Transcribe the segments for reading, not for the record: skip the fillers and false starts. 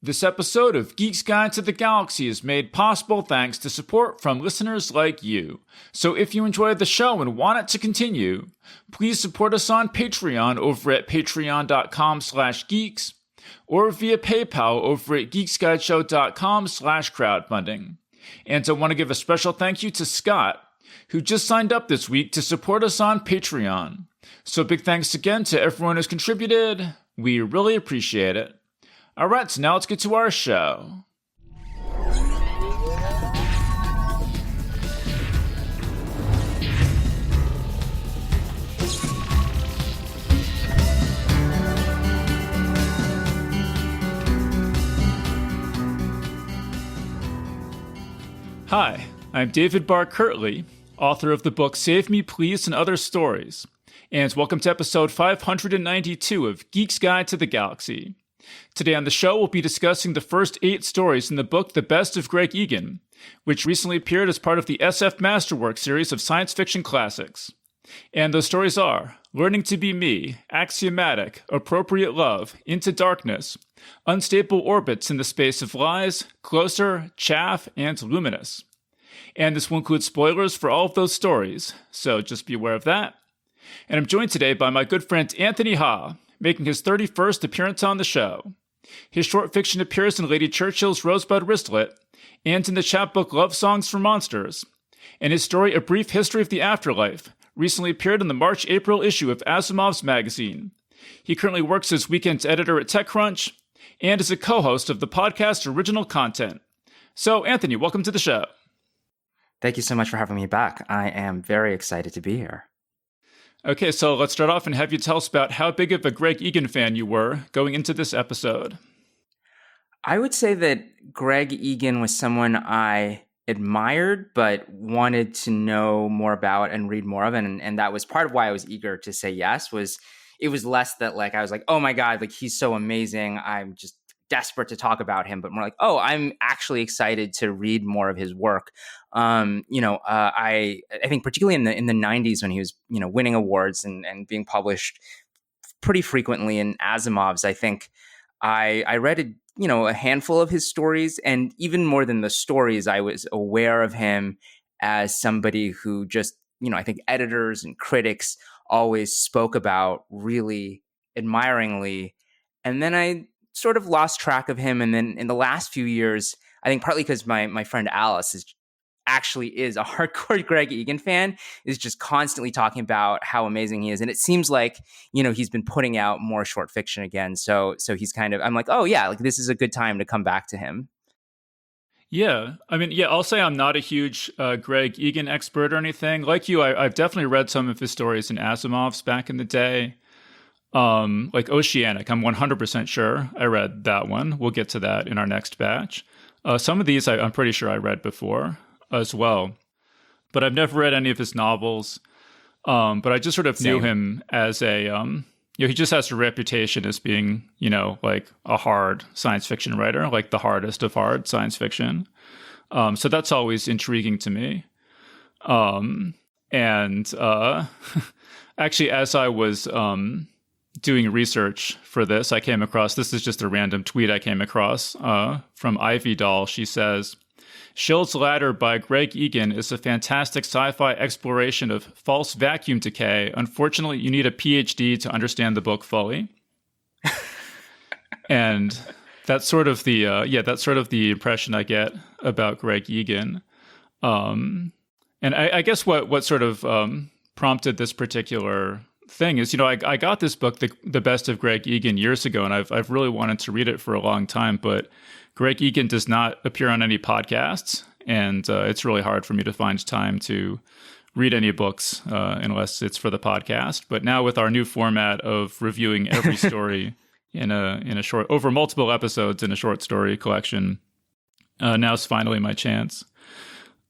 This episode of Geek's Guide to the Galaxy is made possible thanks to support from listeners like you. So if you enjoyed the show and want it to continue, please support us on Patreon over at patreon.com/geeks or via PayPal over at geeksguideshow.com/crowdfunding. And I want to give a special thank you to Scott, who just signed up this week to support us on Patreon. So big thanks again to everyone who's contributed. We really appreciate it. All right, so now let's get to our show. Hi, I'm David Barr Kirtley, author of the book Save Me Please and Other Stories, and welcome to episode 592 of Geek's Guide to the Galaxy. Today on the show, we'll be discussing the first 8 stories in the book The Best of Greg Egan, which recently appeared as part of the SF Masterworks series of science fiction classics. And those stories are Learning to Be Me, Axiomatic, Appropriate Love, Into Darkness, Unstable Orbits in the Space of Lies, Closer, Chaff, and Luminous. And this will include spoilers for all of those stories, so just be aware of that. And I'm joined today by my good friend Anthony Ha, making his 31st appearance on the show. His short fiction appears in Lady Churchill's Rosebud Wristlet and in the chapbook Love Songs for Monsters. And his story A Brief History of the Afterlife recently appeared in the March-April issue of Asimov's magazine. He currently works as weekends editor at TechCrunch and is a co-host of the podcast Original Content. So, Anthony, welcome to the show. Thank you so much for having me back. I am very excited to be here. Okay, so let's start off and have you tell us about how big of a Greg Egan fan you were going into this episode. I would say that Greg Egan was someone I admired but wanted to know more about and read more of, and that was part of why I was eager to say yes. It was less that I was like, oh my God, he's so amazing, I'm just desperate to talk about him, but more like, oh, I'm actually excited to read more of his work. I think particularly in the 90s when he was, winning awards and being published pretty frequently in Asimov's, I think I read a handful of his stories, and even more than the stories, I was aware of him as somebody who just, I think editors and critics always spoke about really admiringly. And then I sort of lost track of him. And then in the last few years, I think partly because my friend Alice is a hardcore Greg Egan fan, is just constantly talking about how amazing he is. And it seems like, he's been putting out more short fiction again. So he's I'm like, oh yeah, this is a good time to come back to him. Yeah. I'll say I'm not a huge Greg Egan expert or anything. Like you, I've definitely read some of his stories in Asimov's back in the day. Like Oceanic, I'm 100% sure I read that one. We'll get to that in our next batch. Some of these I'm pretty sure I read before as well, but I've never read any of his novels. But I just sort of knew him as a, he just has a reputation as being, a hard science fiction writer, like the hardest of hard science fiction. So that's always intriguing to me. Actually, as I was, doing research for this, I came across, this is just a random tweet I came across from Ivy Doll. She says, Schild's Ladder by Greg Egan is a fantastic sci-fi exploration of false vacuum decay. Unfortunately, you need a PhD to understand the book fully. And that's sort of the impression I get about Greg Egan. And I guess what sort of prompted this particular thing is, I got this book, The Best of Greg Egan, years ago, and I've really wanted to read it for a long time, but Greg Egan does not appear on any podcasts, and it's really hard for me to find time to read any books unless it's for the podcast. But now with our new format of reviewing every story in a short, over multiple episodes in a short story collection, now's finally my chance.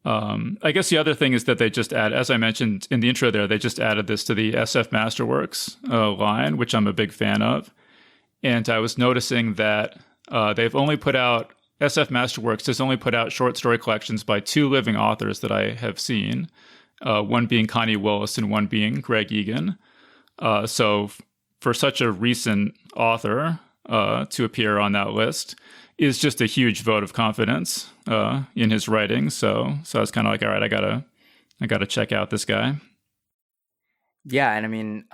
I guess the other thing is that they just add, as I mentioned in the intro there, they just added this to the SF Masterworks line, which I'm a big fan of. And I was noticing that SF Masterworks has only put out short story collections by 2 living authors that I have seen, one being Connie Willis and one being Greg Egan. So for such a recent author, to appear on that list is just a huge vote of confidence in his writing. So I was kind of like, all right, I gotta check out this guy. Yeah, and I mean,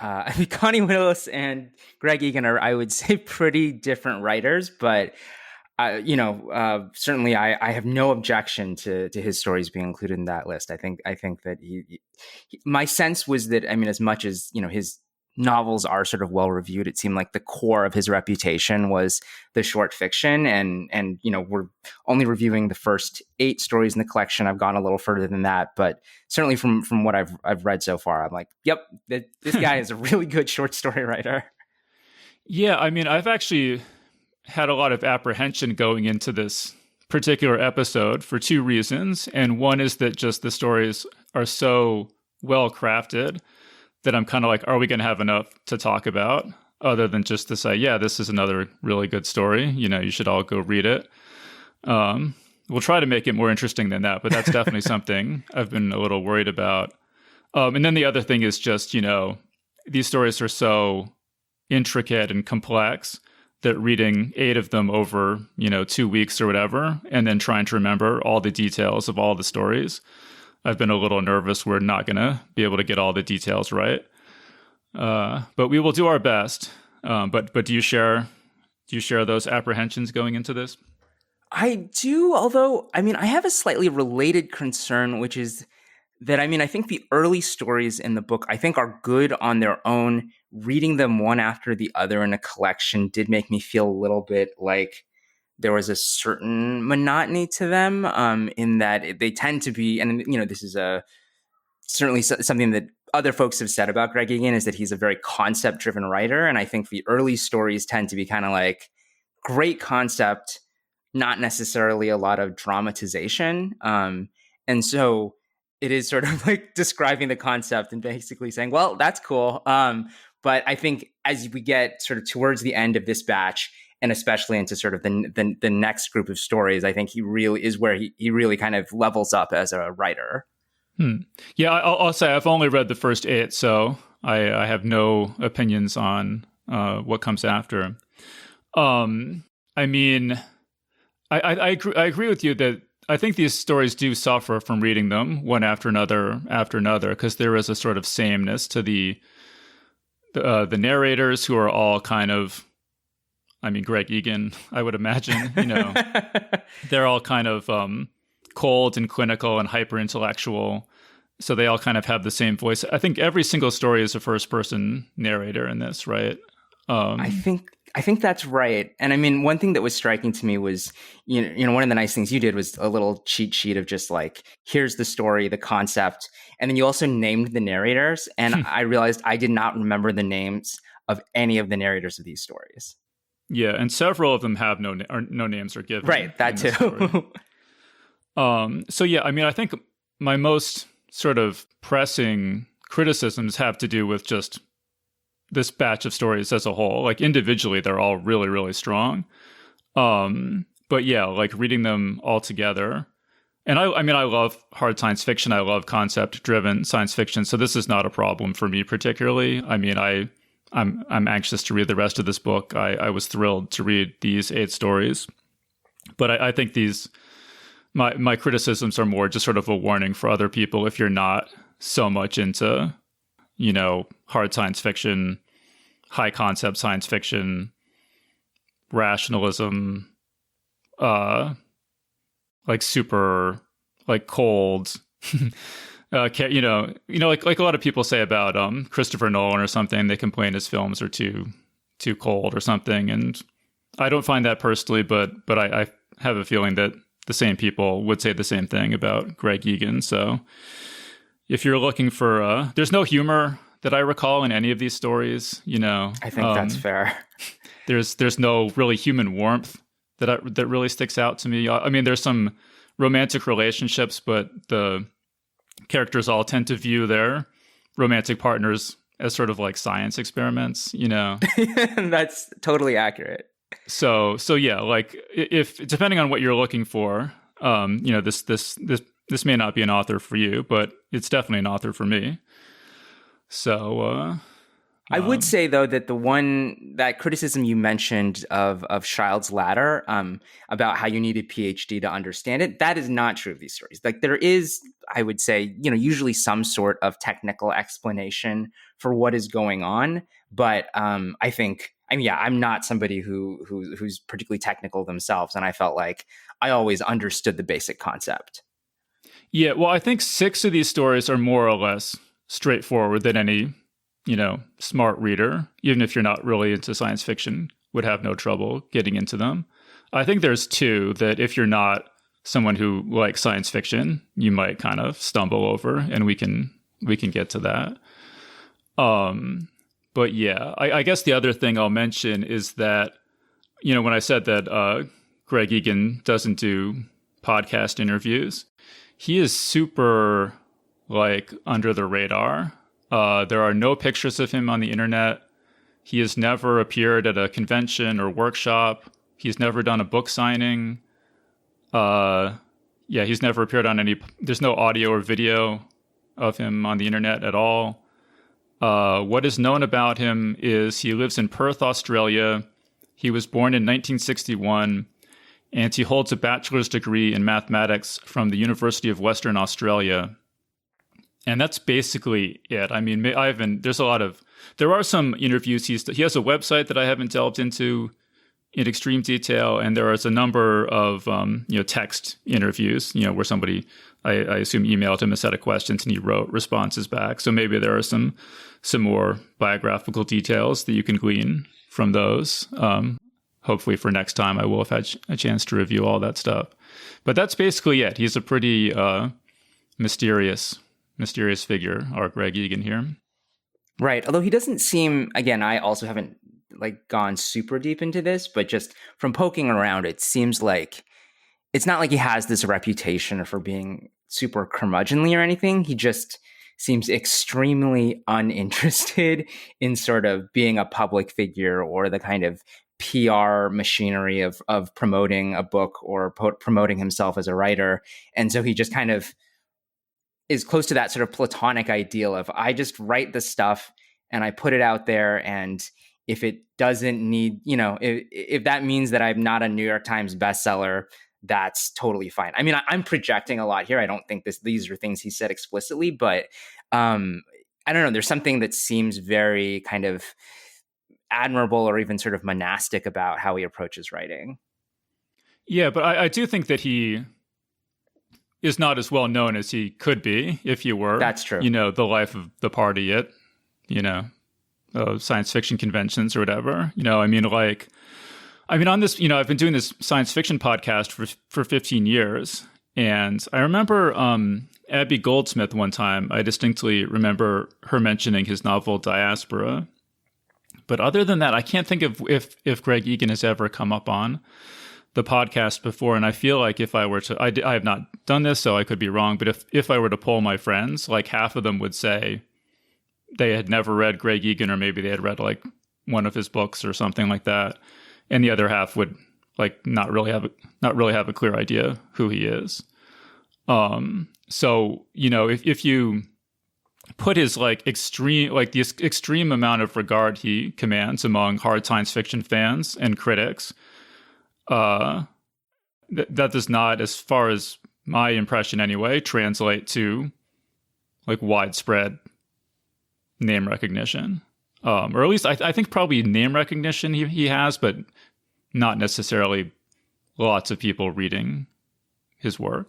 Connie Willis and Greg Egan are, I would say, pretty different writers, but certainly I have no objection to his stories being included in that list. I think that my sense was that, I mean, as much as, his novels are sort of well reviewed, it seemed like the core of his reputation was the short fiction, and we're only reviewing the first 8 stories in the collection. I've gone a little further than that, but certainly from what I've read so far, I'm like, yep, this guy is a really good short story writer. Yeah, I mean, I've actually had a lot of apprehension going into this particular episode for 2 reasons. And one is that just the stories are so well crafted that I'm kind of like, are we going to have enough to talk about other than just to say, yeah, this is another really good story. You should all go read it. We'll try to make it more interesting than that, but that's definitely something I've been a little worried about. And then the other thing is just, these stories are so intricate and complex that reading 8 of them over, 2 weeks or whatever, and then trying to remember all the details of all the stories, I've been a little nervous we're not going to be able to get all the details right. But we will do our best. But do you share those apprehensions going into this? I do, although, I mean, I have a slightly related concern, which is that, I mean, I think the early stories in the book, I think, are good on their own. Reading them one after the other in a collection did make me feel a little bit like there was a certain monotony to them, in that they tend to be, and this is certainly something that other folks have said about Greg Egan, is that he's a very concept-driven writer, and I think the early stories tend to be kind of like great concept, not necessarily a lot of dramatization, and so it is sort of like describing the concept and basically saying, well, that's cool. But I think as we get sort of towards the end of this batch, and especially into sort of the next group of stories, I think he really is where he really kind of levels up as a writer. Yeah, I'll say I've only read the first 8, so I have no opinions on what comes after. I mean, I agree with you that I think these stories do suffer from reading them one after another, because there is a sort of sameness to the narrators, who are all kind of, I mean, Greg Egan, I would imagine, they're all kind of cold and clinical and hyper intellectual. So they all kind of have the same voice. I think every single story is a first person narrator in this, right? I think that's right. And I mean, one thing that was striking to me was, one of the nice things you did was a little cheat sheet of just like, here's the story, the concept. And then you also named the narrators. And I realized I did not remember the names of any of the narrators of these stories. Yeah. And several of them have no names are given. Right. That too. So yeah, I mean, I think my most sort of pressing criticisms have to do with just this batch of stories as a whole. Like individually, they're all really, really strong. But yeah, like reading them all together. And I mean, I love hard science fiction. I love concept-driven science fiction. So this is not a problem for me particularly. I mean, I'm anxious to read the rest of this book. I was thrilled to read these 8 stories. But I think my criticisms are more just sort of a warning for other people if you're not so much into, hard science fiction, high concept science fiction, rationalism, like super, like cold, like a lot of people say about Christopher Nolan or something. They complain his films are too cold or something, and I don't find that personally, but I have a feeling that the same people would say the same thing about Greg Egan. So if you're looking for, there's no humor that I recall in any of these stories, I think that's fair. There's no really human warmth that really sticks out to me. I mean, there's some romantic relationships, but the characters all tend to view their romantic partners as sort of like science experiments, That's totally accurate. So yeah, like if depending on what you're looking for, this may not be an author for you, but it's definitely an author for me. So I would say though that that criticism you mentioned of Child's Ladder, about how you need a PhD to understand it, that is not true of these stories. Like there is, I would say, usually some sort of technical explanation for what is going on, but I think, I'm not somebody who's particularly technical themselves, and I felt like I always understood the basic concept. Yeah, well, I think 6 of these stories are more or less straightforward than any smart reader, even if you're not really into science fiction, would have no trouble getting into them. I think there's 2 that if you're not someone who likes science fiction, you might kind of stumble over, and we can get to that. But yeah, I guess the other thing I'll mention is that, when I said that Greg Egan doesn't do podcast interviews, he is super under the radar. There are no pictures of him on the internet. He has never appeared at a convention or workshop. He's never done a book signing. He's never appeared on there's no audio or video of him on the internet at all. What is known about him is he lives in Perth, Australia. He was born in 1961, and he holds a bachelor's degree in mathematics from the University of Western Australia. And that's basically it. There are some interviews. He has a website that I haven't delved into in extreme detail, and there is a number of text interviews, where somebody, I assume, emailed him a set of questions and he wrote responses back. So maybe there are some more biographical details that you can glean from those. Hopefully for next time I will have had a chance to review all that stuff. But that's basically it. He's a pretty mysterious figure, our Greg Egan here. Right. Although he doesn't seem, again, I also haven't gone super deep into this, but just from poking around, it seems like it's not like he has this reputation for being super curmudgeonly or anything. He just seems extremely uninterested in sort of being a public figure or the kind of PR machinery of promoting a book or promoting himself as a writer. And so he just kind of is close to that sort of platonic ideal of, I just write the stuff and I put it out there, and if it doesn't need, if that means that I'm not a New York Times bestseller, that's totally fine. I'm projecting a lot here. I don't think these are things he said explicitly, but I don't know. There's something that seems very kind of admirable or even sort of monastic about how he approaches writing. Yeah, but I do think that he is not as well known as he could be if he were. That's true. The life of the party at, science fiction conventions or whatever. On this, I've been doing this science fiction podcast for 15 years. And I remember Abby Goldsmith one time, I distinctly remember her mentioning his novel Diaspora. But other than that, I can't think of if Greg Egan has ever come up on the podcast before. And I feel like if I were to, I have not done this, so I could be wrong, but if I were to poll my friends, half of them would say they had never read Greg Egan, or maybe they had read one of his books or something like that. And the other half would not really have a clear idea who he is. So, if you put his the extreme amount of regard he commands among hard science fiction fans and critics, that does not, as far as my impression anyway, translate to widespread name recognition. Or at least I think probably name recognition he has, but not necessarily lots of people reading his work.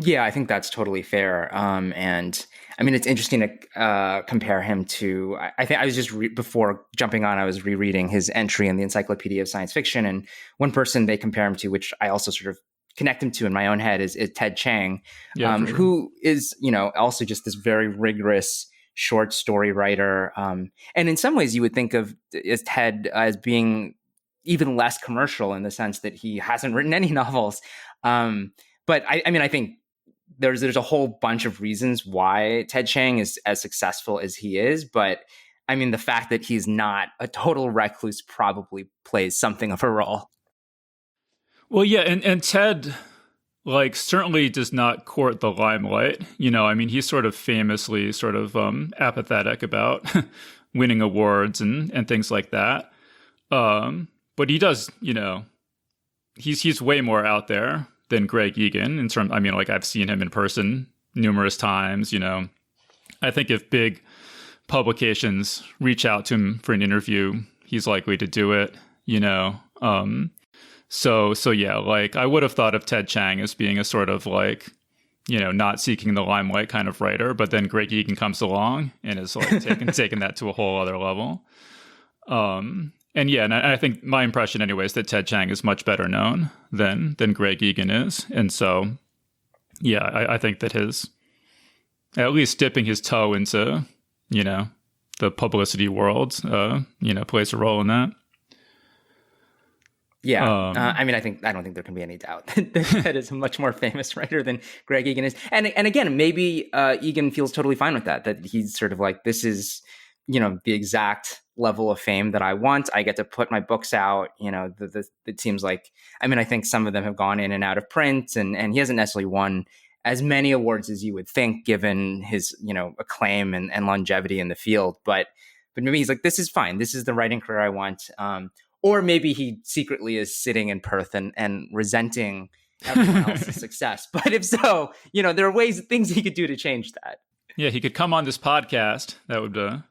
Yeah, I think that's totally fair. And it's interesting to compare him to, I think I was just, before jumping on, I was rereading his entry in the Encyclopedia of Science Fiction. And one person they compare him to, which I also sort of connect him to in my own head, is Ted Chiang, sure, who is, also just this very rigorous short story writer. And in some ways you would think of Ted as being even less commercial in the sense that he hasn't written any novels. But I think there's a whole bunch of reasons why Ted Chiang is as successful as he is. But the fact that he's not a total recluse probably plays something of a role. Well, yeah. And Ted, certainly does not court the limelight. He's sort of famously sort of apathetic about winning awards and things like that. But he does, he's way more out there than Greg Egan in terms. I mean, like I've seen him in person numerous times. I think if big publications reach out to him for an interview, he's likely to do it. So yeah, like I would have thought of Ted Chiang as being a sort of like, not seeking the limelight kind of writer, but then Greg Egan comes along and is like taking that to a whole other level. And I think my impression anyway is that Ted Chiang is much better known than Greg Egan is. And so, yeah, I think that his, at least dipping his toe into, the publicity world, plays a role in that. Yeah. I don't think there can be any doubt that Ted is a much more famous writer than Greg Egan is. And again, maybe Egan feels totally fine with that he's sort of like, this is, the exact level of fame that I want. I get to put my books out. It seems like, I think some of them have gone in and out of print and he hasn't necessarily won as many awards as you would think, given his, acclaim and longevity in the field. But maybe he's like, this is fine. This is the writing career I want. Or maybe he secretly is sitting in Perth and resenting everyone else's success. But if so, there are things he could do to change that. Yeah, he could come on this podcast. That would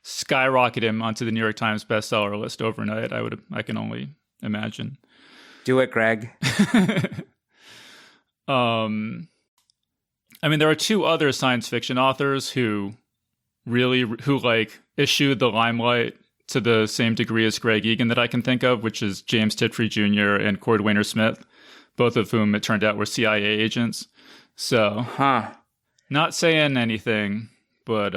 skyrocket him onto the New York Times bestseller list overnight. I can only imagine. Do it, Greg. There are two other science fiction authors who issued the limelight to the same degree as Greg Egan that I can think of, which is James Tiptree Jr. and Cord Wainer-Smith, both of whom it turned out were CIA agents. So, not saying anything, but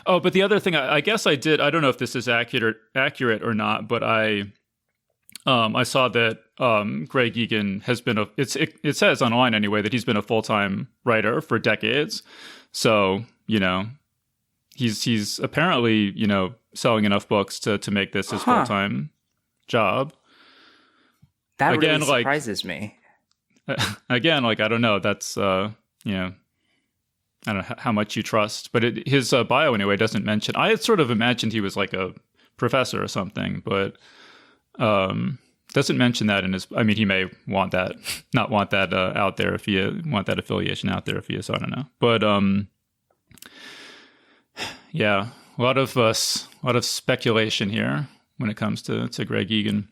but the other thing, I guess I did. I don't know if this is accurate or not, but I saw that Greg Egan has been it says online anyway that he's been a full-time writer for decades. So he's apparently selling enough books to make this his full-time job. That again, really surprises me. Again, I don't know. That's I don't know how much you trust, but his bio anyway doesn't mention. I had sort of imagined he was like a professor or something, but doesn't mention that in his. I mean, he may not want that out there if he want that affiliation out there if he is. I don't know, but yeah, a lot of speculation here when it comes to Greg Egan.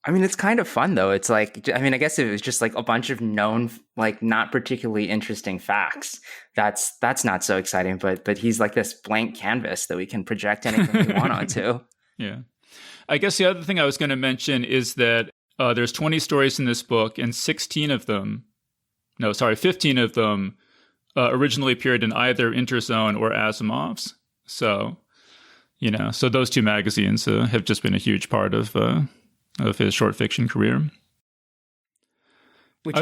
It's kind of fun though. It's like, I guess if it was just like a bunch of known, like not particularly interesting facts, that's not so exciting, but he's like this blank canvas that we can project anything we want onto. Yeah. I guess the other thing I was going to mention is that there's 20 stories in this book and 15 of them originally appeared in either Interzone or Asimov's. So, so those two magazines have just been a huge part of his short fiction career. Which, go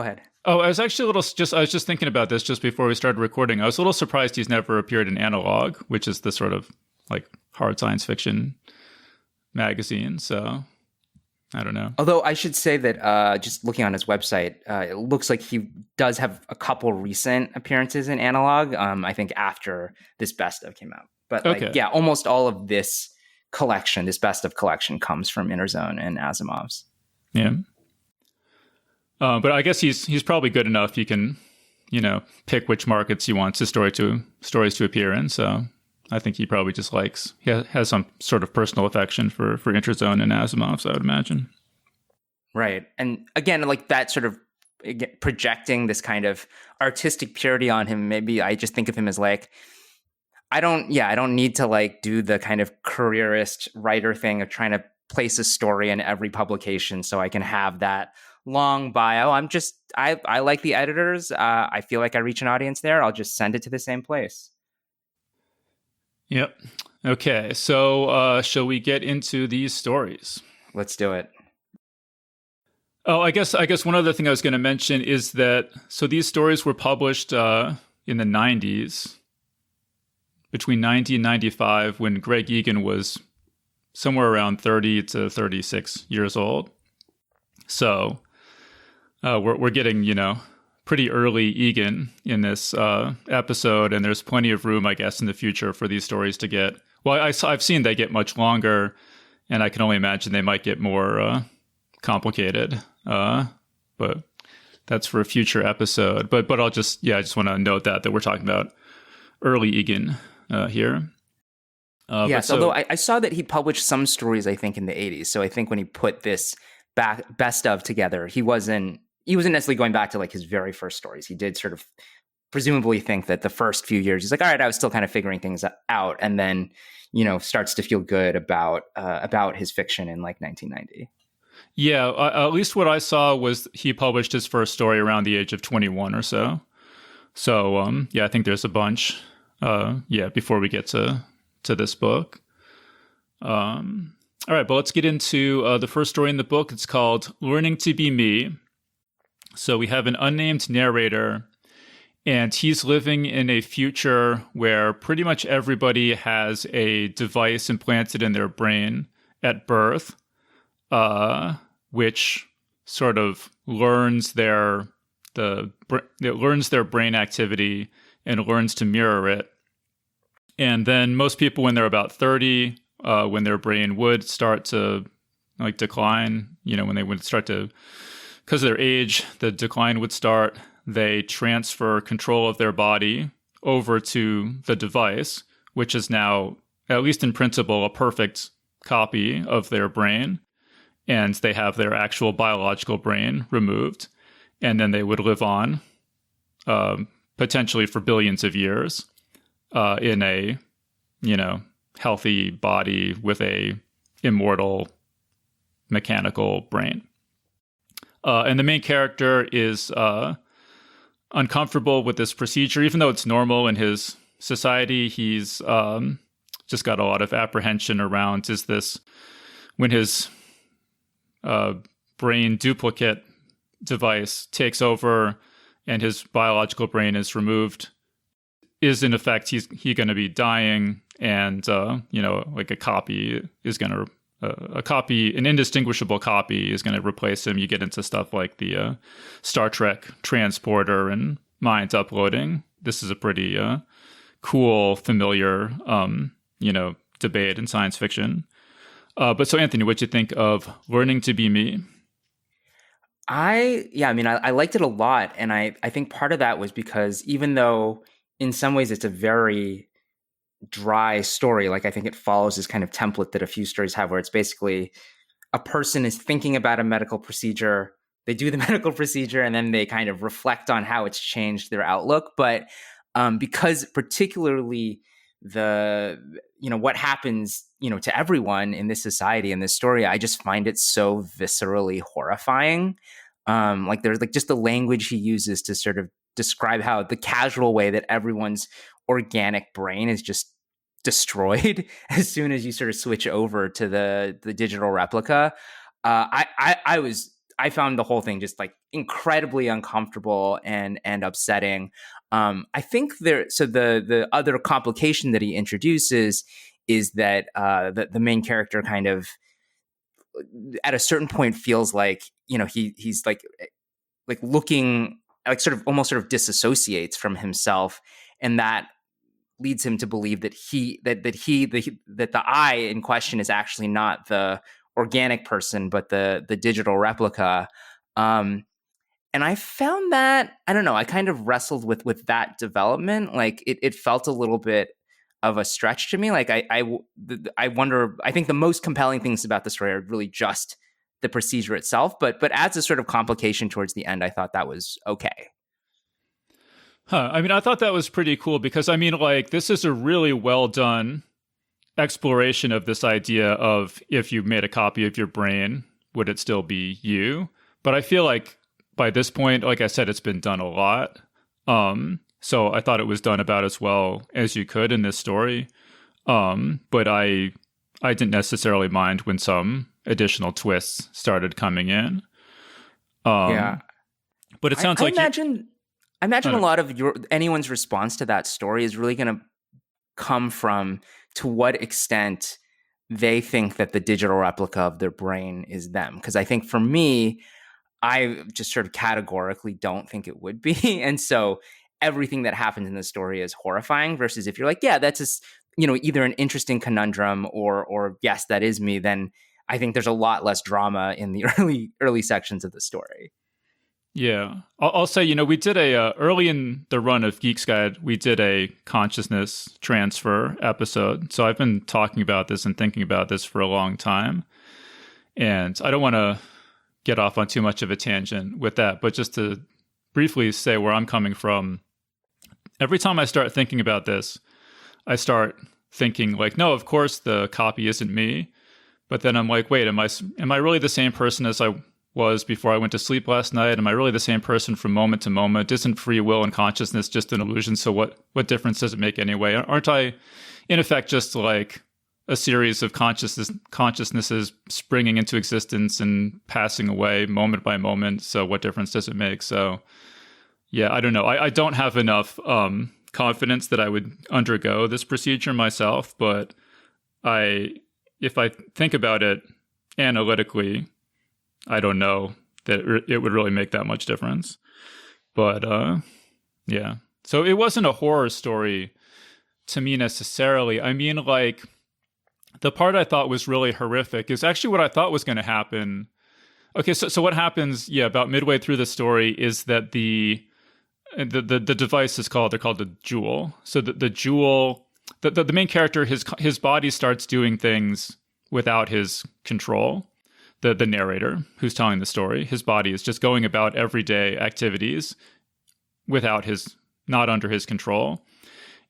ahead. Oh, I was actually I was just thinking about this just before we started recording. I was a little surprised he's never appeared in Analog, which is the sort of like hard science fiction magazine. So I don't know. Although I should say that just looking on his website, it looks like he does have a couple recent appearances in Analog. I think after this best of came out, but almost all of this collection, this best of collection, comes from Interzone and Asimov's. Yeah. But I guess he's probably good enough. He can, pick which markets he wants his stories to appear in. So I think he probably just has some sort of personal affection for Interzone and Asimov's, I would imagine. Right. And again, like that sort of projecting this kind of artistic purity on him, maybe I just think of him as like, I don't need to like do the kind of careerist writer thing of trying to place a story in every publication so I can have that long bio. I like the editors. I feel like I reach an audience there. I'll just send it to the same place. Yep. Okay. So shall we get into these stories? Let's do it. Oh, I guess one other thing I was going to mention is that, so these stories were published in the 90s, between 90 and 95, when Greg Egan was somewhere around 30 to 36 years old. So we're getting, pretty early Egan in this episode, and there's plenty of room, I guess, in the future for these stories to get. Well, I've seen they get much longer, and I can only imagine they might get more complicated. But that's for a future episode. But I just want to note that we're talking about early Egan here. Yes, although I saw that he published some stories, I think, in the 80s. So I think when he put this best of together, he wasn't necessarily going back to like his very first stories. He did sort of presumably think that the first few years, he's like, all right, I was still kind of figuring things out, and then, you know, starts to feel good about his fiction in like 1990. Yeah, at least what I saw was he published his first story around the age of 21 or so. So I think there's a bunch. Before we get to this book. All right, but let's get into the first story in the book. It's called Learning to Be Me. So we have an unnamed narrator, and he's living in a future where pretty much everybody has a device implanted in their brain at birth, which sort of learns their brain activity and learns to mirror it. And then most people, when they're about 30, when their brain would start to like decline, you know, when they would start to, because of their age, the decline would start, they transfer control of their body over to the device, which is now, at least in principle, a perfect copy of their brain. And they have their actual biological brain removed. And then they would live on, potentially for billions of years. In a, you know, healthy body with a immortal mechanical brain. And the main character is uncomfortable with this procedure, even though it's normal in his society. He's just got a lot of apprehension around, is this, when his brain duplicate device takes over and his biological brain is removed, is in effect he going to be dying, and like a copy is going to an indistinguishable copy is going to replace him. You get into stuff like the Star Trek transporter and mind uploading. This is a pretty cool, familiar debate in science fiction. But so Anthony, what'd you think of Learning to Be Me? I liked it a lot, and I think part of that was because even though in some ways it's a very dry story, like I think it follows this kind of template that a few stories have, where it's basically a person is thinking about a medical procedure, they do the medical procedure, and then they kind of reflect on how it's changed their outlook. But because particularly what happens, to everyone in this society, in this story, I just find it so viscerally horrifying. Like there's like just the language he uses to sort of describe how the casual way that everyone's organic brain is just destroyed as soon as you sort of switch over to the digital replica. I found the whole thing just like incredibly uncomfortable and upsetting. I think the other complication that he introduces is that the main character kind of at a certain point feels like, he's like looking like sort of disassociates from himself, and that leads him to believe that the I in question is actually not the organic person, but the digital replica. And I found that, I don't know, I kind of wrestled with that development. Like it felt a little bit of a stretch to me. Like I wonder, I think the most compelling things about the story are really just the procedure itself, but as a sort of complication towards the end, I thought that was okay. Huh. I mean, I thought that was pretty cool because, I mean, like, this is a really well done exploration of this idea of, if you made a copy of your brain, would it still be you? But I feel like by this point, like I said, it's been done a lot. So I thought it was done about as well as you could in this story. But I didn't necessarily mind when some additional twists started coming in. Yeah. But it sounds like I imagine a lot of anyone's response to that story is really going to come from to what extent they think that the digital replica of their brain is them. Because I think for me, I just sort of categorically don't think it would be. And so everything that happens in the story is horrifying, versus if you're like, yeah, that's just, either an interesting conundrum or yes, that is me, then I think there's a lot less drama in the early sections of the story. Yeah. I'll say, we did early in the run of Geek's Guide, we did a consciousness transfer episode. So I've been talking about this and thinking about this for a long time. And I don't want to get off on too much of a tangent with that, but just to briefly say where I'm coming from, every time I start thinking about this, I start thinking like, no, of course the copy isn't me. But then I'm like, wait, am I really the same person as I was before I went to sleep last night? Am I really the same person from moment to moment? Isn't free will and consciousness just an illusion? So what difference does it make anyway? Aren't I, in effect, just like a series of consciousnesses springing into existence and passing away moment by moment? So what difference does it make? So yeah, I don't know. I don't have enough confidence that I would undergo this procedure myself, but if I think about it analytically, I don't know that it would really make that much difference. But yeah. So it wasn't a horror story to me necessarily. I mean, like, the part I thought was really horrific is actually what I thought was going to happen. Okay, so what happens, about midway through the story is that the device they're called the jewel. So the jewel, the main character, his body starts doing things without his control. The narrator who's telling the story, his body is just going about everyday activities not under his control.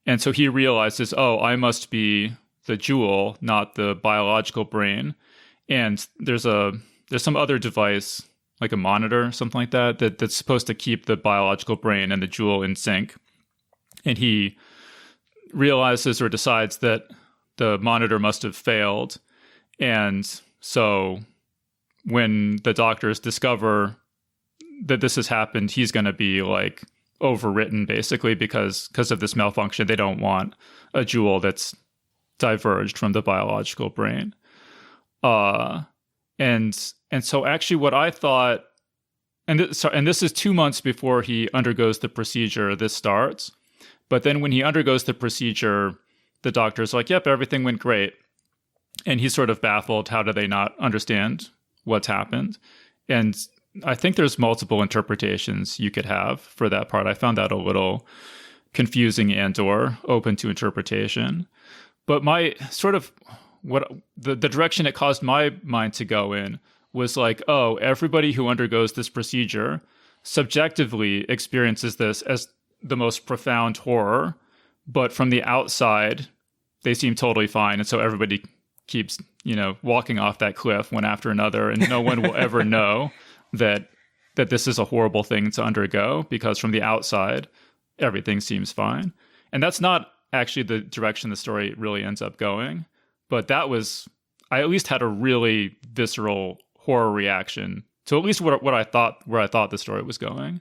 And so he realizes, oh, I must be the jewel, not the biological brain. And there's some other device, like a monitor, something like that's supposed to keep the biological brain and the jewel in sync. And he realizes or decides that the monitor must have failed. And so when the doctors discover that this has happened, he's going to be like overwritten basically because of this malfunction. They don't want a jewel that's diverged from the biological brain. And so actually what I thought, and this is 2 months before he undergoes the procedure, this starts. But then when he undergoes the procedure, the doctor's like, yep, everything went great. And he's sort of baffled. How do they not understand what's happened? And I think there's multiple interpretations you could have for that part. I found that a little confusing and or open to interpretation. But my sort of the direction it caused my mind to go in was like, oh, everybody who undergoes this procedure subjectively experiences this as the most profound horror, but from the outside, they seem totally fine. And so everybody keeps, walking off that cliff one after another, and no one will ever know that this is a horrible thing to undergo, because from the outside, everything seems fine. And that's not actually the direction the story really ends up going. But I at least had a really visceral horror reaction to at least where I thought the story was going.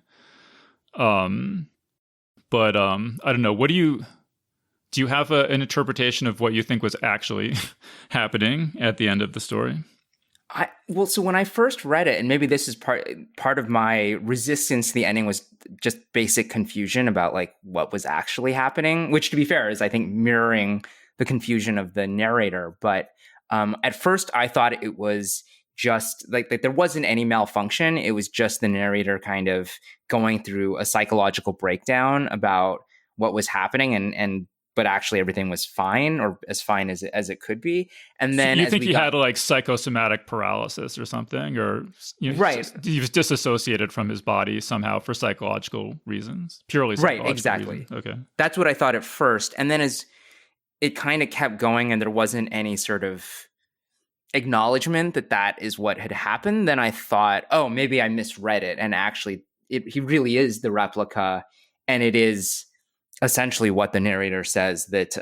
But I don't know. Do you have an interpretation of what you think was actually happening at the end of the story? So when I first read it, and maybe this is part of my resistance to the ending, was just basic confusion about like what was actually happening, which, to be fair, is I think mirroring the confusion of the narrator. But at first I thought it was just like that there wasn't any malfunction. It was just the narrator kind of going through a psychological breakdown about what was happening, but actually everything was fine, or as fine as it could be. And then so you think he had like psychosomatic paralysis or something, or right, he was disassociated from his body somehow for psychological reasons, purely psychological right, exactly. reasons. Okay, that's what I thought at first, and then as it kind of kept going, and there wasn't any sort of acknowledgement that is what had happened, then I thought, oh, maybe I misread it, and actually, he really is the replica, and it is essentially what the narrator says, that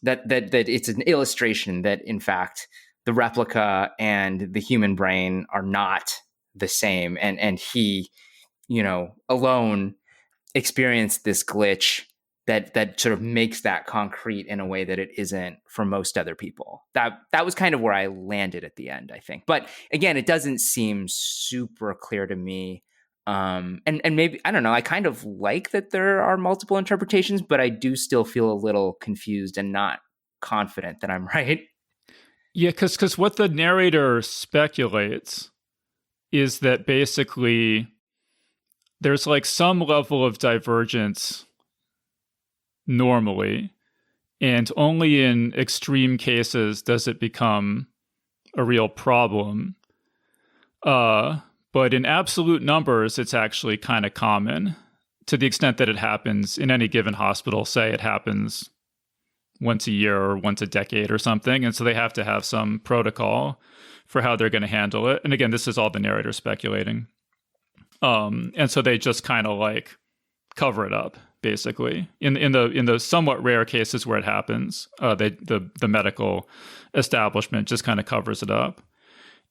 it's an illustration that, in fact, the replica and the human brain are not the same, and he, alone experienced this glitch that sort of makes that concrete in a way that it isn't for most other people. That was kind of where I landed at the end, I think. But again, it doesn't seem super clear to me. And maybe, I don't know, I kind of like that there are multiple interpretations, but I do still feel a little confused and not confident that I'm right. Yeah, because what the narrator speculates is that basically there's like some level of divergence normally, and only in extreme cases does it become a real problem. But in absolute numbers, it's actually kind of common to the extent that it happens in any given hospital. Say it happens once a year or once a decade or something. And so they have to have some protocol for how they're going to handle it. And again, this is all the narrator speculating. And so they just kind of like cover it up, basically. In the somewhat rare cases where it happens, the medical establishment just kind of covers it up.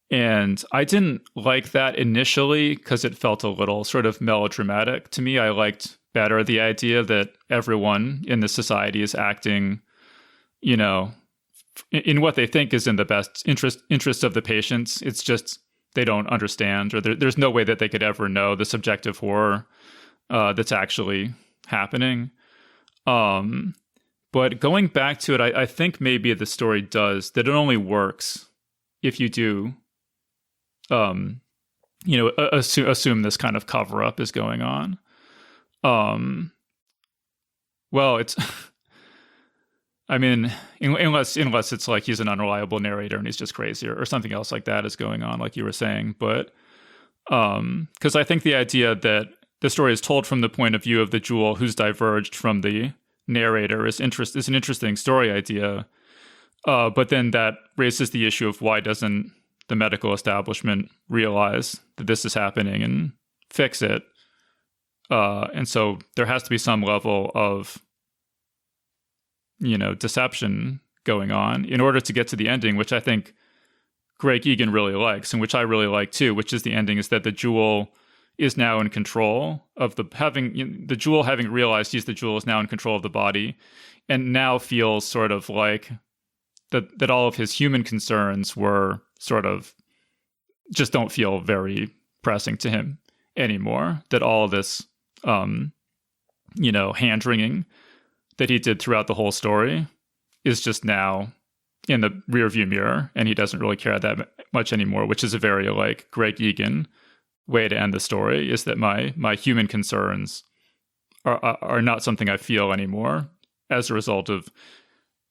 And I didn't like that initially because it felt a little sort of melodramatic to me. I liked better the idea that everyone in the society is acting, you know, in what they think is in the best interest of the patients. It's just they don't understand, or there's no way that they could ever know the subjective horror that's actually happening. But going back to it, I think maybe the story does that. It only works if you do, assume this kind of cover up is going on. Well, it's, I mean, unless it's like he's an unreliable narrator and he's just crazy, or something else like that is going on, like you were saying. But because I think the idea that the story is told from the point of view of the Jewel who's diverged from the narrator is an interesting story idea. But then that raises the issue of why doesn't the medical establishment realize that this is happening and fix it? And so there has to be some level of, deception going on in order to get to the ending, which I think Greg Egan really likes, and which I really like too, which is the ending is that the Jewel is now in control of the Jewel, having realized he's the Jewel, is now in control of the body, and now feels sort of like that all of his human concerns were sort of just don't feel very pressing to him anymore. That all of this, hand-wringing that he did throughout the whole story is just now in the rearview mirror, and he doesn't really care that much anymore, which is a very like Greg Egan way to end the story, is that my human concerns are not something I feel anymore as a result of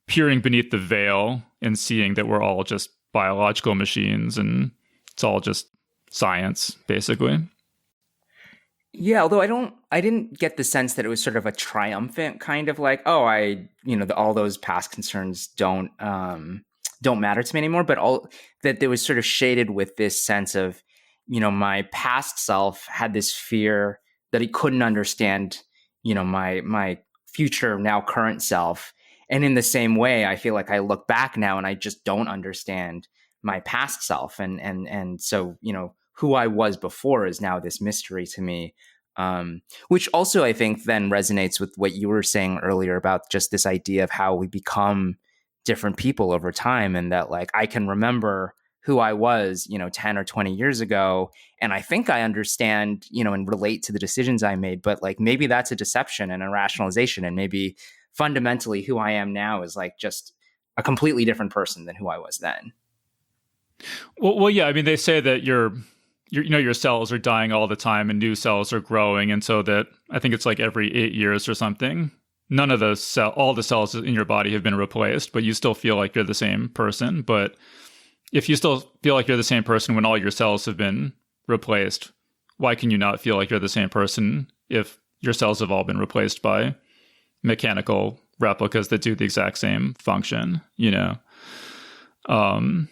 peering beneath the veil and seeing that we're all just biological machines and it's all just science, basically. Yeah, although I didn't get the sense that it was sort of a triumphant kind of like, oh, all those past concerns don't matter to me anymore, but all that there was sort of shaded with this sense of, my past self had this fear that he couldn't understand, my future, now current self. And in the same way, I feel like I look back now and I just don't understand my past self. And so, who I was before is now this mystery to me, which also I think then resonates with what you were saying earlier about just this idea of how we become different people over time. And that like, I can remember who I was, 10 or 20 years ago. And I think I understand, and relate to the decisions I made, but like, maybe that's a deception and a rationalization. And maybe fundamentally who I am now is like just a completely different person than who I was then. Well, yeah. I mean, they say that your cells are dying all the time and new cells are growing. And so that I think it's like every 8 years or something, none of all the cells in your body have been replaced, but you still feel like you're the same person. But if you still feel like you're the same person when all your cells have been replaced, why can you not feel like you're the same person if your cells have all been replaced by mechanical replicas that do the exact same function, Yeah. The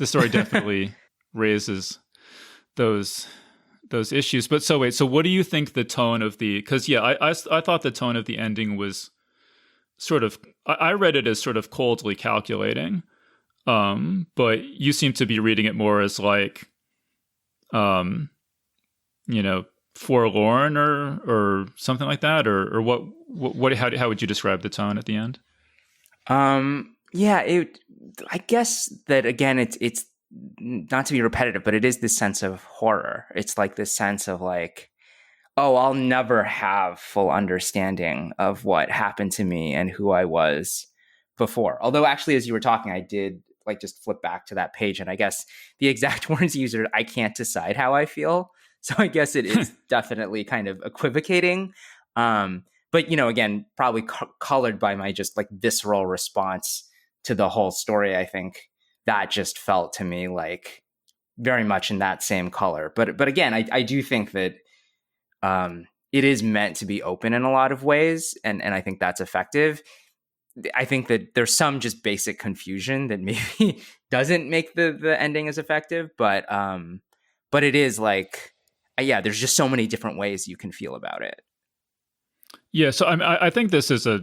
story definitely raises those issues. But so what do you think the tone of because I thought the tone of the ending was sort of, I read it as sort of coldly calculating. But you seem to be reading it more as like, forlorn or something like that, or what how would you describe the tone at the end? Yeah, I guess that again, it's not to be repetitive, but it is this sense of horror. It's like this sense of like, oh, I'll never have full understanding of what happened to me and who I was before. Although actually, as you were talking, I did like just flip back to that page, and I guess the exact words used are, I can't decide how I feel. So I guess it is definitely kind of equivocating. But, again, probably colored by my just like visceral response to the whole story. I think that just felt to me like very much in that same color. But again, I do think that it is meant to be open in a lot of ways. And I think that's effective. I think that there's some just basic confusion that maybe doesn't make the ending as effective. But it is like, yeah, there's just so many different ways you can feel about it. Yeah, so I think this is a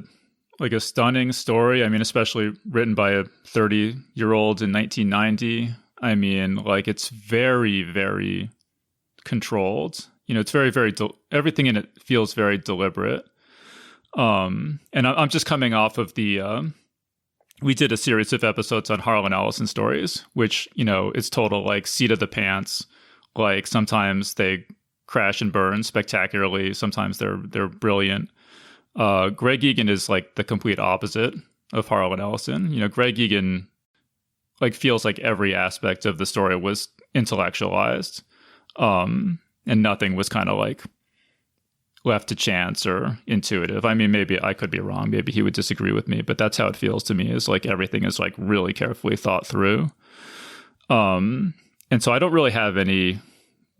stunning story. I mean, especially written by a 30-year-old in 1990. I mean, like it's very, very controlled. It's very, very everything in it feels very deliberate. And I'm just coming off of we did a series of episodes on Harlan Ellison stories, which it's total like seat of the pants. Like sometimes they crash and burn spectacularly. Sometimes they're brilliant. Greg Egan is like the complete opposite of Harlan Ellison. Greg Egan like feels like every aspect of the story was intellectualized, and nothing was kind of like left to chance or intuitive. I mean, maybe I could be wrong. Maybe he would disagree with me, but that's how it feels to me. Is like everything is like really carefully thought through. And so I don't really have any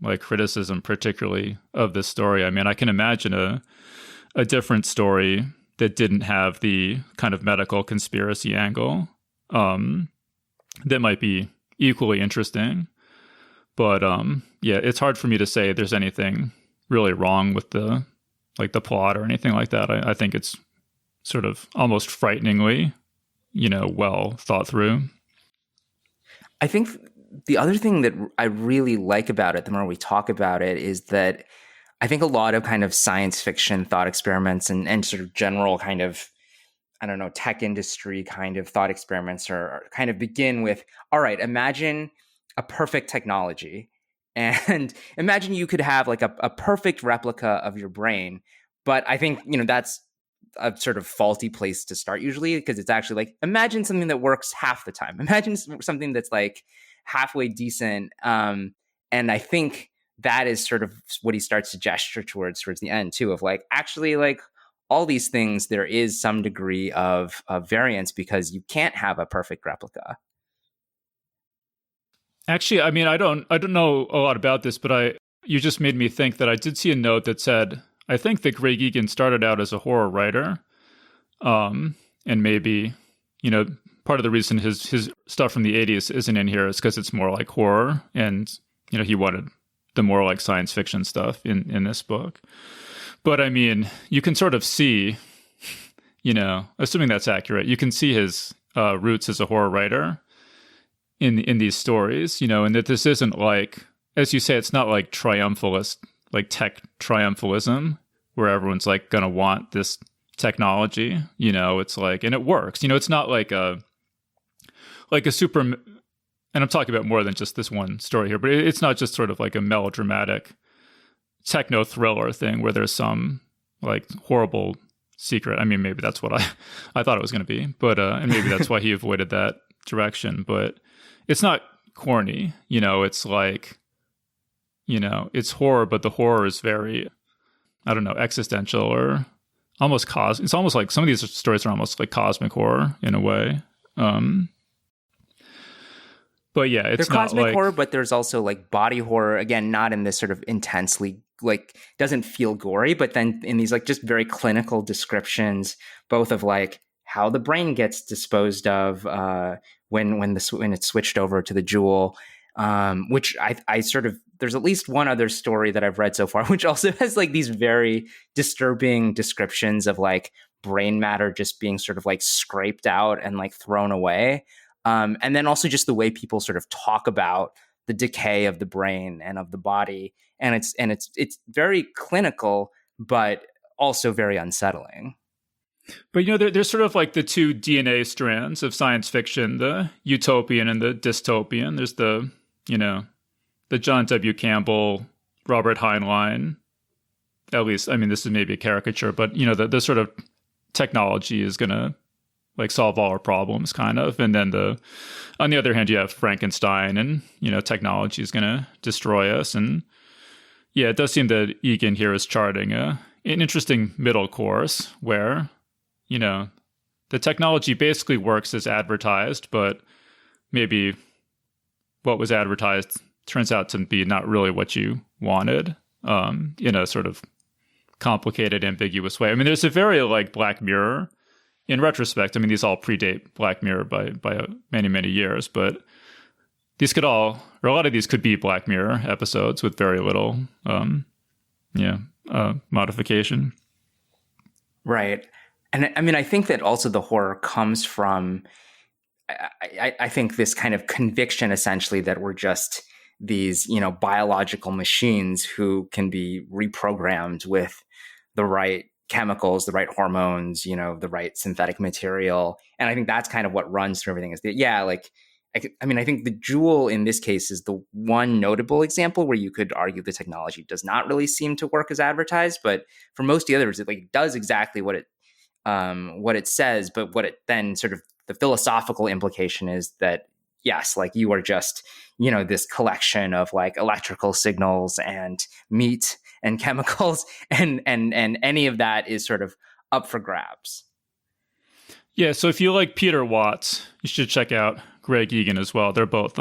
like criticism particularly of this story. I mean, I can imagine a different story that didn't have the kind of medical conspiracy angle that might be equally interesting. But yeah, it's hard for me to say there's anything really wrong with the plot or anything like that. I think it's sort of almost frighteningly, well thought through. I think the other thing that I really like about it, the more we talk about it, is that I think a lot of kind of science fiction thought experiments and sort of general kind of, I don't know, tech industry kind of thought experiments are kind of begin with, all right, imagine a perfect technology and imagine you could have like a perfect replica of your brain. But I think, that's a sort of faulty place to start usually, because it's actually like, imagine something that works half the time. Imagine something that's like halfway decent. And I think that is sort of what he starts to gesture towards the end too, of like, actually like all these things, there is some degree of variance because you can't have a perfect replica. Actually, I mean, I don't know a lot about this, but you just made me think that I did see a note that said, I think that Greg Egan started out as a horror writer. And maybe, part of the reason his stuff from the 80s isn't in here is because it's more like horror. And, he wanted the more like science fiction stuff in this book. But I mean, you can sort of see, assuming that's accurate, you can see his roots as a horror writer in these stories, and that this isn't like, as you say, it's not like triumphalist, like tech triumphalism, where everyone's like going to want this technology, it's like, and it works, it's not like a super, and I'm talking about more than just this one story here, but it's not just sort of like a melodramatic techno thriller thing where there's some like horrible secret. I mean, maybe that's what I thought it was going to be, but, and maybe that's why he avoided that direction, but it's not corny, it's like, it's horror, but the horror is very, I don't know, existential or almost it's almost like some of these stories are almost like cosmic horror in a way. But yeah, it's they're not cosmic like horror, but there's also like body horror, again, not in this sort of intensely, like doesn't feel gory, but then in these like just very clinical descriptions, both of like how the brain gets disposed of when it's switched over to the jewel, which I sort of, there's at least one other story that I've read so far, which also has like these very disturbing descriptions of like brain matter just being sort of like scraped out and like thrown away. And then also just the way people sort of talk about the decay of the brain and of the body. And it's very clinical, but also very unsettling. But, there's sort of like the two DNA strands of science fiction, the utopian and the dystopian. There's the John W. Campbell, Robert Heinlein. At least, I mean, this is maybe a caricature, but, the sort of technology is going to like solve all our problems kind of. And then on the other hand, you have Frankenstein and, technology is going to destroy us. And yeah, it does seem that Egan here is charting an interesting middle course where, the technology basically works as advertised, but maybe what was advertised turns out to be not really what you wanted, in a sort of complicated, ambiguous way. I mean, there's a very like Black Mirror in retrospect. I mean, these all predate Black Mirror by many, many years, but these could all, or a lot of these could be Black Mirror episodes with very little, modification. Right. And I mean, I think that also the horror comes from, I think this kind of conviction essentially that we're just these, biological machines who can be reprogrammed with the right chemicals, the right hormones, the right synthetic material. And I think that's kind of what runs through everything is that, I think the jewel in this case is the one notable example where you could argue the technology does not really seem to work as advertised, but for most of the others, it like does exactly what it says. But what it then sort of the philosophical implication is that yes, like you are just, this collection of like electrical signals and meat and chemicals and any of that is sort of up for grabs. Yeah, so if you like Peter Watts, you should check out Greg Egan as well. They're both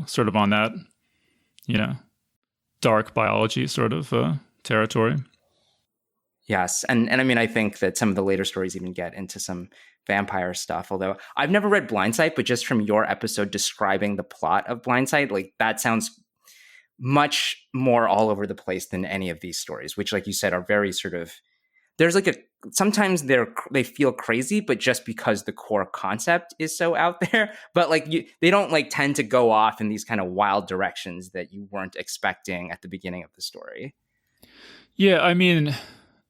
sort of on that, dark biology sort of territory. Yes. And I mean, I think that some of the later stories even get into some vampire stuff, although I've never read Blindsight, but just from your episode describing the plot of Blindsight, like that sounds much more all over the place than any of these stories, which like you said, are very sort of, there's like sometimes they feel crazy, but just because the core concept is so out there, but like they don't like tend to go off in these kind of wild directions that you weren't expecting at the beginning of the story. Yeah. I mean,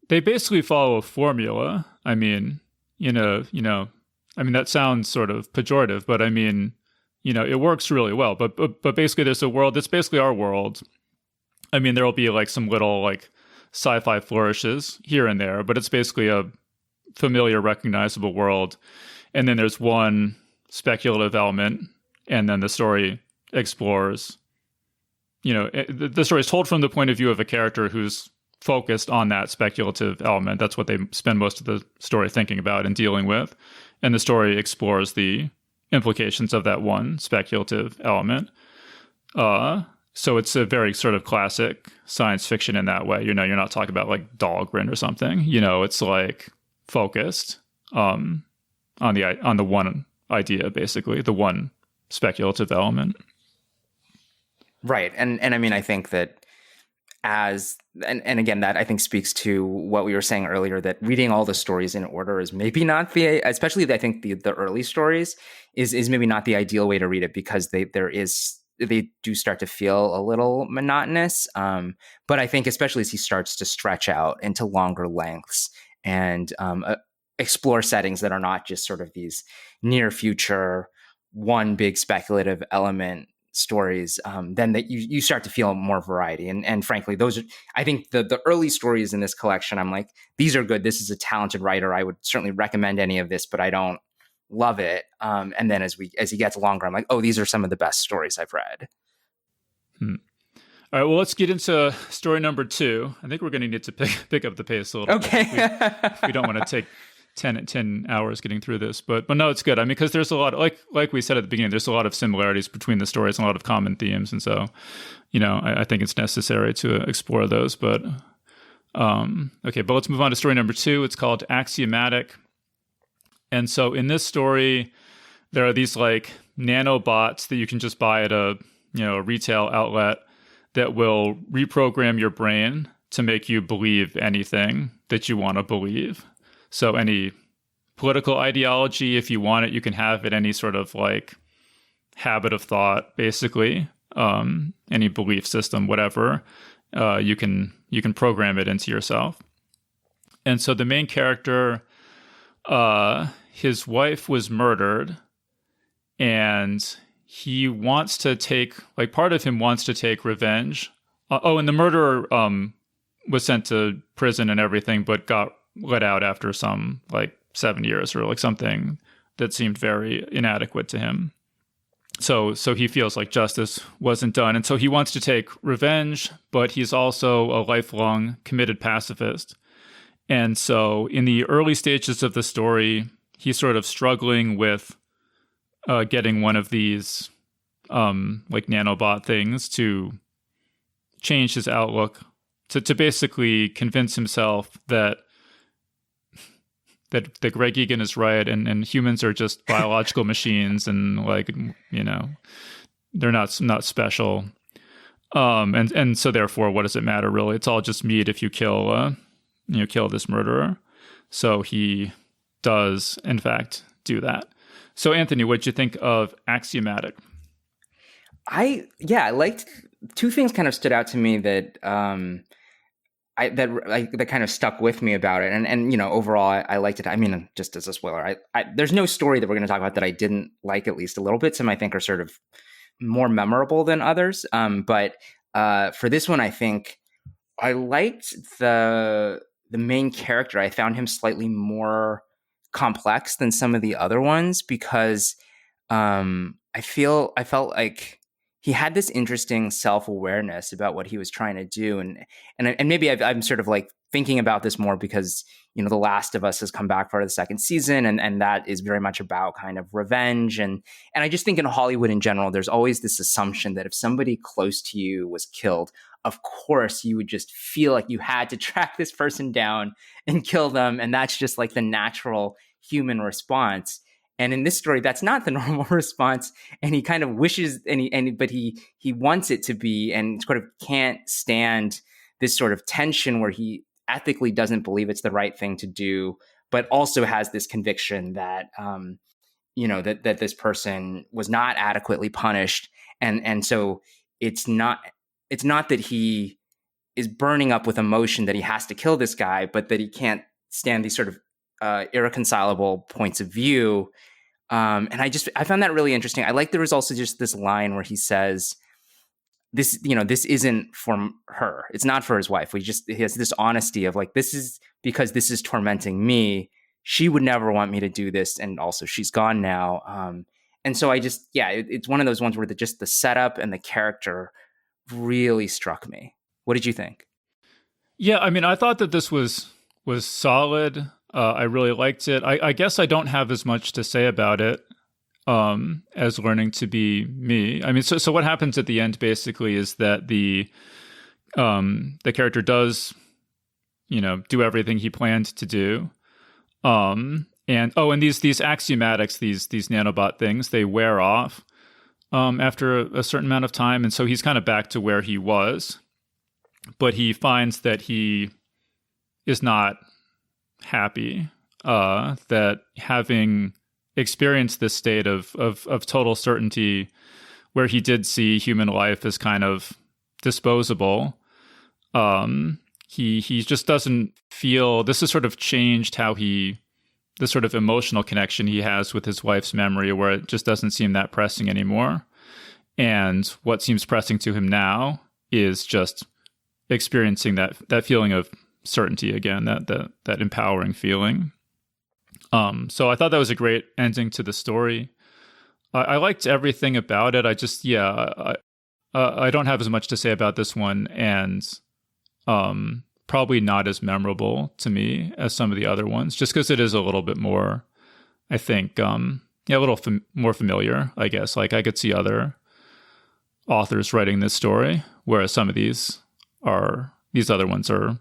they basically follow a formula. I mean, that sounds sort of pejorative, but I mean, it works really well. But basically, there's a world that's basically our world. I mean, there will be like some little like sci-fi flourishes here and there, but it's basically a familiar, recognizable world. And then there's one speculative element, and then the story explores. The story is told from the point of view of a character who's focused on that speculative element. That's what they spend most of the story thinking about and dealing with. And the story explores the implications of that one speculative element. So it's a very sort of classic science fiction in that way. You're not talking about like Dahlgren or something. It's like focused on the one idea, basically, the one speculative element. Right. And I mean, I think that and again, that I think speaks to what we were saying earlier, that reading all the stories in order is maybe not especially I think the early stories is maybe not the ideal way to read it, because they do start to feel a little monotonous. But I think especially as he starts to stretch out into longer lengths and explore settings that are not just sort of these near future, one big speculative element stories, then that you start to feel more variety. And frankly, those are, I think the early stories in this collection, I'm like, these are good. This is a talented writer. I would certainly recommend any of this, but I don't love it. And then as he gets longer, I'm like, oh, these are some of the best stories I've read. All right, well, let's get into story number 2. I think we're going to need to pick up the pace a little bit. If we don't want to take 10 hours getting through this, but no, it's good. I mean, because there's a lot, like we said at the beginning, there's a lot of similarities between the stories and a lot of common themes, and so, I think it's necessary to explore those. But okay, but let's move on to story number 2. It's called Axiomatic, and so in this story, there are these like nanobots that you can just buy at a retail outlet that will reprogram your brain to make you believe anything that you want to believe. So any political ideology, if you want it, you can have it. Any sort of like habit of thought, basically. any belief system, whatever, you can program it into yourself. And so the main character, his wife was murdered, and he wants to take, like, part of him wants to take revenge. And the murderer was sent to prison and everything, but got let out after some, like, 7 years or like something that seemed very inadequate to him. So he feels like justice wasn't done. And so he wants to take revenge, but he's also a lifelong committed pacifist. And so in the early stages of the story, he's sort of struggling with getting one of these like nanobot things to change his outlook, to basically convince himself that Greg Egan is right, and humans are just biological machines, and, like, you know, they're not special. And so therefore, what does it matter really? It's all just meat if you kill this murderer. So he does, in fact, do that. So Anthony, what'd you think of Axiomatic? I liked two things kind of stood out to me that that kind of stuck with me about it, and you know, overall I liked it. I mean, just as a spoiler, there's no story that we're going to talk about that I didn't like at least a little bit. Some I think are sort of more memorable than others. But for this one, I think I liked the main character. I found him slightly more complex than some of the other ones because I felt like he had this interesting self-awareness about what he was trying to do. And maybe I'm sort of like thinking about this more because, you know, The Last of Us has come back for the second season, and that is very much about kind of revenge. And I just think in Hollywood in general, there's always this assumption that if somebody close to you was killed, of course you would just feel like you had to track this person down and kill them. And that's just like the natural human response. And in this story, that's not the normal response. And he kind of wishes, but he wants it to be, and sort of can't stand this sort of tension where he ethically doesn't believe it's the right thing to do, but also has this conviction that, that this person was not adequately punished. And so it's not that he is burning up with emotion that he has to kill this guy, but that he can't stand these sort of irreconcilable points of view. And I found that really interesting. I like there was also just this line where he says, this isn't for her. It's not for his wife. He has this honesty of like, this is because this is tormenting me. She would never want me to do this. And also she's gone now. And so it's one of those ones where just the setup and the character really struck me. What did you think? Yeah, I mean, I thought that this was solid. I really liked it. I guess I don't have as much to say about it as Learning to Be Me. I mean, so what happens at the end basically is that the character does, do everything he planned to do. And these axiomatics, these nanobot things, they wear off after a certain amount of time, and so he's kind of back to where he was, but he finds that he is not happy, that having experienced this state of total certainty where he did see human life as kind of disposable, he just doesn't feel, this has sort of changed how the sort of emotional connection he has with his wife's memory, where it just doesn't seem that pressing anymore. And what seems pressing to him now is just experiencing that feeling of certainty again, that empowering feeling. So I thought that was a great ending to the story. I liked everything about it. I don't have as much to say about this one, and probably not as memorable to me as some of the other ones, just because it is a little bit more, I think, a little more familiar, I guess. Like, I could see other authors writing this story, whereas some of these other ones are,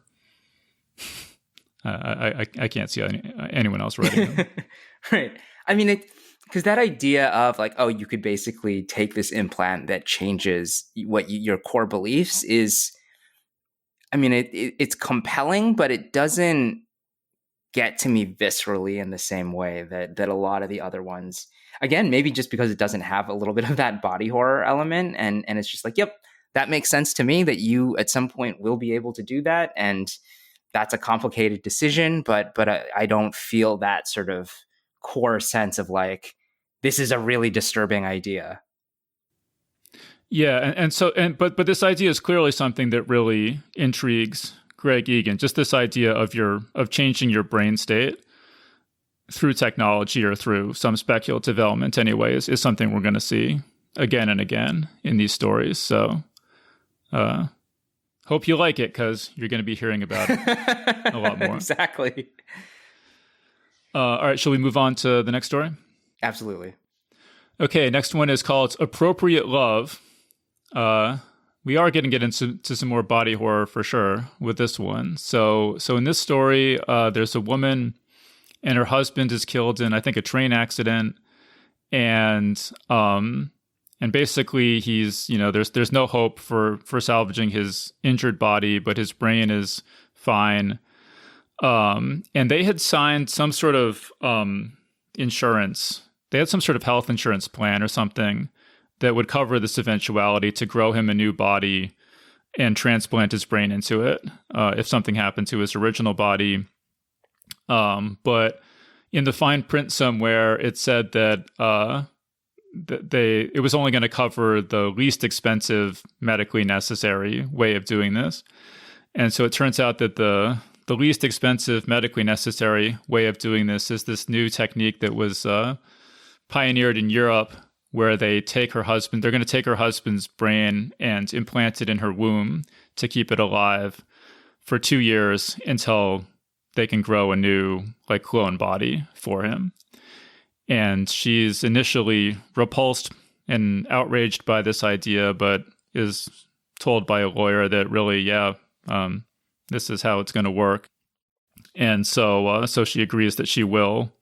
I can't see anyone else writing them. Right. I mean, because that idea of like, oh, you could basically take this implant that changes your core beliefs is, I mean, it's compelling, but it doesn't get to me viscerally in the same way that a lot of the other ones again, maybe just because it doesn't have a little bit of that body horror element, and it's just like, yep, that makes sense to me that you at some point will be able to do that, and that's a complicated decision, but I don't feel that sort of core sense of like, this is a really disturbing idea. Yeah, but this idea is clearly something that really intrigues Greg Egan. Just this idea of changing your brain state through technology or through some speculative element anyway is something we're going to see again and again in these stories. So hope you like it, because you're going to be hearing about it a lot more. Exactly. All right, shall we move on to the next story? Absolutely. Okay, next one is called Appropriate Love. We are going to get into some more body horror for sure with this one. So in this story, there's a woman and her husband is killed in, I think, a train accident, and basically he's, there's no hope for salvaging his injured body, but his brain is fine. And they had signed some sort of insurance. They had some sort of health insurance plan or something that would cover this eventuality to grow him a new body and transplant his brain into it if something happened to his original body. But in the fine print somewhere, it said that it was only going to cover the least expensive, medically necessary way of doing this. And so it turns out that the least expensive, medically necessary way of doing this is this new technique that was pioneered in Europe, where they're going to take her husband's brain and implant it in her womb to keep it alive for 2 years until they can grow a new clone body for him. And she's initially repulsed and outraged by this idea, but is told by a lawyer that really, this is how it's going to work. And so she agrees that she will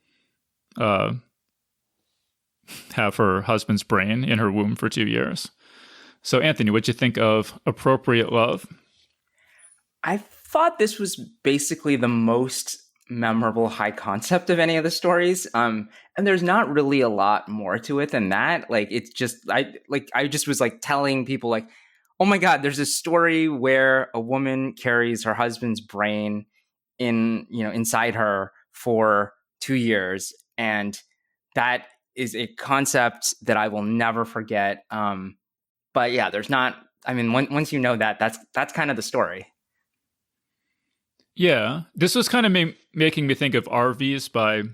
have her husband's brain in her womb for 2 years. So Anthony, what'd you think of Appropriate Love? I thought this was basically the most memorable high concept of any of the stories. And there's not really a lot more to it than that. It's just, I just was telling people oh my God, there's a story where a woman carries her husband's brain inside her for 2 years. And that is a concept that I will never forget. But yeah, there's not, once you know that, that's kind of the story. Yeah, this was kind of making me think of RVs by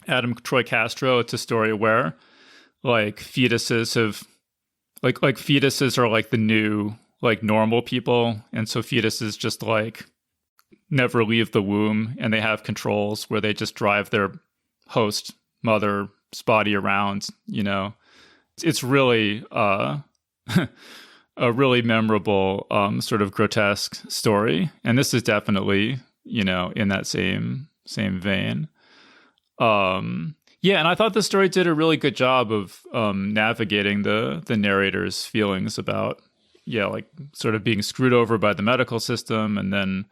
Adam Troy Castro. It's a story where fetuses have fetuses are the new normal people, and so fetuses just never leave the womb, and they have controls where they just drive their host mother's body around. It's really a really memorable sort of grotesque story, and this is definitely in that same vein. And I thought the story did a really good job of navigating the narrator's feelings about sort of being screwed over by the medical system, and then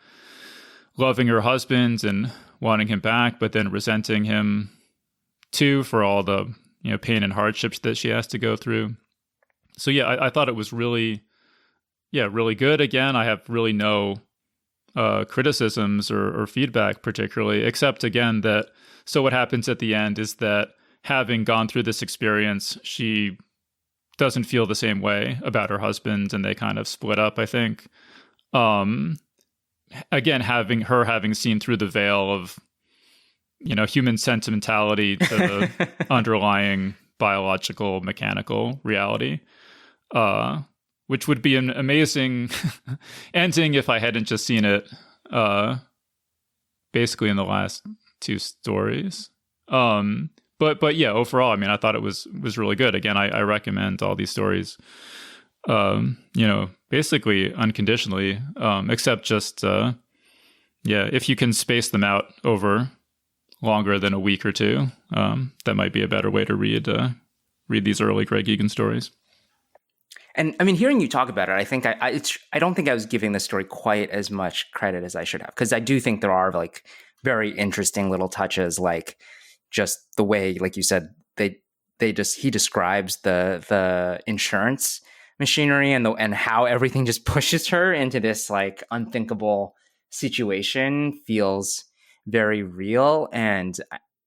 loving her husband and wanting him back, but then resenting him too for all the pain and hardships that she has to go through. So I thought it was really good. Again, I have really no criticisms or feedback particularly, except again that, so what happens at the end is that having gone through this experience, she doesn't feel the same way about her husband, and they kind of split up, I think. Again, having seen through the veil of human sentimentality to the underlying biological, mechanical reality. Which would be an amazing ending if I hadn't just seen it basically in the last 2 stories. But yeah, overall, I thought it was really good. Again, I recommend all these stories, basically unconditionally, except just, if you can space them out over longer than a week or 2, that might be a better way to read these early Greg Egan stories. And hearing you talk about it, I think I don't think I was giving this story quite as much credit as I should have, because I do think there are very interesting little touches, just the way, like you said, he describes the insurance machinery and how everything just pushes her into this like unthinkable situation feels very real. And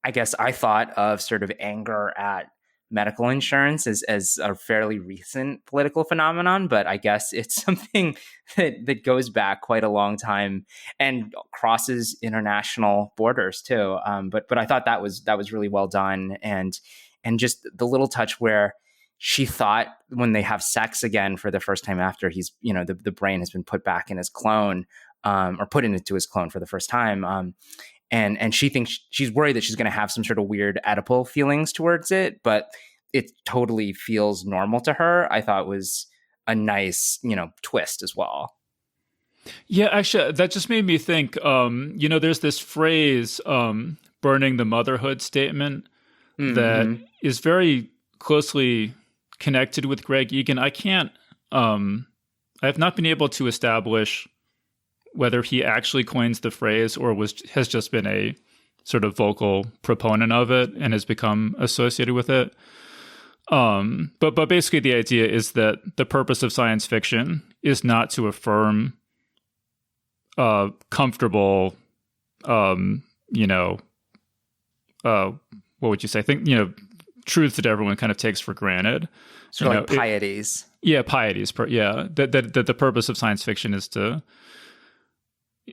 I guess I thought of sort of anger at medical insurance as a fairly recent political phenomenon, but I guess it's something that goes back quite a long time and crosses international borders too. But I thought that was really well done, and just the little touch where she thought when they have sex again for the first time after he's, the brain has been put back in his clone, or put into his clone for the first time. And she thinks she's worried that she's going to have some sort of weird Oedipal feelings towards it, but it totally feels normal to her. I thought was a nice, twist as well. Yeah, actually, that just made me think, there's this phrase, burning the motherhood statement, that is very closely connected with Greg Egan. I have not been able to establish whether he actually coins the phrase or has just been a sort of vocal proponent of it and has become associated with it. But basically the idea is that the purpose of science fiction is not to affirm comfortable, what would you say? Truths that everyone kind of takes for granted. So like pieties. Pieties. That the purpose of science fiction is to...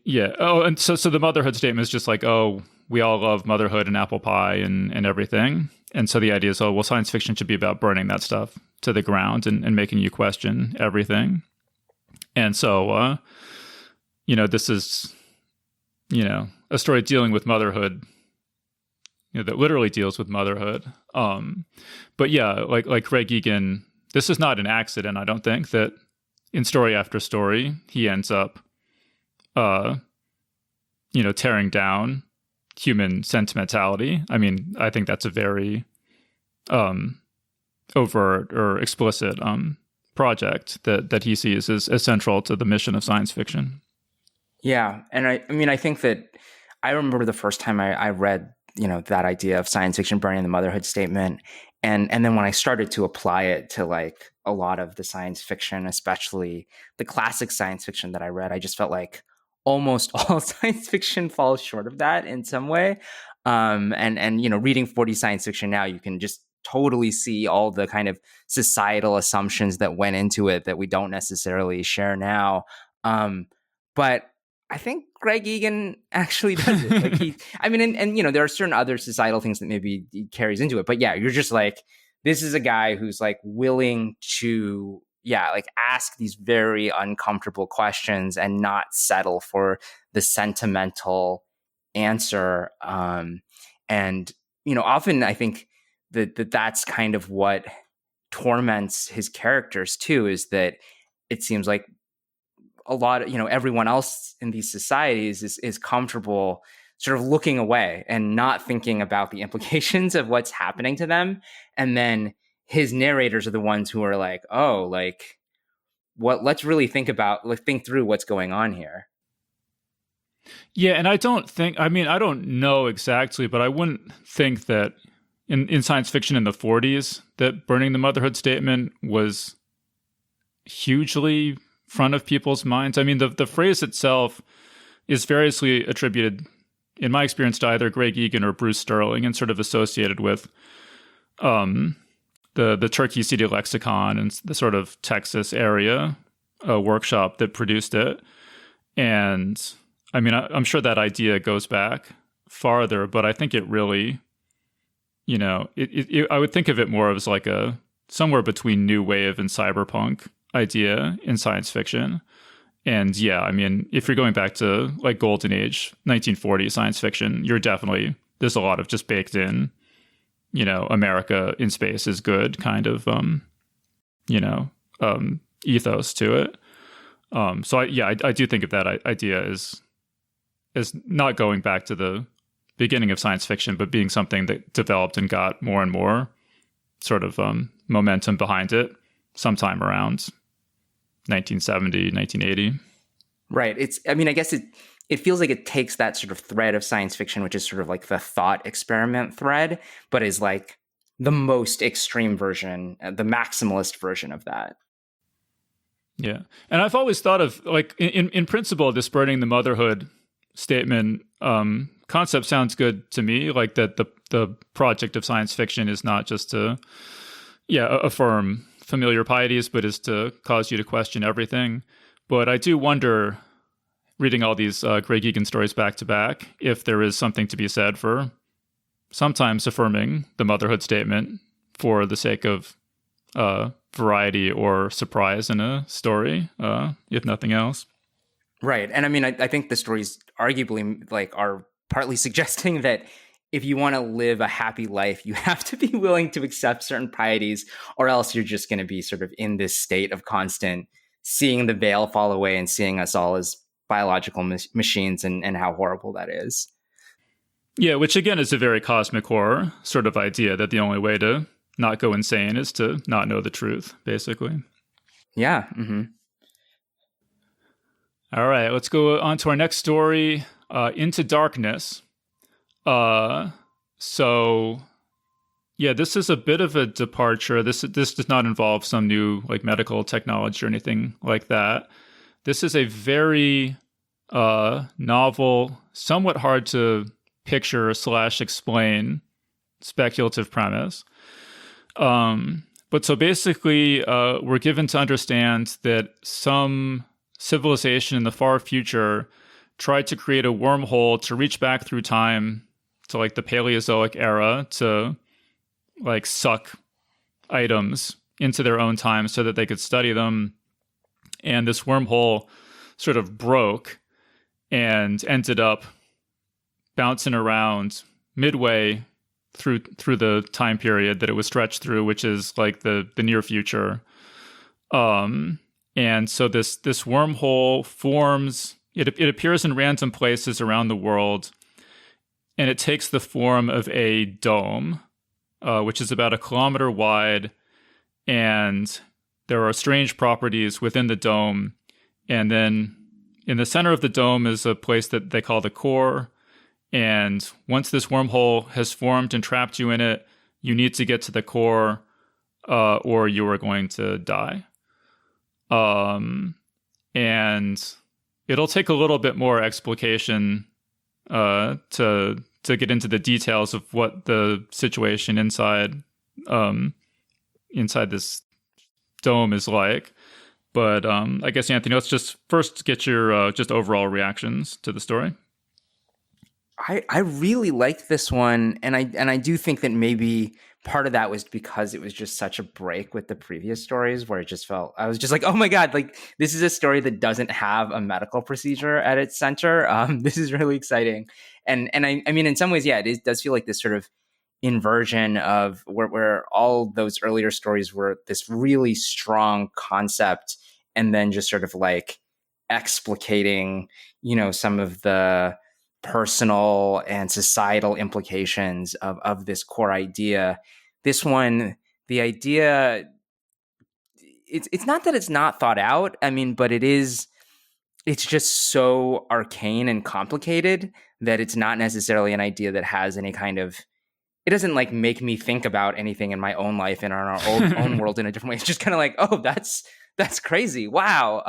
Yeah. Oh, and so the motherhood statement is just like, oh, we all love motherhood and apple pie and everything. And so the idea is, oh, well, science fiction should be about burning that stuff to the ground and making you question everything. And so, this is, a story dealing with motherhood, that literally deals with motherhood. But yeah, like Greg Egan, this is not an accident, I don't think, that in story after story, he ends up tearing down human sentimentality. I mean, I think that's a very overt or explicit project that he sees as central to the mission of science fiction. Yeah, and I think that I remember the first time I read that idea of science fiction burning the motherhood statement, and then when I started to apply it to like a lot of the science fiction, especially the classic science fiction that I read, I just felt like almost all science fiction falls short of that in some way. And reading 40 science fiction now, you can just totally see all the kind of societal assumptions that went into it that we don't necessarily share now. But I think Greg Egan actually does it. Like there are certain other societal things that maybe he carries into it. But yeah, you're just like, this is a guy who's like willing to ask these very uncomfortable questions and not settle for the sentimental answer. And often I think that's kind of what torments his characters too, is that it seems like a lot of, everyone else in these societies is comfortable sort of looking away and not thinking about the implications of what's happening to them. And then his narrators are the ones who are like, oh, like let's really think through what's going on here. Yeah. And I don't know exactly, but I wouldn't think that in science fiction in the 40s, that burning the motherhood statement was hugely front of people's minds. I mean, the phrase itself is variously attributed, in my experience, to either Greg Egan or Bruce Sterling, and sort of associated with the Turkey City Lexicon and the sort of Texas area workshop that produced it. And I mean, I'm sure that idea goes back farther, but I think it really, I would think of it more as like a somewhere between new wave and cyberpunk idea in science fiction. And yeah, I mean, if you're going back to like golden age 1940 science fiction, there's a lot of just baked in, America in space is good kind of ethos to it. So I do think of that idea as not going back to the beginning of science fiction, but being something that developed and got more and more sort of momentum behind it sometime around 1970, 1980. Right. I guess it feels like it takes that sort of thread of science fiction, which is sort of like the thought experiment thread, but is like the most extreme version, the maximalist version of that. Yeah. And I've always thought of, like, in principle, this burning the motherhood statement concept sounds good to me. Like that the project of science fiction is not just to, affirm familiar pieties, but is to cause you to question everything. But I do wonder, reading all these Greg Egan stories back to back, if there is something to be said for sometimes affirming the motherhood statement for the sake of variety or surprise in a story, if nothing else. Right. And I mean, I think the stories arguably like are partly suggesting that if you want to live a happy life, you have to be willing to accept certain pieties, or else you're just going to be sort of in this state of constant seeing the veil fall away and seeing us all as biological machines and how horrible that is. Yeah, which again is a very cosmic horror sort of idea that the only way to not go insane is to not know the truth, basically. Yeah. Mm-hmm. All right, let's go on to our next story, Into Darkness. So yeah, this is a bit of a departure. This does not involve some new like medical technology or anything like that. This is a very novel, somewhat hard to picture / explain speculative premise. But so basically, we're given to understand that some civilization in the far future tried to create a wormhole to reach back through time to like the Paleozoic era to like suck items into their own time so that they could study them. And this wormhole sort of broke and ended up bouncing around midway through the time period that it was stretched through, which is like the near future. And so this wormhole forms, it appears in random places around the world, and it takes the form of a dome, which is about 1 kilometer wide, and there are strange properties within the dome. And then in the center of the dome is a place that they call the core. And once this wormhole has formed and trapped you in it, you need to get to the core, or you are going to die. And it'll take a little bit more explication to get into the details of what the situation inside this dome is like. But I guess, Anthony, let's just first get your just overall reactions to the story. I really liked this one, and I do think that maybe part of that was because it was just such a break with the previous stories, where it just felt, I was just like, oh my god, like this is a story that doesn't have a medical procedure at its center. This is really exciting, and I mean, in some ways, yeah, it does feel like this sort of inversion of where all those earlier stories were this really strong concept, and then just sort of like explicating, some of the personal and societal implications of this core idea. This one, the idea, it's not that it's not thought out. I mean, but it's just so arcane and complicated that it's not necessarily an idea that has any kind of, it doesn't like make me think about anything in my own life and in our own world in a different way. It's just kind of like, oh, that's crazy. Wow.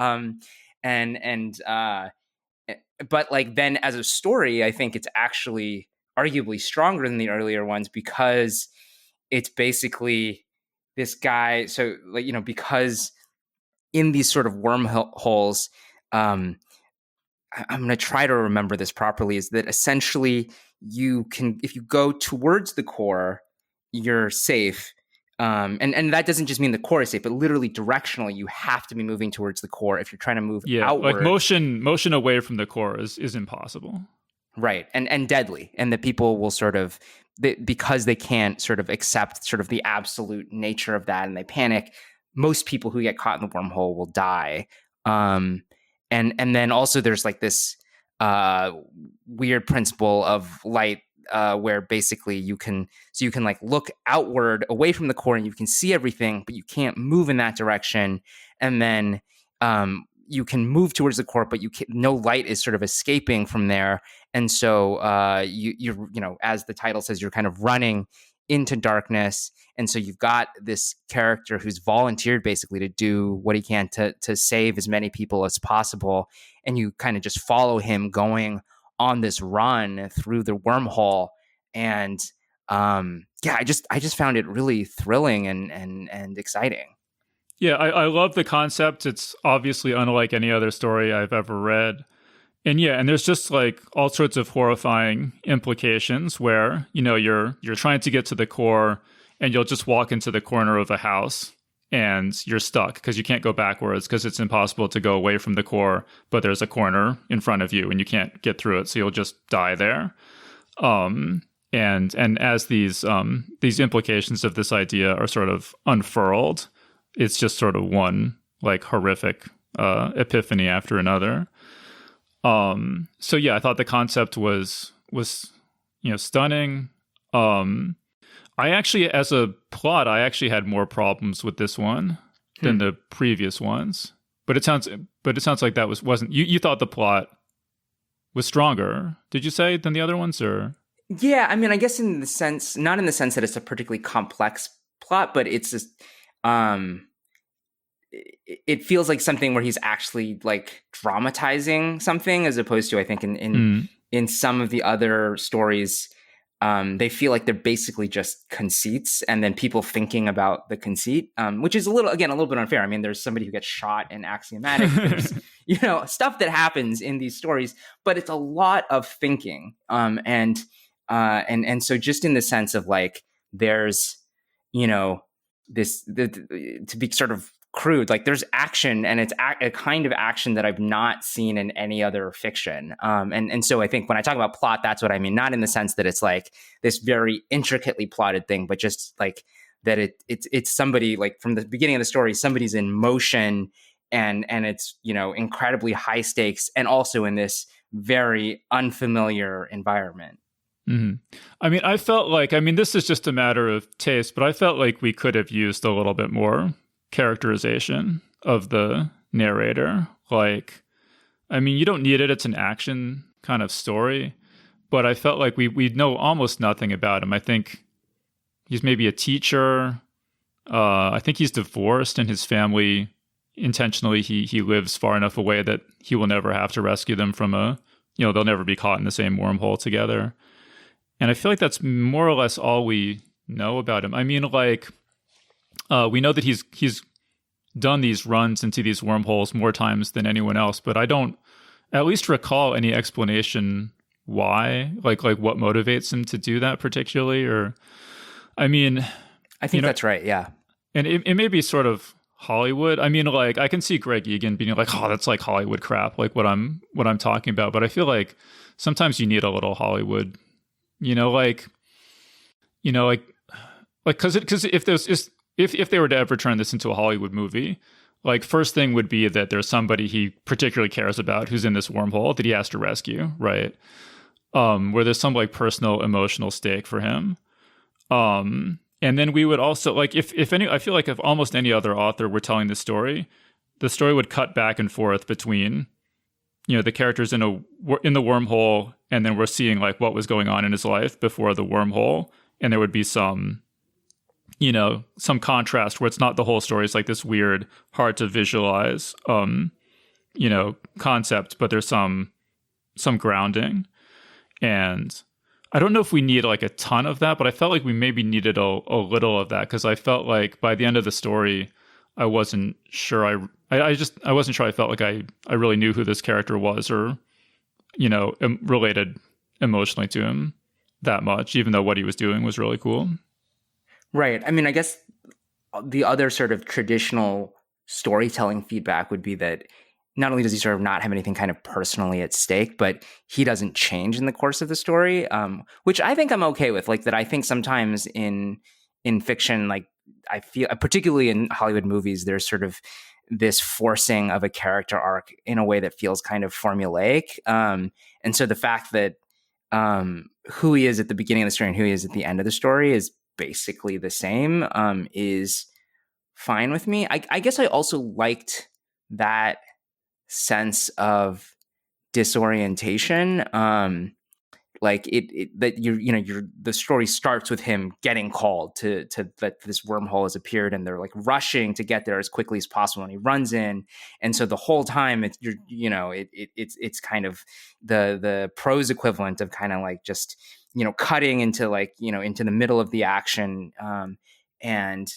But like then as a story, I think it's actually arguably stronger than the earlier ones, because it's basically this guy. So like, because in these sort of wormholes, I'm going to try to remember this properly, is that essentially you can, if you go towards the core, you're safe. And that doesn't just mean the core is safe, but literally directionally, you have to be moving towards the core. If you're trying to move outward, like motion away from the core is impossible, right? And deadly. And the people will sort of, because they can't sort of accept sort of the absolute nature of that, and they panic. Most people who get caught in the wormhole will die. And then also there's like this weird principle of light. Where basically you can like look outward away from the core and you can see everything, but you can't move in that direction. And then you can move towards the core, but no light is sort of escaping from there. And so you're as the title says, you're kind of running into darkness. And so you've got this character who's volunteered basically to do what he can to save as many people as possible. And you kind of just follow him going on this run through the wormhole. And I just found it really thrilling and exciting. Yeah, I love the concept. It's obviously unlike any other story I've ever read. And yeah, and there's just like all sorts of horrifying implications where, you're trying to get to the core and you'll just walk into the corner of a house and you're stuck because you can't go backwards because it's impossible to go away from the core, but there's a corner in front of you and you can't get through it, so you'll just die there. And as these implications of this idea are sort of unfurled, it's just sort of one like horrific epiphany after another. So yeah, I thought the concept was stunning. I actually, as a plot, I actually had more problems with this one than the previous ones. But it sounds like that wasn't you thought the plot was stronger, did you say, than the other ones, or? Yeah, I mean, I guess in the sense, not in the sense that it's a particularly complex plot, but it's just, it feels like something where he's actually like dramatizing something, as opposed to, I think in some of the other stories, they feel like they're basically just conceits and then people thinking about the conceit, which is a little bit unfair. I mean, there's somebody who gets shot in Axiomatic. There's, stuff that happens in these stories, but it's a lot of thinking. And so just in the sense of like, there's, to be sort of crude, like there's action, and it's a kind of action that I've not seen in any other fiction. And so I think when I talk about plot, that's what I mean, not in the sense that it's like this very intricately plotted thing, but just like that it's somebody, like from the beginning of the story, somebody's in motion, and it's, incredibly high stakes, and also in this very unfamiliar environment. Mm-hmm. I mean, I felt like, this is just a matter of taste, but I felt like we could have used a little bit more characterization of the narrator. Like, you don't need it. It's an action kind of story, but I felt like we know almost nothing about him. I think he's maybe a teacher. I think he's divorced, and his family intentionally, he lives far enough away that he will never have to rescue them from they'll never be caught in the same wormhole together. And I feel like that's more or less all we know about him. We know that he's done these runs into these wormholes more times than anyone else, but I don't at least recall any explanation why, like what motivates him to do that particularly. Or, I think that's right. Yeah. And it may be sort of Hollywood. I can see Greg Egan being like, oh, that's like Hollywood crap, like what I'm talking about. But I feel like sometimes you need a little Hollywood, because if they were to ever turn this into a Hollywood movie, like first thing would be that there's somebody he particularly cares about who's in this wormhole that he has to rescue, right? Where there's some like personal emotional stake for him. And then we would also like I feel like if almost any other author were telling this story, the story would cut back and forth between the characters in the wormhole, and then we're seeing like what was going on in his life before the wormhole, and there would be some contrast where it's not the whole story. It's like this weird, hard to visualize, concept, but there's some grounding. And I don't know if we need like a ton of that, but I felt like we maybe needed a little of that, because I felt like by the end of the story, I wasn't sure. I wasn't sure. I felt like I really knew who this character was, or related emotionally to him that much, even though what he was doing was really cool. Right. I guess the other sort of traditional storytelling feedback would be that not only does he sort of not have anything kind of personally at stake, but he doesn't change in the course of the story, which I think I'm okay with. Like that, I think sometimes in fiction, like I feel, particularly in Hollywood movies, there's sort of this forcing of a character arc in a way that feels kind of formulaic. And so the fact that who he is at the beginning of the story and who he is at the end of the story is basically the same, is fine with me. I guess I also liked that sense of disorientation. like that the story starts with him getting called to that this wormhole has appeared, and they're like rushing to get there as quickly as possible, and he runs in, and so the whole time it's kind of the prose equivalent of kind of like just cutting into like into the middle of the action, and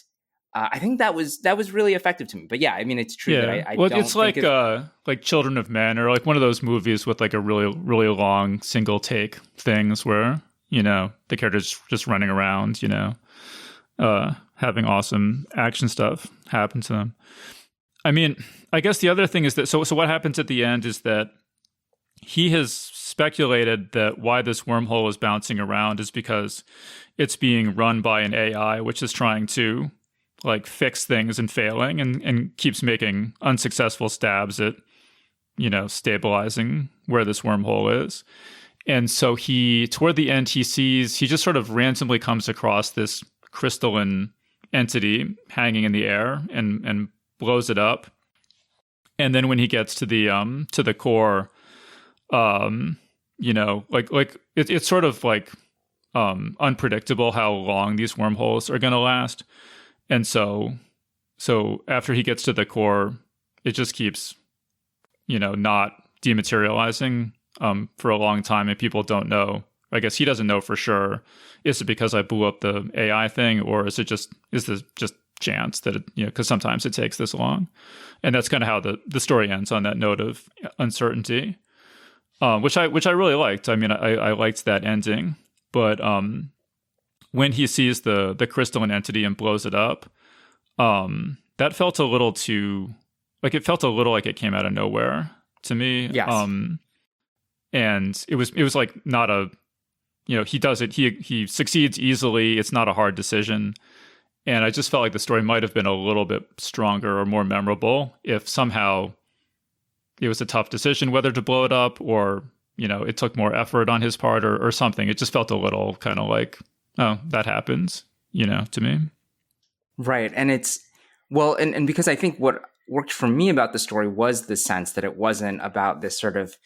I think that was really effective to me. But yeah, I mean, it's true that I well, don't it's think like Children of Men, or like one of those movies with like a really, really long single take things where, the character's just running around, having awesome action stuff happen to them. I mean, I guess the other thing is that, so what happens at the end is that he has speculated that why this wormhole is bouncing around is because it's being run by an AI, which is trying to like fix things and failing, and keeps making unsuccessful stabs at, stabilizing where this wormhole is. And so toward the end, he just sort of randomly comes across this crystalline entity hanging in the air and blows it up. And then when he gets to the core, it's sort of like unpredictable how long these wormholes are going to last. And so after he gets to the core, it just keeps, not dematerializing for a long time, and people don't know. I guess he doesn't know for sure. Is it because I blew up the AI thing, or is this just chance that it, because sometimes it takes this long, and that's kind of how the story ends, on that note of uncertainty, which I really liked. I mean, I liked that ending, but when he sees the crystalline entity and blows it up, that felt a little too, like it felt a little like it came out of nowhere to me. Yes. And it was like not a, he does it, he succeeds easily. It's not a hard decision. And I just felt like the story might have been a little bit stronger or more memorable if somehow it was a tough decision whether to blow it up, or, it took more effort on his part or something. It just felt a little kind of like, oh, that happens, to me. Right. And and because I think what worked for me about the story was the sense that it wasn't about this sort of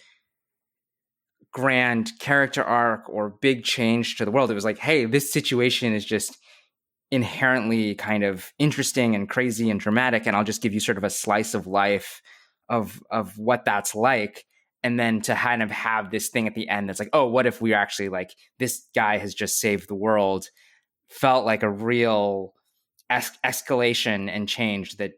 grand character arc or big change to the world. It was like, hey, this situation is just inherently kind of interesting and crazy and dramatic, and I'll just give you sort of a slice of life of what that's like. And then to kind of have this thing at the end that's like, oh, what if we actually, like, this guy has just saved the world, felt like a real escalation and change that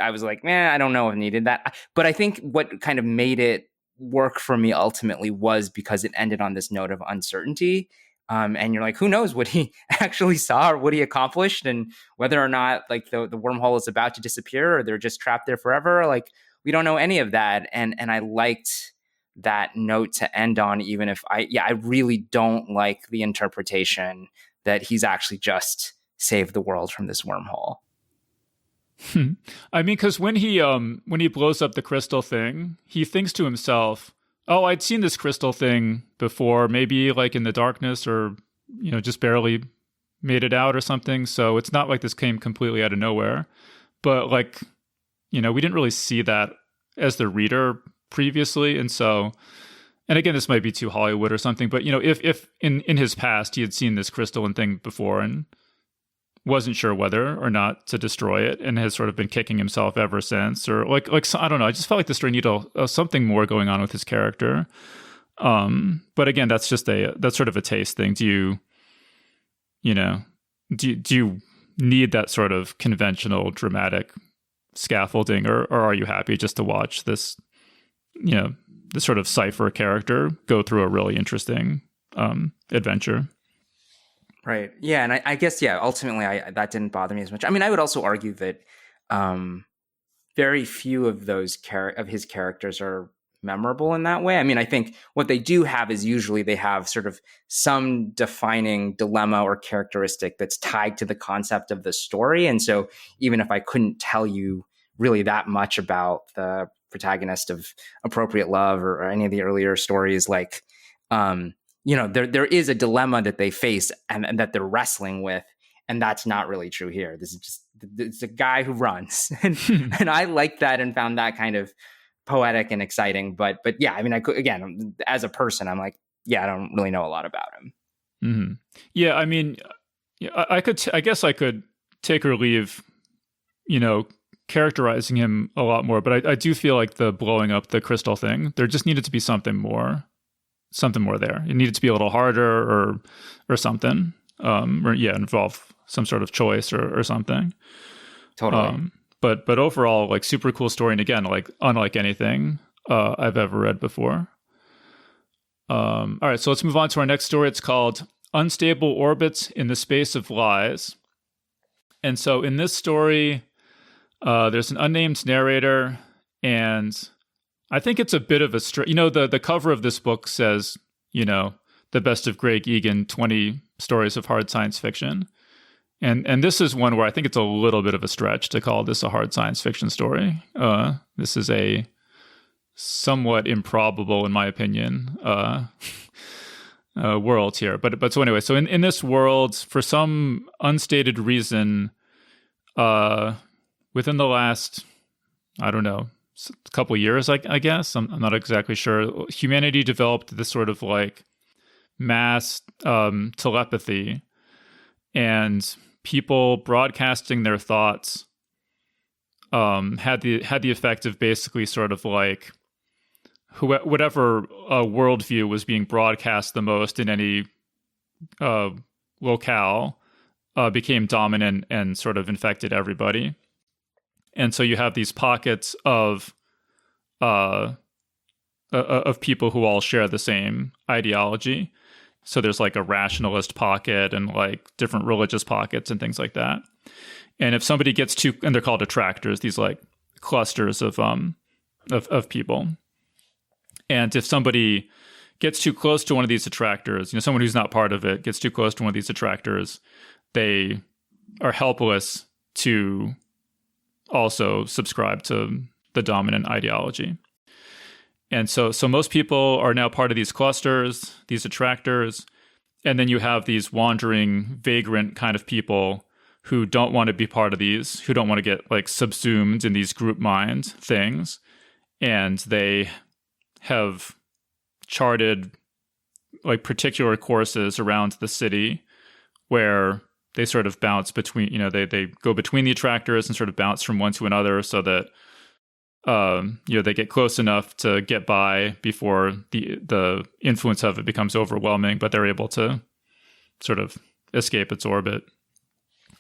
I was like, I don't know if needed that. But I think what kind of made it work for me ultimately was because it ended on this note of uncertainty. And you're like, who knows what he actually saw or what he accomplished, and whether or not like the wormhole is about to disappear or they're just trapped there forever. Like, we don't know any of that. And I liked that note to end on, even if I really don't like the interpretation that he's actually just saved the world from this wormhole. I mean, because when he blows up the crystal thing, he thinks to himself, oh, I'd seen this crystal thing before, maybe like in the darkness, or, just barely made it out or something. So it's not like this came completely out of nowhere. But like, we didn't really see that as the reader previously. And so, and again, this might be too Hollywood or something, but, if in his past he had seen this crystalline thing before and wasn't sure whether or not to destroy it, and has sort of been kicking himself ever since, or like I don't know. I just felt like the story needed something more going on with his character. But again, that's sort of a taste thing. Do you need that sort of conventional dramatic scaffolding, or are you happy just to watch this, this sort of cipher character go through a really interesting adventure? Right. Yeah. And I guess, ultimately that didn't bother me as much. I mean, I would also argue that very few of his characters are memorable in that way. I mean, I think what they do have is usually they have sort of some defining dilemma or characteristic that's tied to the concept of the story. And so even if I couldn't tell you really that much about the protagonist of Appropriate Love or any of the earlier stories, like, there is a dilemma that they face and that they're wrestling with, and that's not really true here. This is just, it's a guy who runs, and I liked that and found that kind of poetic and exciting. But yeah, I mean, again, as a person, I'm like, yeah, I don't really know a lot about him. Mm-hmm. Yeah, I mean, I guess I could take or leave, characterizing him a lot more, but I do feel like the blowing up the crystal thing, there just needed to be something more there. It needed to be a little harder or something, involve some sort of choice or something. Totally. But overall, like, super cool story, and again, like, unlike anything I've ever read before. All right, so let's move on to our next story. It's called Unstable Orbits in the Space of Lies. And so in this story, there's an unnamed narrator, and I think it's a bit of a the cover of this book says, the best of Greg Egan, 20 stories of hard science fiction. And this is one where I think it's a little bit of a stretch to call this a hard science fiction story. This is a somewhat improbable, in my opinion, world here. But so anyway, so in this world, for some unstated reason, within the last, I don't know, a couple of years, I guess, I'm not exactly sure, humanity developed this sort of like mass telepathy, and people broadcasting their thoughts had the effect of basically sort of like whatever worldview was being broadcast the most in any locale became dominant and sort of infected everybody. And so you have these pockets of people who all share the same ideology. So there's like a rationalist pocket and like different religious pockets and things like that. And if somebody gets too, and they're called attractors, these like clusters of people. And if somebody gets too close to one of these attractors, someone who's not part of it gets too close to one of these attractors, they are helpless to also subscribe to the dominant ideology. And so most people are now part of these clusters, these attractors, and then you have these wandering, vagrant kind of people who don't want to be part of these, who don't want to get like subsumed in these group mind things, and they have charted like particular courses around the city where they sort of bounce between, they go between the attractors and sort of bounce from one to another so that they get close enough to get by before the influence of it becomes overwhelming, but they're able to sort of escape its orbit.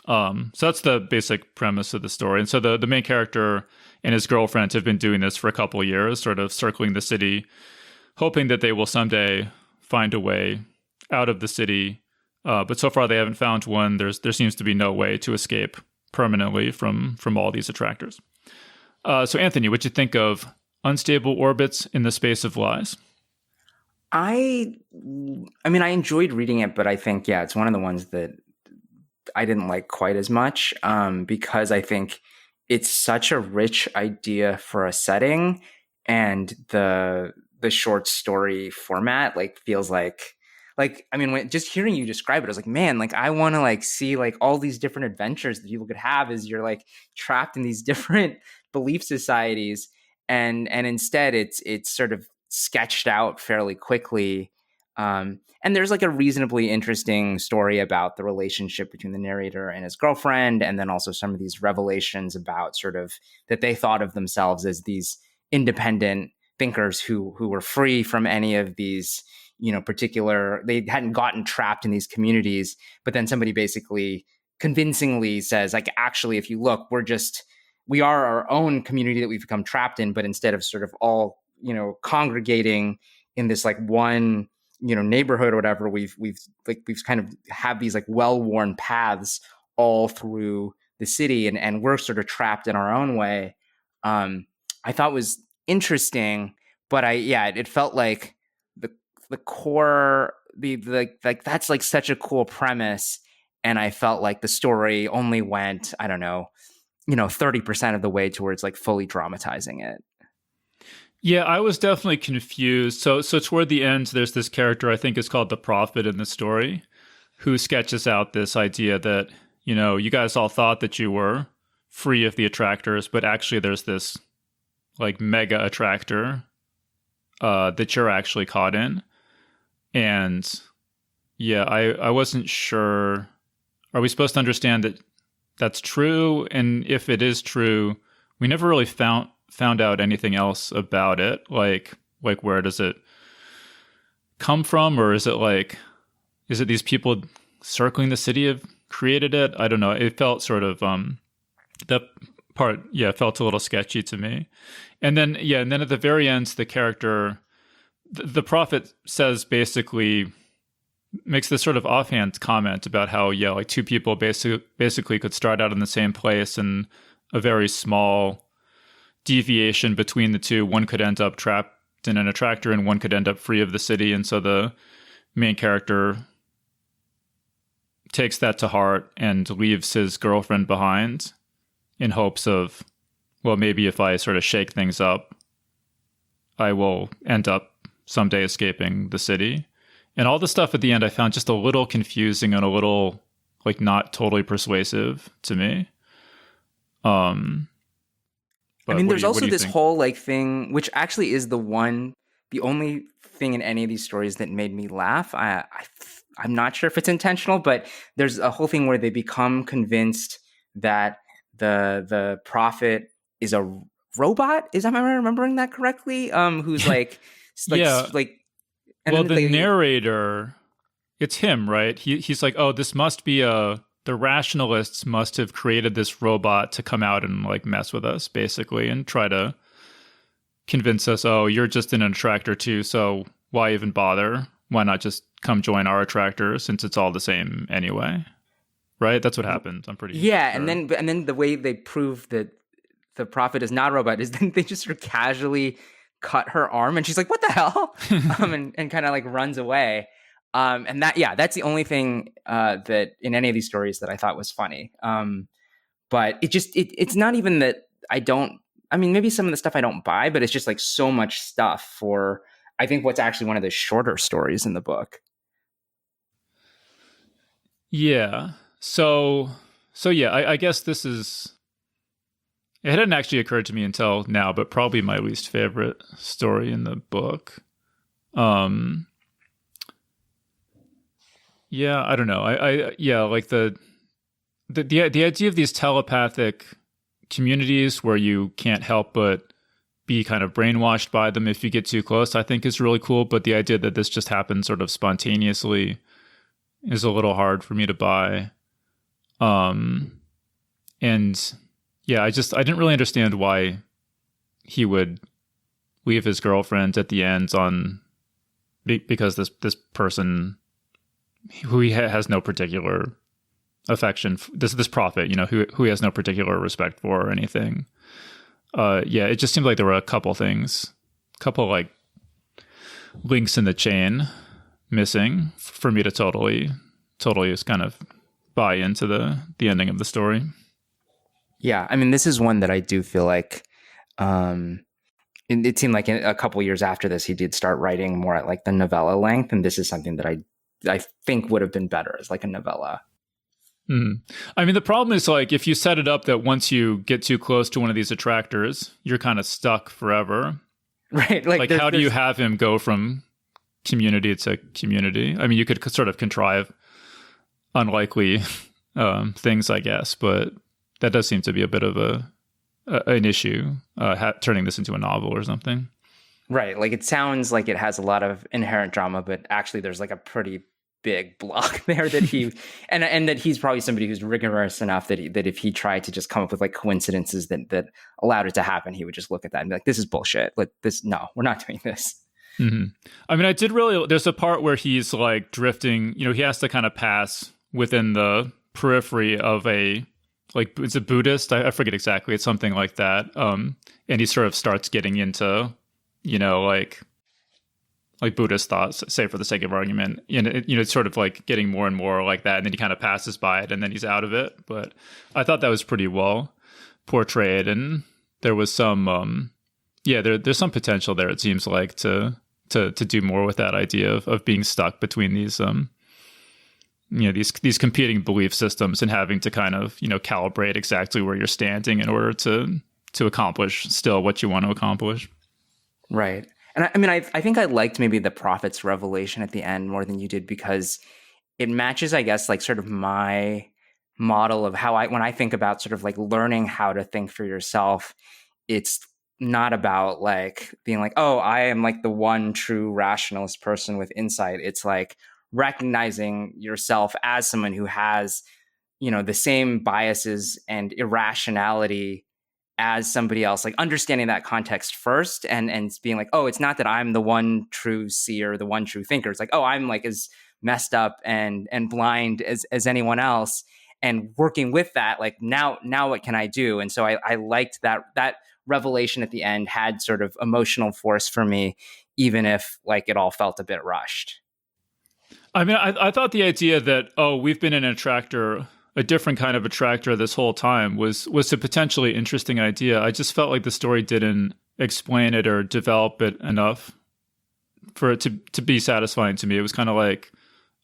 So that's the basic premise of the story. And so the main character and his girlfriend have been doing this for a couple of years, sort of circling the city, hoping that they will someday find a way out of the city. But so far they haven't found one. There seems to be no way to escape permanently from all these attractors. So Anthony, what'd you think of Unstable Orbits in the Space of Lies? I mean, I enjoyed reading it, but I think, it's one of the ones that I didn't like quite as much because I think it's such a rich idea for a setting, and the short story format feels like I mean, when just hearing you describe it, I was like, man, I want to see all these different adventures that people could have as you're trapped in these different belief societies, and instead it's sort of sketched out fairly quickly. And there's a reasonably interesting story about the relationship between the narrator and his girlfriend, and then also some of these revelations about sort of that they thought of themselves as these independent thinkers who were free from any of these, particular, they hadn't gotten trapped in these communities. But then somebody basically convincingly says, actually, if you look, we are our own community that we've become trapped in, but instead of sort of all, congregating in this one, neighborhood or whatever, we've kind of have these well-worn paths all through the city, and we're sort of trapped in our own way. I thought was interesting, but it felt like the core, that's such a cool premise, and I felt like the story only went, I don't know, 30% of the way towards fully dramatizing it. Yeah, I was definitely confused. So toward the end, there's this character I think is called the Prophet in the story, who sketches out this idea that, you guys all thought that you were free of the attractors, but actually there's this mega attractor that you're actually caught in. And yeah, I wasn't sure. Are we supposed to understand that that's true? And if it is true, we never really found out anything else about it. Like where does it come from? Or is it these people circling the city have created it? I don't know. It felt sort of, that part, felt a little sketchy to me. And then at the very end, the character, the prophet says basically, makes this sort of offhand comment about how, like two people basically could start out in the same place, and a very small deviation between the two, one could end up trapped in an attractor and one could end up free of the city. And so the main character takes that to heart and leaves his girlfriend behind in hopes of, well, maybe if I sort of shake things up, I will end up someday escaping the city. And all the stuff at the end I found just a little confusing and a little like not totally persuasive to me. I mean, there's also this whole like thing, which actually is the only thing in any of these stories that made me laugh. I'm not sure if it's intentional, but there's a whole thing where they become convinced that the prophet is a robot. Am I remembering that correctly? Who's like and well, the narrator, it's him, right? He's like, oh, this must be the rationalists must have created this robot to come out and like mess with us, basically, and try to convince us, oh, you're just in an attractor too, so why even bother? Why not just come join our attractor since it's all the same anyway? Right? That's what happened. I'm pretty sure. And then the way they prove that the prophet is not a robot is then they just sort of casually cut her arm, and she's like, what the hell? And kind of like runs away. And that's the only thing that in any of these stories that I thought was funny. But it's not even that maybe some of the stuff I don't buy, but it's just like so much stuff for, I think, what's actually one of the shorter stories in the book. Yeah. So I guess this is, it hadn't actually occurred to me until now, but probably my least favorite story in the book. Yeah, I don't know. Like the idea of these telepathic communities where you can't help but be kind of brainwashed by them if you get too close, I think is really cool. But the idea that this just happens sort of spontaneously is a little hard for me to buy. And yeah, I didn't really understand why he would leave his girlfriend at the end because this person who he has no particular affection, this prophet, who he has no particular respect for or anything. It just seemed like there were a couple like links in the chain missing for me to totally just kind of buy into the ending of the story. Yeah, I mean, this is one that I do feel like it seemed like a couple years after this, he did start writing more at like the novella length, and this is something that I think would have been better as like a novella. I mean, the problem is like if you set it up that once you get too close to one of these attractors, you're kind of stuck forever. Right. Like how do you have him go from community to community? I mean, you could sort of contrive unlikely things, I guess, but that does seem to be a bit of an issue, turning this into a novel or something. Right. Like it sounds like it has a lot of inherent drama, but actually there's like a pretty big block there that he and that he's probably somebody who's rigorous enough that if he tried to just come up with like coincidences that allowed it to happen, he would just look at that and be like, this is bullshit. Like no, we're not doing this. Mm-hmm. I mean, there's a part where he's like drifting, he has to kind of pass within the periphery of it's a Buddhist. I forget exactly. It's something like that. And he sort of starts getting into, like Buddhist thoughts, say for the sake of argument, it's sort of like getting more and more like that. And then he kind of passes by it and then he's out of it. But I thought that was pretty well portrayed. And there was some, there's some potential there, it seems like, to do more with that idea of being stuck between these, these competing belief systems and having to kind of, calibrate exactly where you're standing in order to accomplish still what you want to accomplish. Right. And I think I liked maybe the prophet's revelation at the end more than you did, because it matches, I guess, like sort of my model of how when I think about sort of like learning how to think for yourself, it's not about like being like, oh, I am like the one true rationalist person with insight. It's like recognizing yourself as someone who has, the same biases and irrationality as somebody else, like understanding that context first and being like, oh, it's not that I'm the one true seer, the one true thinker. It's like, oh, I'm like as messed up and blind as anyone else, and working with that, like now what can I do? And so I liked that revelation at the end had sort of emotional force for me, even if like it all felt a bit rushed. I mean, I thought the idea that, oh, we've been an attractor, a different kind of attractor this whole time was a potentially interesting idea. I just felt like the story didn't explain it or develop it enough for it to be satisfying to me. It was kind of like,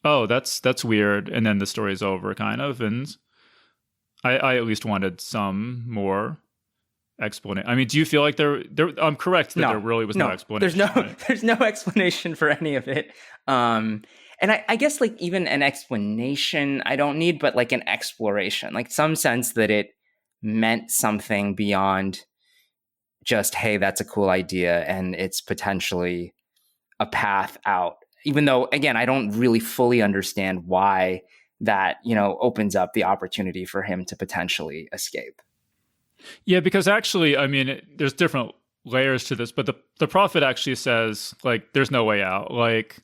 oh, that's weird, and then the story's over, kind of. And I at least wanted some more explanation. I mean, do you feel like there? I'm correct that there really was no explanation. There's no explanation for any of it. And I guess like even an explanation I don't need, but like an exploration, like some sense that it meant something beyond just, hey, that's a cool idea and it's potentially a path out. Even though, again, I don't really fully understand why that, opens up the opportunity for him to potentially escape. Yeah, because actually, I mean, there's different layers to this, but the prophet actually says, like, there's no way out. Like,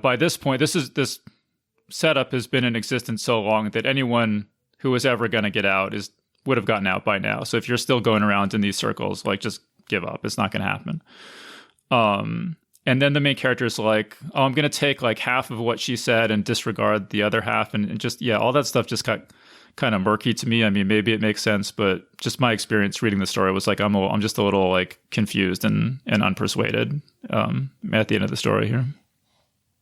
by this point, this setup has been in existence so long that anyone who was ever going to get out would have gotten out by now. So if you're still going around in these circles, like, just give up. It's not going to happen. And then the main character is like, oh, I'm going to take like half of what she said and disregard the other half. And just, yeah, all that stuff just got kind of murky to me. I mean, maybe it makes sense, but just my experience reading the story was like, I'm just a little like confused and unpersuaded at the end of the story here.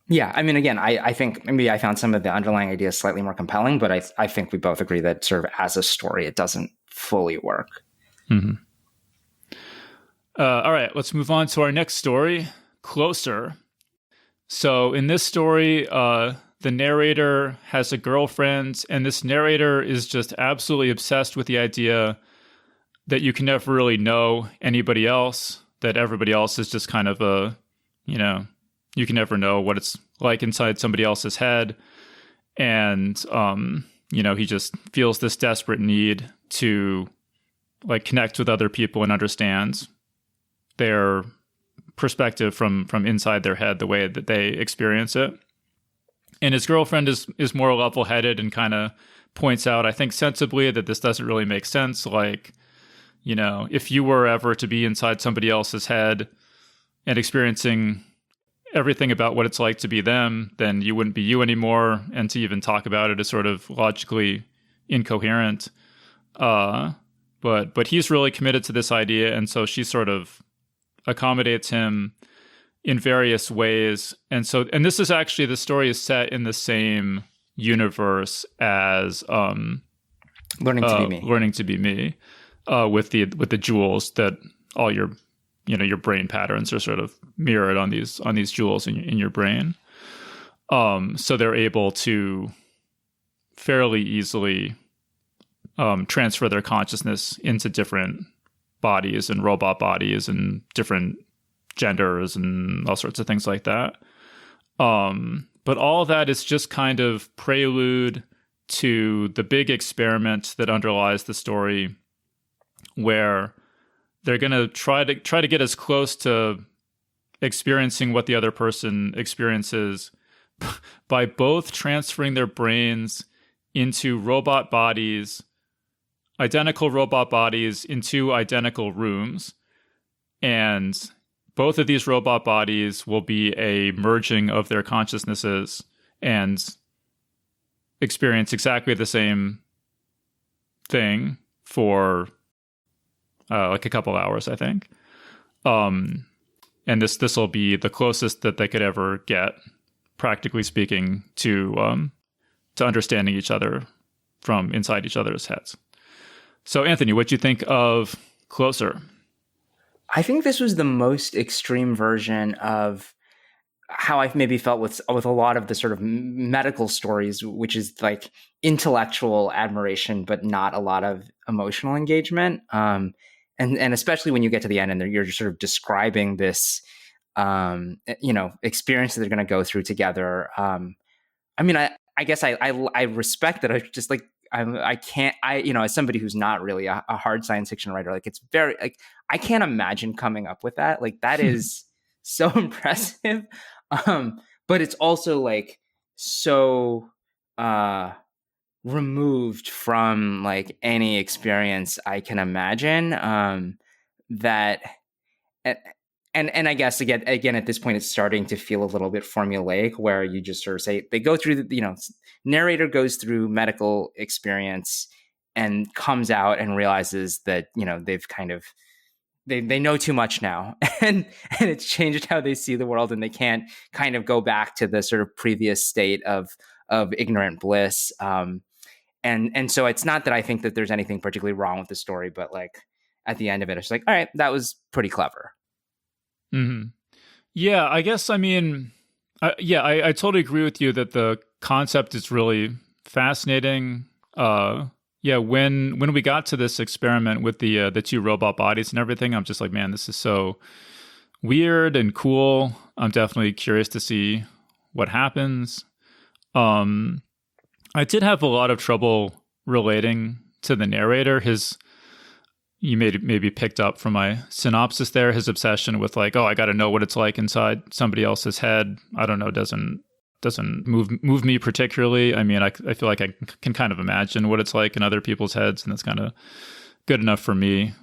Yeah, I mean, again, I think maybe I found some of the underlying ideas slightly more compelling, but I think we both agree that sort of as a story, it doesn't fully work. Mm-hmm. All right, let's move on to our next story, Closer. So in this story, the narrator has a girlfriend, and this narrator is just absolutely obsessed with the idea that you can never really know anybody else, that everybody else is just kind of you can never know what it's like inside somebody else's head. And, he just feels this desperate need to like connect with other people and understand their perspective from inside their head, the way that they experience it. And his girlfriend is more level-headed and kind of points out, I think sensibly, that this doesn't really make sense. Like, if you were ever to be inside somebody else's head and experiencing everything about what it's like to be them, then you wouldn't be you anymore. And to even talk about it is sort of logically incoherent. But he's really committed to this idea. And so she sort of accommodates him in various ways. And this is actually, the story is set in the same universe as Learning to Be Me, with the jewels that all your brain patterns are sort of mirrored on these jewels in your brain. So they're able to fairly easily transfer their consciousness into different bodies and robot bodies and different genders and all sorts of things like that. But all of that is just kind of prelude to the big experiment that underlies the story, where they're going to try to get as close to experiencing what the other person experiences by both transferring their brains into robot bodies, identical robot bodies, into identical rooms. And both of these robot bodies will be a merging of their consciousnesses and experience exactly the same thing for like a couple hours, I think. And this will be the closest that they could ever get, practically speaking, to understanding each other from inside each other's heads. So, Anthony, what do you think of Closer? I think this was the most extreme version of how I've maybe felt with a lot of the sort of medical stories, which is like intellectual admiration, but not a lot of emotional engagement. And especially when you get to the end and you're just sort of describing this, experience that they're going to go through together. I mean, I guess I respect that. I just like I can't as somebody who's not really a hard science fiction writer, like it's very like I can't imagine coming up with that. Like that is so impressive. But it's also like so removed from like any experience I can imagine. That and I guess again at this point it's starting to feel a little bit formulaic, where you just sort of say they go through narrator goes through medical experience and comes out and realizes that they've kind of they know too much now, and it's changed how they see the world, and they can't kind of go back to the sort of previous state of ignorant bliss. And so it's not that I think that there's anything particularly wrong with the story, but like at the end of it, it's like, all right, that was pretty clever. Mm-hmm. Yeah, I guess, I mean, I totally agree with you that the concept is really fascinating. When we got to this experiment with the two robot bodies and everything, I'm just like, man, this is so weird and cool. I'm definitely curious to see what happens. I did have a lot of trouble relating to the narrator. You maybe picked up from my synopsis there, his obsession with like, oh, I got to know what it's like inside somebody else's head. I don't know, doesn't move me particularly. I mean, I feel like I can kind of imagine what it's like in other people's heads, and that's kind of good enough for me.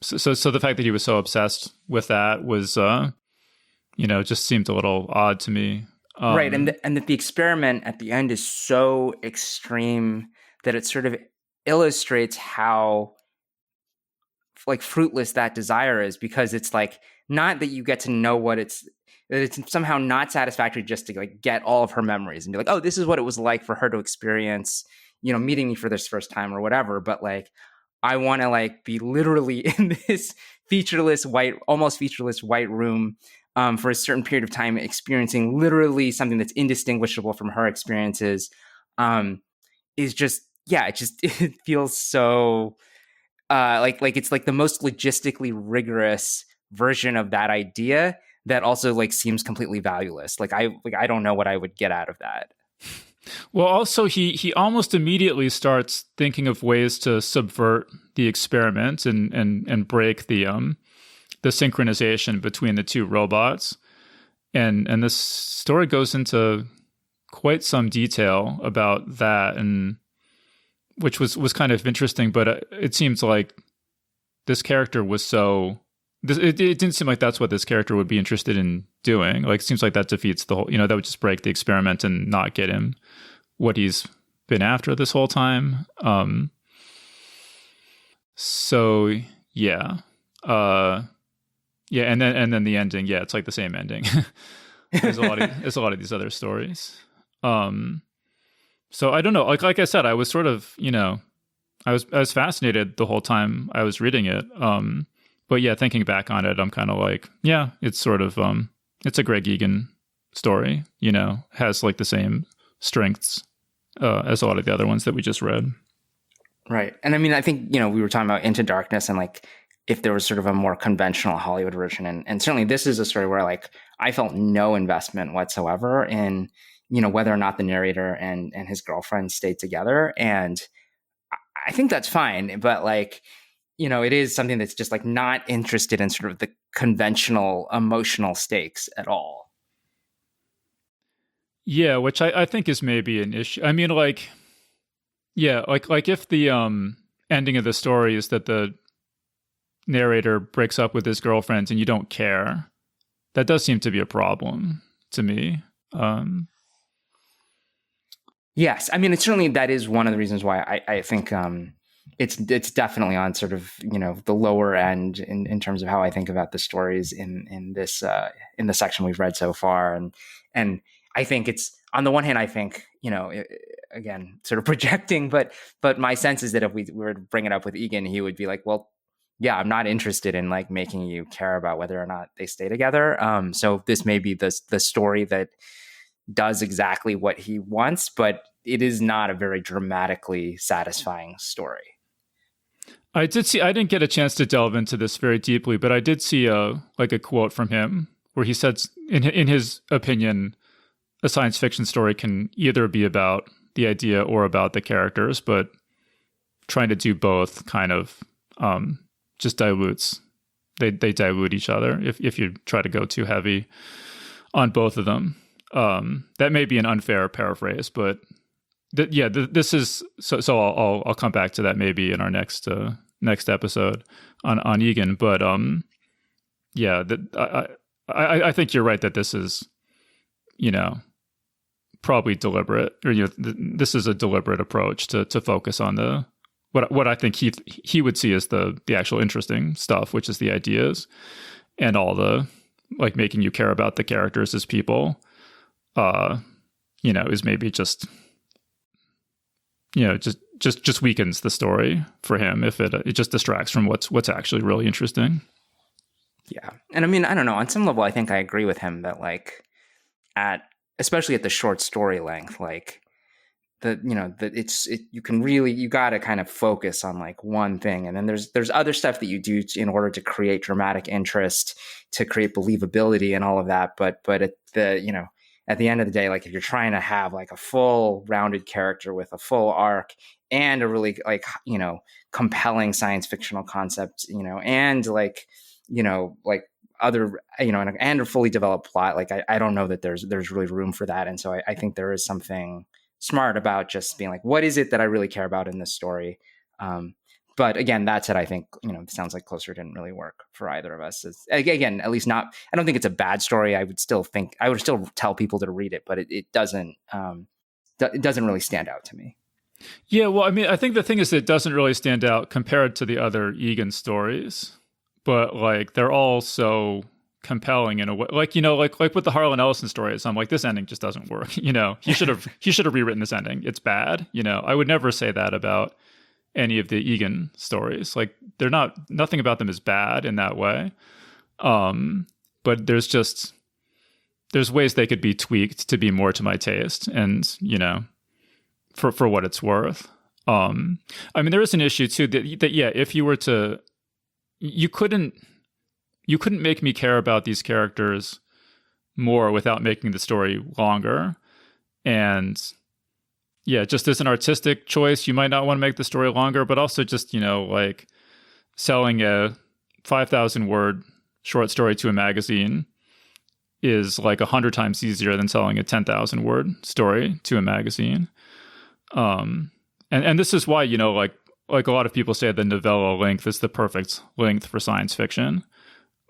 So the fact that he was so obsessed with that was, just seemed a little odd to me. Right, and that the experiment at the end is so extreme that it sort of illustrates how like fruitless that desire is, because it's like not that you get to know that it's somehow not satisfactory just to like get all of her memories and be like, oh, this is what it was like for her to experience, meeting me for this first time or whatever. But like, I want to like be literally in this almost featureless white room for a certain period of time, experiencing literally something that's indistinguishable from her experiences. Is just, it feels so like it's like the most logistically rigorous version of that idea that also like seems completely valueless. Like I don't know what I would get out of that. Well, also he almost immediately starts thinking of ways to subvert the experiment and break the synchronization between the two robots, and this story goes into quite some detail about that, and which was kind of interesting. But it seems like this character was so. It didn't seem like that's what this character would be interested in doing. Like, it seems like that defeats the whole. That would just break the experiment and not get him what he's been after this whole time. So yeah, and then the ending. Yeah, it's like the same ending. There's a lot of these other stories. So I don't know. Like I said, I was sort of, I was fascinated the whole time I was reading it. But yeah, thinking back on it, I'm kind of like, yeah, it's sort of, it's a Greg Egan story. Has like the same strengths as a lot of the other ones that we just read. Right, and I mean, I think we were talking about Into Darkness and like if there was sort of a more conventional Hollywood version, and certainly this is a story where like I felt no investment whatsoever in whether or not the narrator and his girlfriend stayed together. And I think that's fine. But like, it is something that's just like not interested in sort of the conventional emotional stakes at all. Yeah, which I think is maybe an issue. I mean, like, yeah, like if the ending of the story is that the narrator breaks up with his girlfriend and you don't care, that does seem to be a problem to me. Yes, I mean, it's certainly that is one of the reasons why I think it's definitely on sort of the lower end in terms of how I think about the stories in this in the section we've read so far, and I think it's on the one hand I think again sort of projecting, but my sense is that if we were to bring it up with Egan, he would be like, well, yeah, I'm not interested in like making you care about whether or not they stay together. So this may be the story that does exactly what he wants, but it is not a very dramatically satisfying story. I didn't get a chance to delve into this very deeply, but I did see a quote from him where he said, in his opinion, a science fiction story can either be about the idea or about the characters, but trying to do both kind of just dilutes. They dilute each other if you try to go too heavy on both of them. That may be an unfair paraphrase, but this is so. I'll come back to that maybe in our next episode on Egan. But I think you're right that this is, probably deliberate, or this is a deliberate approach to focus on the what I think he would see as the actual interesting stuff, which is the ideas and all the like making you care about the characters as people. Is maybe just weakens the story for him if it just distracts from what's actually really interesting. Yeah. And I mean, I don't know, on some level I think I agree with him that like especially at the short story length, like you got to kind of focus on like one thing, and then there's other stuff that you do in order to create dramatic interest, to create believability and all of that, but at the end of the day, like if you're trying to have like a full rounded character with a full arc and a really like, compelling science fictional concept, and like, like other, and a fully developed plot, like I don't know that there's really room for that. And so I think there is something smart about just being like, what is it that I really care about in this story? But again, that said, I think, it sounds like Closer didn't really work for either of us. Again, at least not, I don't think it's a bad story. I would still tell people to read it, but it doesn't really stand out to me. Yeah, well, I mean, I think the thing is that it doesn't really stand out compared to the other Egan stories, but like they're all so compelling in a way, like with the Harlan Ellison stories. I'm like, this ending just doesn't work. He should have rewritten this ending. It's bad. I would never say that about any of the Egan stories. Like nothing about them is bad in that way. But there's ways they could be tweaked to be more to my taste, and for what it's worth. I mean, there is an issue too that if you were to, you couldn't make me care about these characters more without making the story longer. And just as an artistic choice, you might not want to make the story longer, but also just, like selling a 5,000 word short story to a magazine is like 100 times easier than selling a 10,000 word story to a magazine. And this is why, like a lot of people say the novella length is the perfect length for science fiction,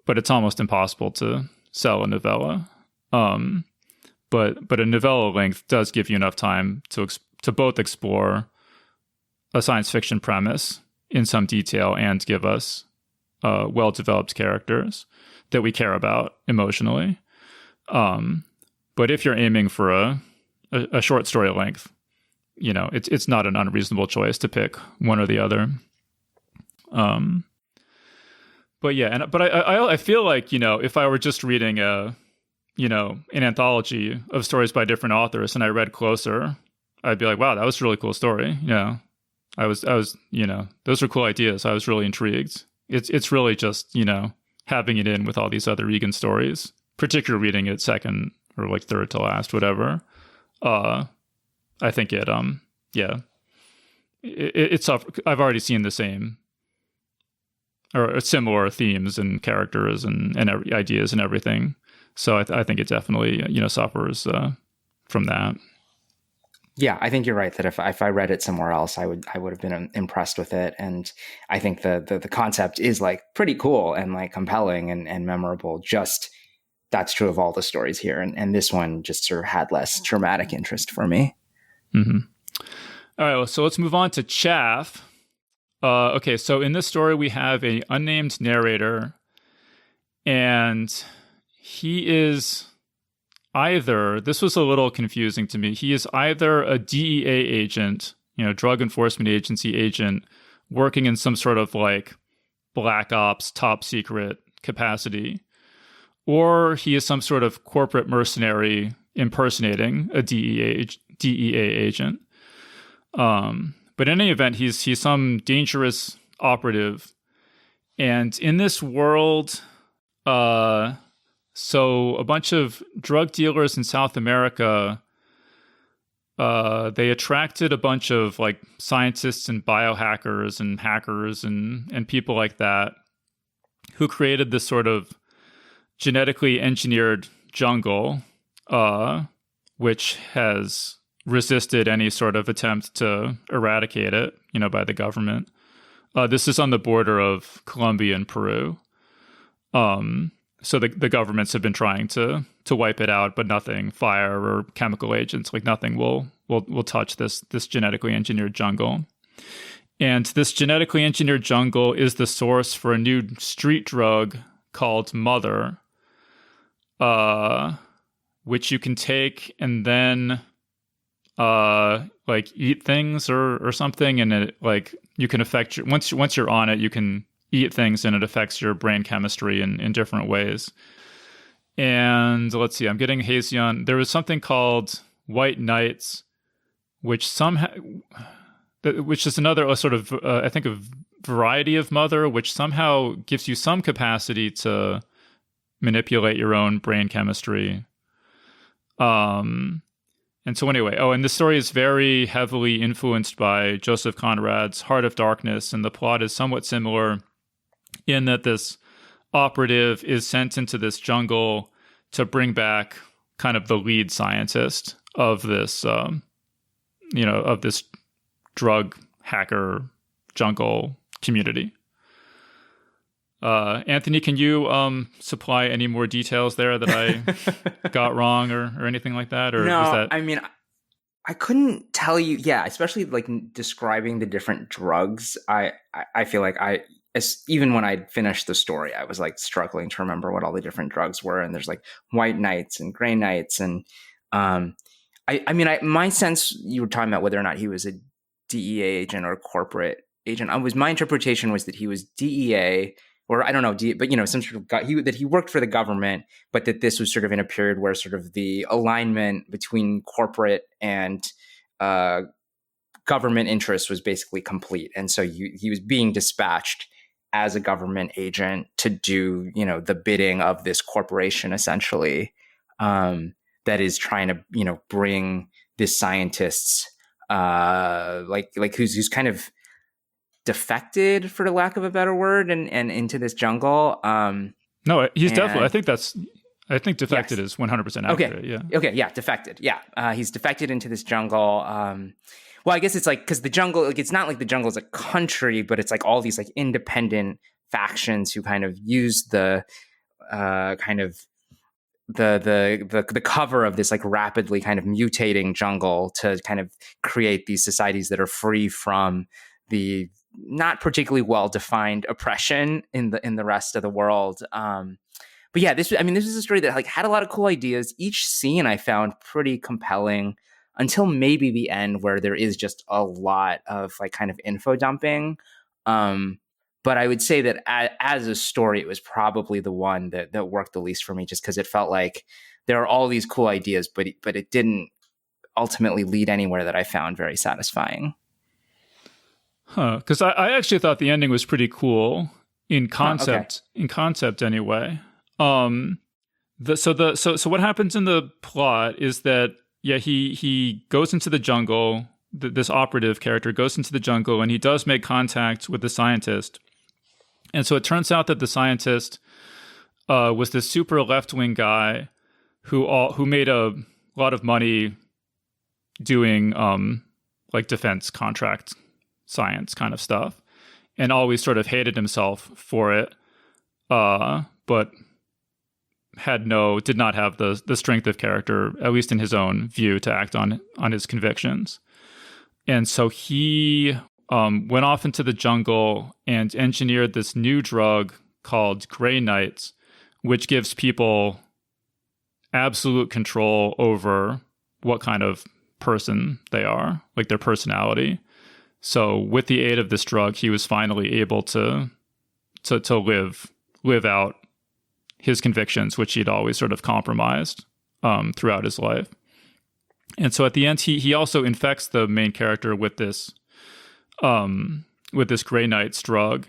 but it's almost impossible to sell a novella. But a novella length does give you enough time to both explore a science fiction premise in some detail and give us well-developed characters that we care about emotionally. But if you're aiming for a short story length, it's not an unreasonable choice to pick one or the other. But I feel like, if I were just reading an anthology of stories by different authors and I read Closer, I'd be like, wow, that was a really cool story. I was, those were cool ideas. I was really intrigued. It's really just, having it in with all these other Egan stories, particularly reading it second or like third to last, whatever. I think it's I've already seen the same or similar themes and characters and ideas and everything. So I think it definitely, suffers from that. Yeah, I think you're right that if I read it somewhere else, I would have been impressed with it. And I think the concept is like pretty cool and like compelling and memorable. Just that's true of all the stories here. And this one just sort of had less dramatic interest for me. Mm-hmm. All right, well, so let's move on to Chaff. Okay, so in this story, we have an unnamed narrator, and he is either, this was a little confusing to me, he is either a DEA agent, Drug Enforcement Agency agent, working in some sort of like black ops, top secret capacity, or he is some sort of corporate mercenary impersonating a DEA agent. But in any event, he's some dangerous operative. And in this world, so a bunch of drug dealers in South America, they attracted a bunch of like scientists and biohackers and hackers and people like that who created this sort of genetically engineered jungle, which has resisted any sort of attempt to eradicate it, by the government. This is on the border of Colombia and Peru. So the governments have been trying to wipe it out, but nothing, fire or chemical agents, like nothing will touch this genetically engineered jungle. And this genetically engineered jungle is the source for a new street drug called Mother, which you can take and then like eat things or something, and it like you can affect your once you're on it, you can eat things and it affects your brain chemistry in different ways. And let's see, I'm getting hazy on. There was something called White Knights, which is another sort of I think a variety of Mother, which somehow gives you some capacity to manipulate your own brain chemistry. And so anyway, and the story is very heavily influenced by Joseph Conrad's Heart of Darkness, and the plot is somewhat similar in that this operative is sent into this jungle to bring back kind of the lead scientist of this, of this drug hacker jungle community. Anthony, can you supply any more details there that I got wrong or anything like that? Or no, was that... I mean, I couldn't tell you. Yeah, especially like describing the different drugs. I feel like even when I finished the story, I was like struggling to remember what all the different drugs were. And there's like White Knights and Gray Knights. And my sense, you were talking about whether or not he was a DEA agent or a corporate agent. My interpretation was that he was DEA, or I don't know, but some sort of that he worked for the government, but that this was sort of in a period where sort of the alignment between corporate and government interests was basically complete, and so he was being dispatched as a government agent to do the bidding of this corporation, essentially, that is trying to bring this scientists who's kind of defected, for the lack of a better word, and into this jungle. No, he's definitely. I think defected is 100% accurate. Okay. Yeah. Okay. Yeah. Defected. Yeah. He's defected into this jungle. Well, I guess it's like, because the jungle, like, it's not like the jungle is a country, but it's like all these like independent factions who kind of use the the cover of this like rapidly kind of mutating jungle to kind of create these societies that are free from the not particularly well-defined oppression in the rest of the world. But yeah, this is a story that like had a lot of cool ideas. Each scene I found pretty compelling until maybe the end, where there is just a lot of like kind of info dumping. But I would say that as a story, it was probably the one that worked the least for me, just because it felt like there are all these cool ideas, but it didn't ultimately lead anywhere that I found very satisfying. Because I actually thought the ending was pretty cool in concept. Okay. In concept, anyway. So what happens in the plot is that he goes into the jungle. This operative character goes into the jungle, and he does make contact with the scientist. And so it turns out that the scientist was this super left-wing guy who made a lot of money doing like defense contract science kind of stuff, and always sort of hated himself for it, but did not have the strength of character, at least in his own view, to act on his convictions. And so he went off into the jungle and engineered this new drug called Gray Knights, which gives people absolute control over what kind of person they are, like their personality. So with the aid of this drug, he was finally able to to live out his convictions, which he'd always sort of compromised throughout his life. And so at the end, he also infects the main character with this Grey Knight's drug.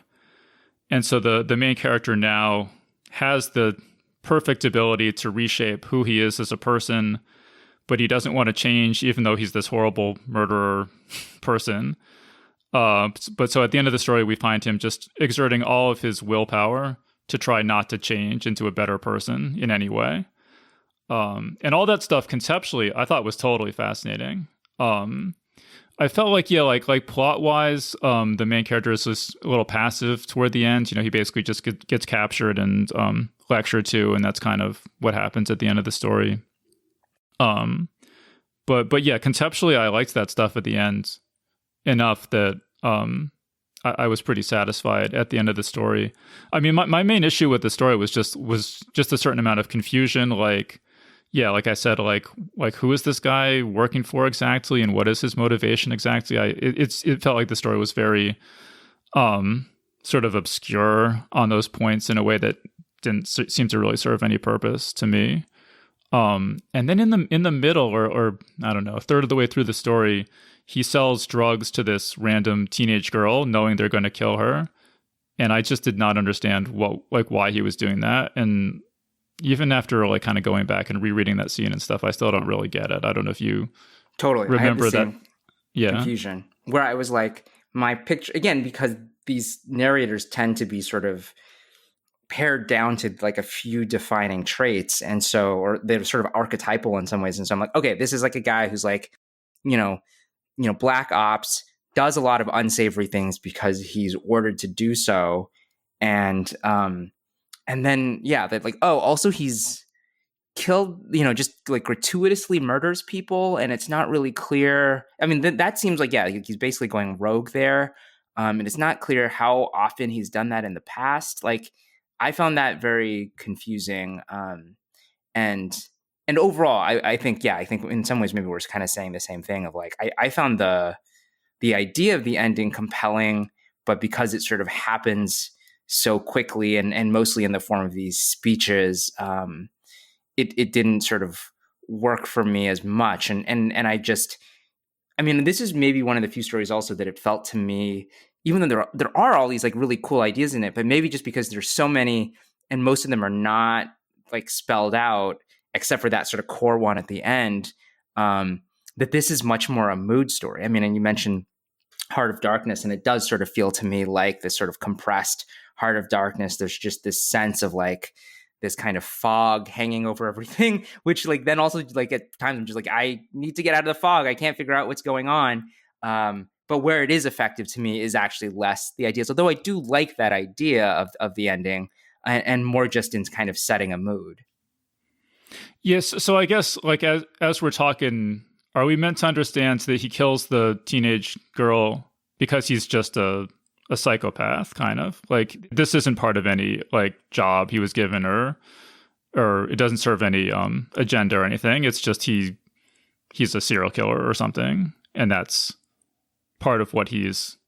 And so the main character now has the perfect ability to reshape who he is as a person, but he doesn't want to change, even though he's this horrible murderer person. But so at the end of the story, we find him just exerting all of his willpower to try not to change into a better person in any way. And all that stuff conceptually, I thought was totally fascinating. I felt like, like plot wise, the main character is just a little passive toward the end. He basically just gets captured and lectured to, and that's kind of what happens at the end of the story. But yeah, conceptually, I liked that stuff at the end enough that I was pretty satisfied at the end of the story. I mean, my main issue with the story was just a certain amount of confusion. Like I said, like who is this guy working for exactly, and what is his motivation exactly? It felt like the story was very sort of obscure on those points in a way that didn't seem to really serve any purpose to me. And then in the middle, or I don't know, a third of the way through the story, he sells drugs to this random teenage girl, knowing they're going to kill her. And I just did not understand why he was doing that. And even after like kind of going back and rereading that scene and stuff, I still don't really get it. I don't know if you totally remember I had the that. Same Yeah. confusion where I was like, my picture again, because these narrators tend to be sort of pared down to like a few defining traits. And so, or they're sort of archetypal in some ways. And so I'm like, okay, this is like a guy who's like, black ops, does a lot of unsavory things because he's ordered to do so. And then, that like, also he's killed, just like gratuitously murders people. And it's not really clear. I mean, that seems like, he's basically going rogue there. And it's not clear how often he's done that in the past. Like, I found that very confusing. And overall, I think in some ways maybe we're kind of saying the same thing of like, I found the idea of the ending compelling, but because it sort of happens so quickly and mostly in the form of these speeches, it didn't sort of work for me as much. And I mean, this is maybe one of the few stories also that it felt to me, even though there are all these like really cool ideas in it, but maybe just because there's so many and most of them are not like spelled out, except for that sort of core one at the end, that this is much more a mood story. I mean, and you mentioned Heart of Darkness, and it does sort of feel to me like this sort of compressed Heart of Darkness. There's just this sense of like this kind of fog hanging over everything, which like then also like at times I'm just like, I need to get out of the fog. I can't figure out what's going on. But where it is effective to me is actually less the ideas, although I do like that idea of the ending and more just in kind of setting a mood. Yes. So I guess like as we're talking, are we meant to understand that he kills the teenage girl because he's just a psychopath, kind of? Like this isn't part of any like job he was given or it doesn't serve any agenda or anything. It's just he's a serial killer or something. And that's part of what he's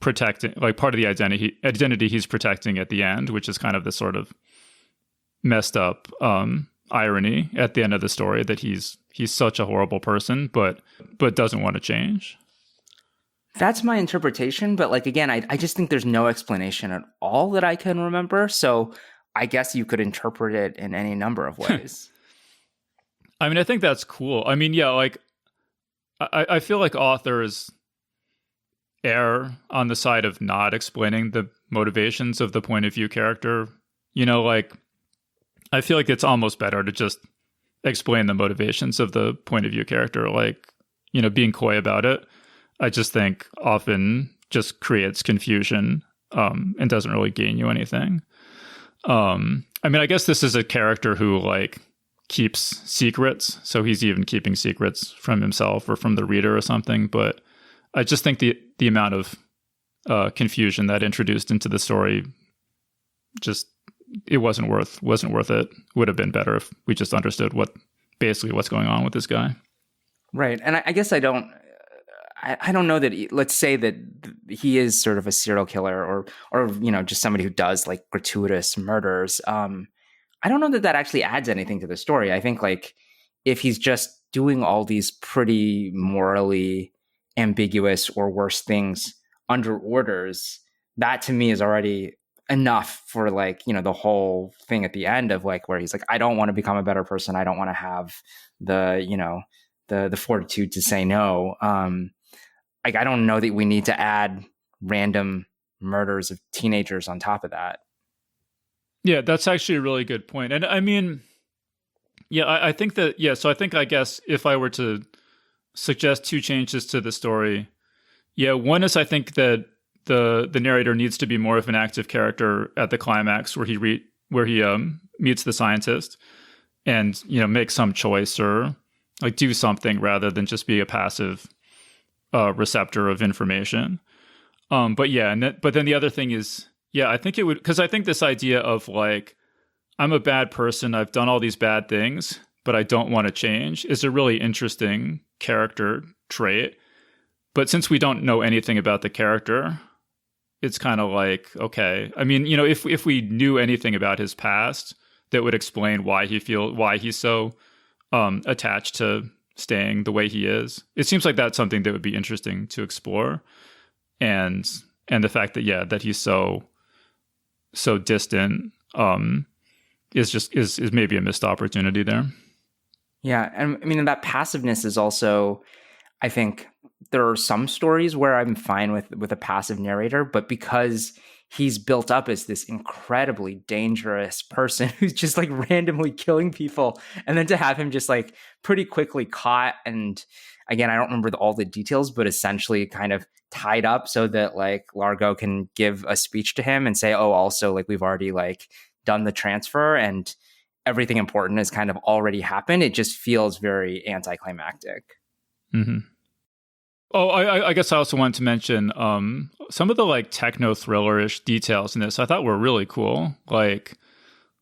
protecting, like part of the identity he's protecting at the end, which is kind of this sort of messed up irony at the end of the story that he's such a horrible person, but doesn't want to change. That's my interpretation. But like, again, I just think there's no explanation at all that I can remember. So I guess you could interpret it in any number of ways. I mean, I think that's cool. I mean, yeah, like I feel like authors err on the side of not explaining the motivations of the point of view character. Like I feel like it's almost better to just explain the motivations of the point of view character, like, being coy about it. I just think often just creates confusion and doesn't really gain you anything. I mean, I guess this is a character who like keeps secrets, so he's even keeping secrets from himself or from the reader or something. But I just think the amount of confusion that introduced into the story just it wasn't worth it. Would have been better if we just understood what's going on with this guy. Right. And I guess I I don't know that let's say that he is sort of a serial killer or just somebody who does like gratuitous murders. I don't know that that actually adds anything to the story. I think like if he's just doing all these pretty morally ambiguous or worse things under orders, that to me is already enough for like, the whole thing at the end of like where he's like, I don't want to become a better person. I don't want to have the fortitude to say no. Like, I don't know that we need to add random murders of teenagers on top of that. Yeah, that's actually a really good point. And I mean, yeah, I think that, so I guess if I were to suggest two changes to the story, one is I think that the narrator needs to be more of an active character at the climax where he meets the scientist and, make some choice or like do something rather than just be a passive receptor of information. But then the other thing is, I think it would, because I think this idea of like, I'm a bad person, I've done all these bad things, but I don't want to change is a really interesting character trait. But since we don't know anything about the character, it's kind of like, okay. I mean, if we knew anything about his past, that would explain why he's so attached to staying the way he is. It seems like that's something that would be interesting to explore, and the fact that that he's so distant is maybe a missed opportunity there. Yeah, and I mean that passiveness is also, I think there are some stories where I'm fine with a passive narrator, but because he's built up as this incredibly dangerous person who's just like randomly killing people, and then to have him just like pretty quickly caught, and again, I don't remember all the details, but essentially kind of tied up so that like Largo can give a speech to him and say, oh, also like we've already like done the transfer and everything important has kind of already happened. It just feels very anticlimactic. Mm-hmm. Oh, I guess I also wanted to mention some of the like techno thriller-ish details in this I thought were really cool. Like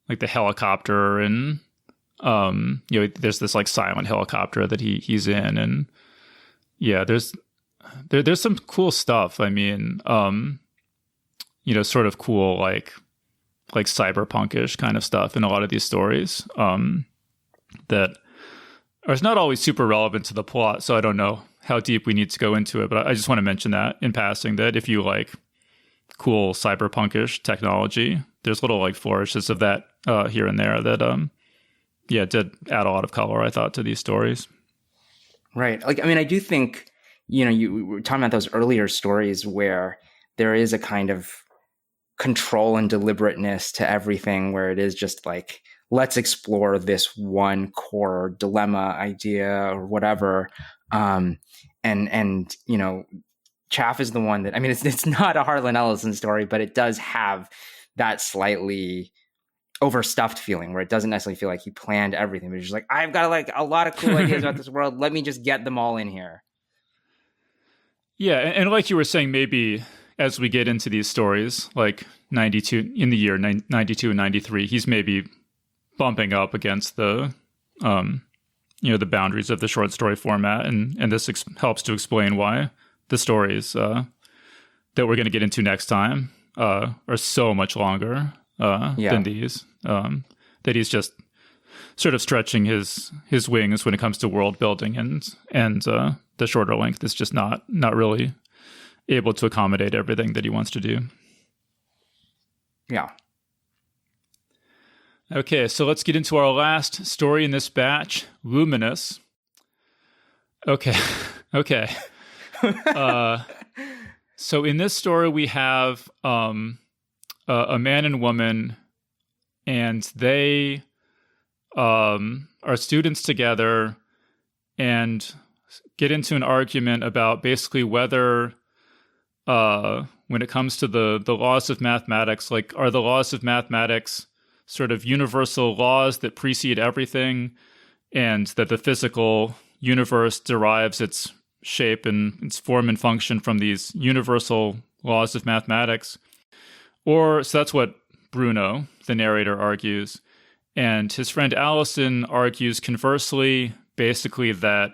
the helicopter and there's this like silent helicopter that he's in, and there's some cool stuff. I mean, sort of cool like cyberpunkish kind of stuff in a lot of these stories that are not always super relevant to the plot. So I don't know how deep we need to go into it, but I just want to mention that in passing, that if you like cool cyberpunkish technology, there's little like flourishes of that here and there that did add a lot of color, I thought, to these stories. Right. Like, I mean, I do think, you were talking about those earlier stories where there is a kind of control and deliberateness to everything, where it is just like, let's explore this one core dilemma idea or whatever. And Chaff is the one that, I mean, it's not a Harlan Ellison story, but it does have that slightly overstuffed feeling where it doesn't necessarily feel like he planned everything, but he's just like, I've got like a lot of cool ideas about this world. Let me just get them all in here. Yeah. And like you were saying, maybe as we get into these stories, like 92 in the year 92 and 93, he's maybe bumping up against the, the boundaries of the short story format. And this helps to explain why the stories that we're going to get into next time are so much longer than these. That he's just sort of stretching his wings when it comes to world building, and the shorter length is just not really able to accommodate everything that he wants to do. Yeah. Okay, so let's get into our last story in this batch, Luminous. Okay. So in this story, we have a man and woman, and they are students together and get into an argument about basically whether, when it comes to the laws of mathematics, like, are the laws of mathematics sort of universal laws that precede everything, and that the physical universe derives its shape and its form and function from these universal laws of mathematics? Or, so that's what Bruno, the narrator, argues. And his friend Allison argues conversely, basically that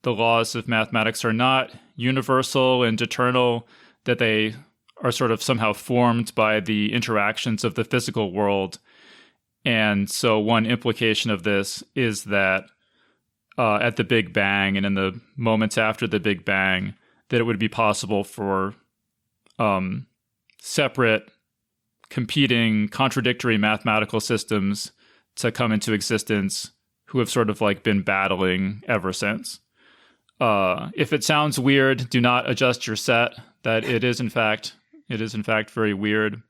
the laws of mathematics are not universal and eternal, that they are sort of somehow formed by the interactions of the physical world. And so one implication of this is that at the Big Bang and in the moments after the Big Bang, that it would be possible for separate, competing, contradictory mathematical systems to come into existence who have sort of like been battling ever since. If it sounds weird, do not adjust your set. That it is in fact very weird.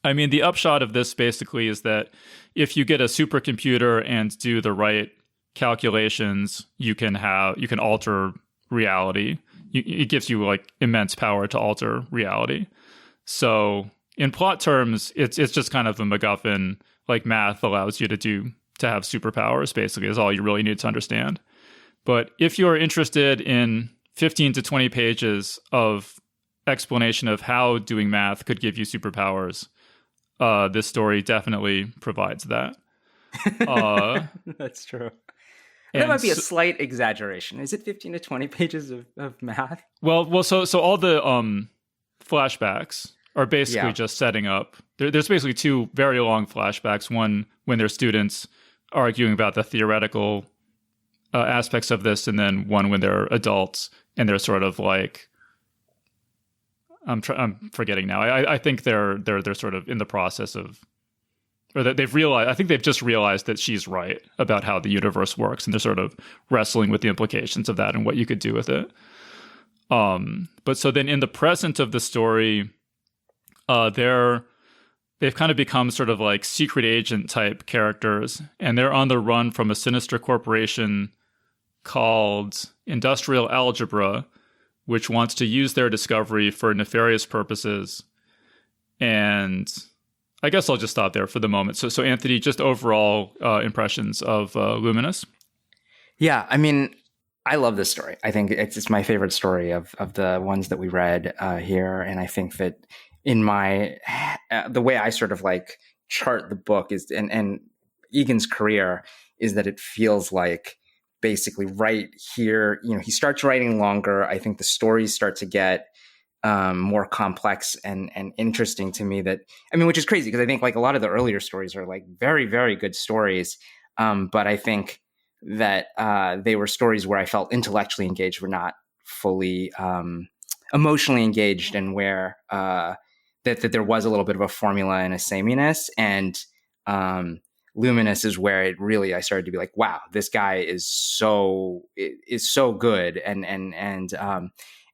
I mean, the upshot of this basically is that if you get a supercomputer and do the right calculations, you can alter reality. It gives you like immense power to alter reality. So in plot terms, it's just kind of a MacGuffin. Like math allows you to have superpowers, basically, is all you really need to understand. But if you're interested in 15 to 20 pages of explanation of how doing math could give you superpowers, this story definitely provides that. That's true. That might be a slight exaggeration. Is it 15 to 20 pages of math? Well, so all the flashbacks are basically just setting up. There's basically two very long flashbacks. One when they're students arguing about the theoretical aspects of this, and then one when they're adults and they're sort of like, I'm forgetting now. I think they're sort of in the process of, or that they've realized. I think they've just realized that she's right about how the universe works, and they're sort of wrestling with the implications of that and what you could do with it. But so then in the present of the story, they've kind of become sort of like secret agent type characters, and they're on the run from a sinister corporation called Industrial Algebra, which wants to use their discovery for nefarious purposes. And I guess I'll just stop there for the moment. So Anthony, just overall impressions of Luminous. Yeah, I mean, I love this story. I think it's my favorite story of the ones that we read here. And I think that in the way I sort of like chart the book is, and Egan's career is that it feels like basically right here, he starts writing longer. I think the stories start to get more complex and interesting to me, which is crazy because I think like a lot of the earlier stories are like very, very good stories. But I think that they were stories where I felt intellectually engaged, were not fully emotionally engaged, and where that there was a little bit of a formula and a sameness. And Luminous is where I started to be like, wow, this guy is so good. And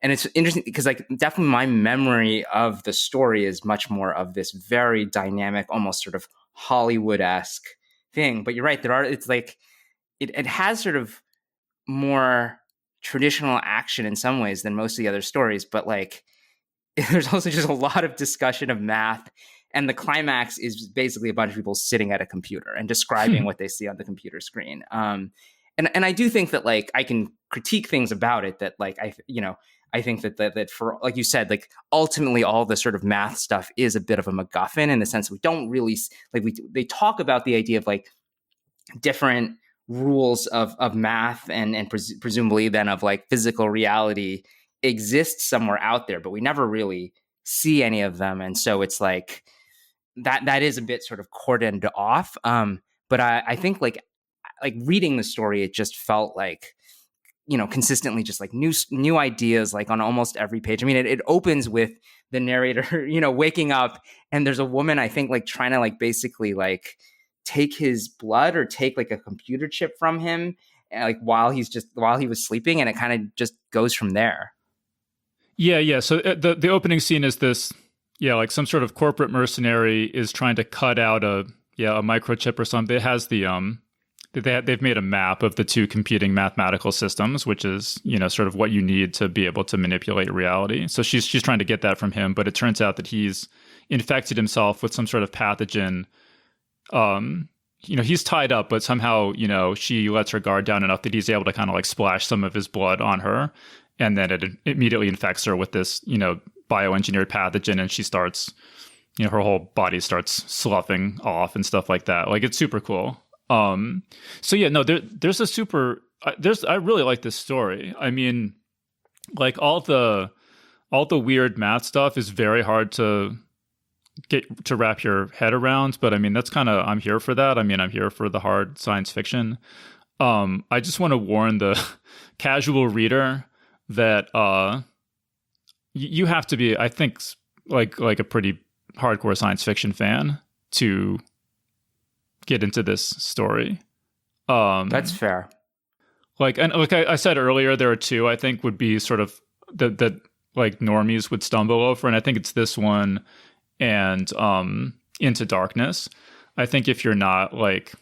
it's interesting because like definitely my memory of the story is much more of this very dynamic, almost sort of Hollywood-esque thing. But you're right, it's like it has sort of more traditional action in some ways than most of the other stories, but like there's also just a lot of discussion of math. And the climax is basically a bunch of people sitting at a computer and describing what they see on the computer screen. And I do think that like I can critique things about it that like I think that for, like you said, like ultimately all the sort of math stuff is a bit of a MacGuffin in the sense we don't really like they talk about the idea of like different rules of math and presumably then of like physical reality exists somewhere out there, but we never really see any of them. And so it's like that is a bit sort of cordoned off. But I think like reading the story, it just felt like, consistently just like new ideas, like on almost every page. I mean, it opens with the narrator, waking up and there's a woman, I think like trying to like basically like take his blood or take like a computer chip from him, like while he was sleeping. And it kind of just goes from there. Yeah. So the opening scene is this, like some sort of corporate mercenary is trying to cut out a microchip or something. It has they've made a map of the two competing mathematical systems, which is, sort of what you need to be able to manipulate reality. So she's trying to get that from him, but it turns out that he's infected himself with some sort of pathogen. He's tied up, but somehow, she lets her guard down enough that he's able to kind of like splash some of his blood on her. And then it immediately infects her with this, bioengineered pathogen, and she starts, her whole body starts sloughing off and stuff like that. Like, it's super cool. I really like this story. I mean, like all the weird math stuff is very hard to get to wrap your head around. But I mean, that's kind of, I'm here for that. I mean, I'm here for the hard science fiction. I just want to warn the casual reader that you have to be, I think, like a pretty hardcore science fiction fan to get into this story. That's fair. Like, and like I said earlier, there are two I think would be sort of that like normies would stumble over, and I think it's this one and Into Darkness. I think if you're not like,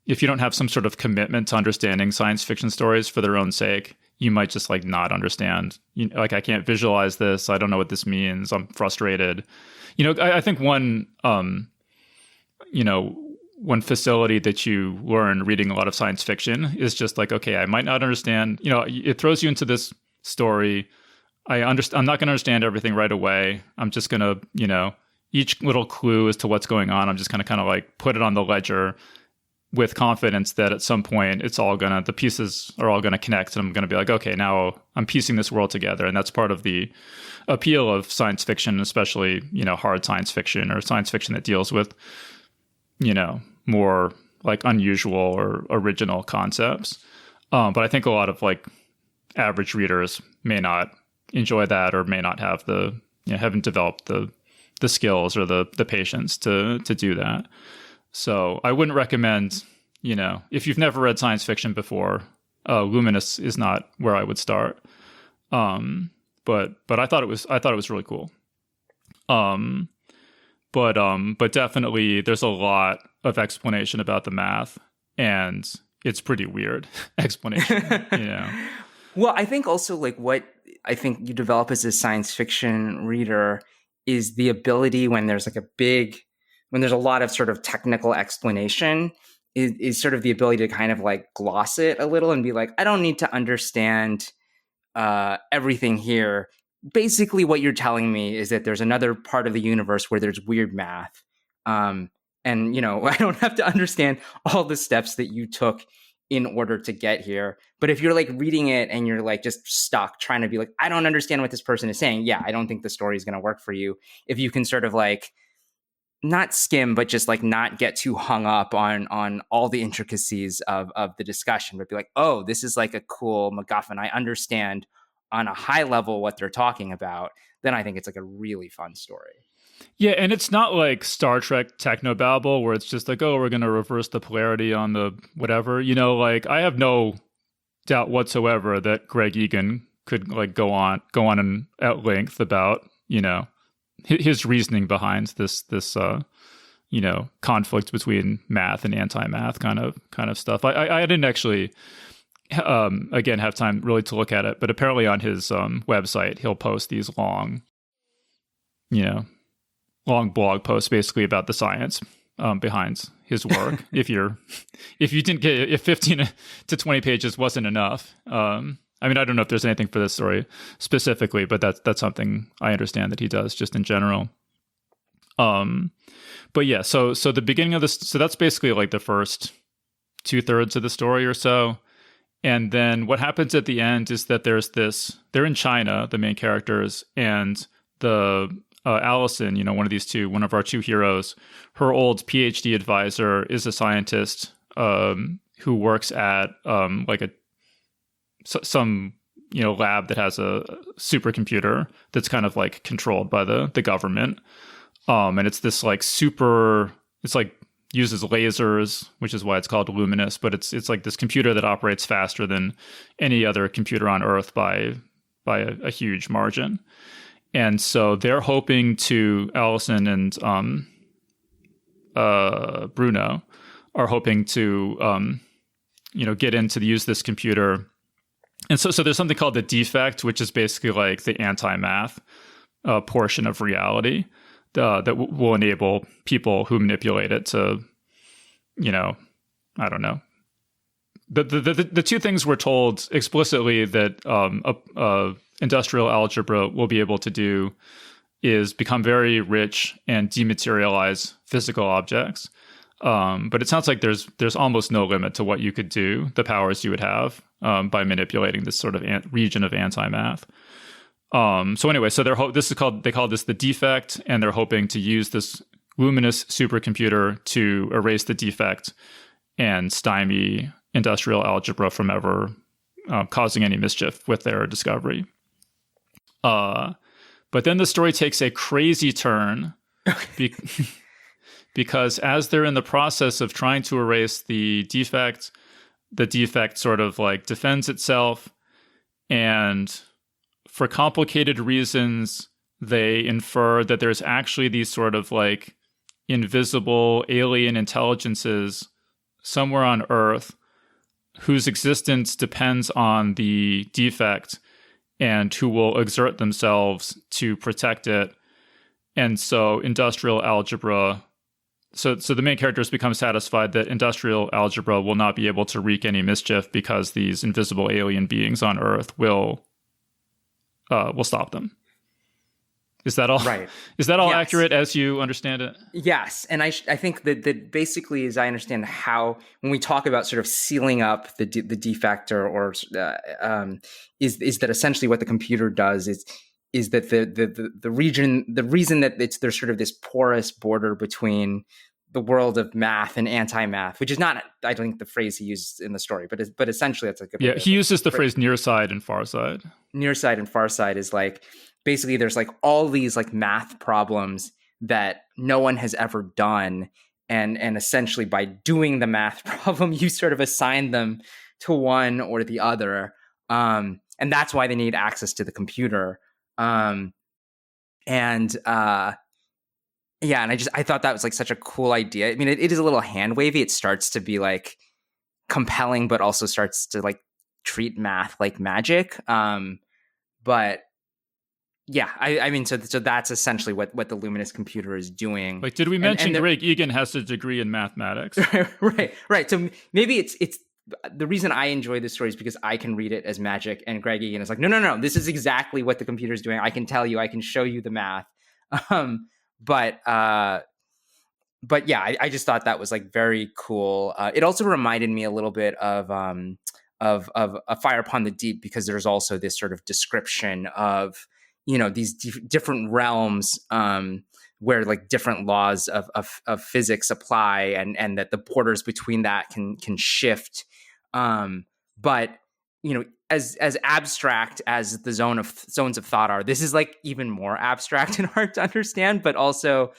if you don't have some sort of commitment to understanding science fiction stories for their own sake, you might just like not understand. Like, I can't visualize this. I don't know what this means. I'm frustrated. I think one facility that you learn reading a lot of science fiction is just like, okay, I might not understand. It throws you into this story. I'm not going to understand everything right away. I'm just going to, each little clue as to what's going on, I'm just going to kind of like put it on the ledger with confidence that at some point the pieces are all going to connect, and I'm going to be like, okay, now I'm piecing this world together. And that's part of the appeal of science fiction, especially, hard science fiction or science fiction that deals with, more like unusual or original concepts. But I think a lot of like average readers may not enjoy that, or may not have haven't developed the skills or the patience to do that. So I wouldn't recommend, if you've never read science fiction before, Luminous is not where I would start. But I thought it was really cool. But definitely there's a lot of explanation about the math, and it's pretty weird explanation, Well, I think also like what I think you develop as a science fiction reader is the ability when there's a lot of sort of technical explanation is sort of the ability to kind of like gloss it a little and be like, I don't need to understand everything here. Basically, what you're telling me is that there's another part of the universe where there's weird math. And, I don't have to understand all the steps that you took in order to get here. But if you're like reading it and you're like just stuck trying to be like, I don't understand what this person is saying. Yeah, I don't think the story is going to work for you. If you can sort of like not skim, but just like not get too hung up on all the intricacies of the discussion, but be like, oh, this is like a cool MacGuffin. I understand on a high level what they're talking about. Then I think it's like a really fun story. Yeah, and it's not like Star Trek technobabble where it's just like, oh, we're going to reverse the polarity on the whatever. Like I have no doubt whatsoever that Greg Egan could like go on and at length about, his reasoning behind this conflict between math and anti-math kind of stuff. I didn't actually again have time really to look at it, but apparently on his website he'll post these long blog posts basically about the science behind his work. if 15 to 20 pages wasn't enough. I don't know if there's anything for this story specifically, but that's something I understand that he does just in general. But yeah, so the beginning of this, so that's basically like the first 2/3 of the story or so. And then what happens at the end is that they're in China, the main characters, and the Allison, one of our two heroes, her old PhD advisor is a scientist who works at some lab that has a supercomputer that's kind of like controlled by the government, and it's this like it's like uses lasers, which is why it's called Luminous, but it's like this computer that operates faster than any other computer on Earth by a huge margin. And so they're hoping to, Allison and Bruno are hoping to get in to use this computer. And so there's something called the defect, which is basically like the anti-math portion of reality that will enable people who manipulate it to, I don't know. The two things we're told explicitly that industrial algebra will be able to do is become very rich and dematerialize physical objects. But it sounds like there's almost no limit to what you could do, the powers you would have by manipulating this sort of region of antimath. So anyway, so they call this the defect, and they're hoping to use this Luminous supercomputer to erase the defect and stymie industrial algebra from ever causing any mischief with their discovery. But then the story takes a crazy turn because as they're in the process of trying to erase the defect sort of like defends itself, and for complicated reasons, they infer that there's actually these sort of like invisible alien intelligences somewhere on Earth whose existence depends on the defect and who will exert themselves to protect it. And so industrial algebra, so the main characters become satisfied that industrial algebra will not be able to wreak any mischief because these invisible alien beings on Earth will stop them. Is that all? Right. Is that all yes. accurate as you understand it? Yes. And I think that basically, as I understand how, when we talk about sort of sealing up the defect or is that essentially what the computer does is that the reason that there's sort of this porous border between the world of math and anti-math, which is not, I don't think, the phrase he uses in the story, but essentially that's a good. Yeah, he uses the phrase near side and far side. Near side and far side is like, basically there's like all these like math problems that no one has ever done. And essentially by doing the math problem, you sort of assign them to one or the other. And that's why they need access to the computer. Yeah, and I thought that was like such a cool idea. I mean, it is a little hand wavy. It starts to be like compelling, but also starts to like treat math like magic. But yeah, I mean, so that's essentially what the Luminous computer is doing. Like, did we mention Greg Egan has a degree in mathematics? Right. So maybe it's the reason I enjoy this story is because I can read it as magic, and Greg Egan is like, no, this is exactly what the computer is doing. I can tell you, I can show you the math. But yeah, I just thought that was like very cool. It also reminded me a little bit of A Fire Upon the Deep, because there's also this sort of description of, you know, these different realms where like different laws of physics apply, and that the borders between that can shift. But you know, as abstract as the zones of thought are, this is like even more abstract and hard to understand, but also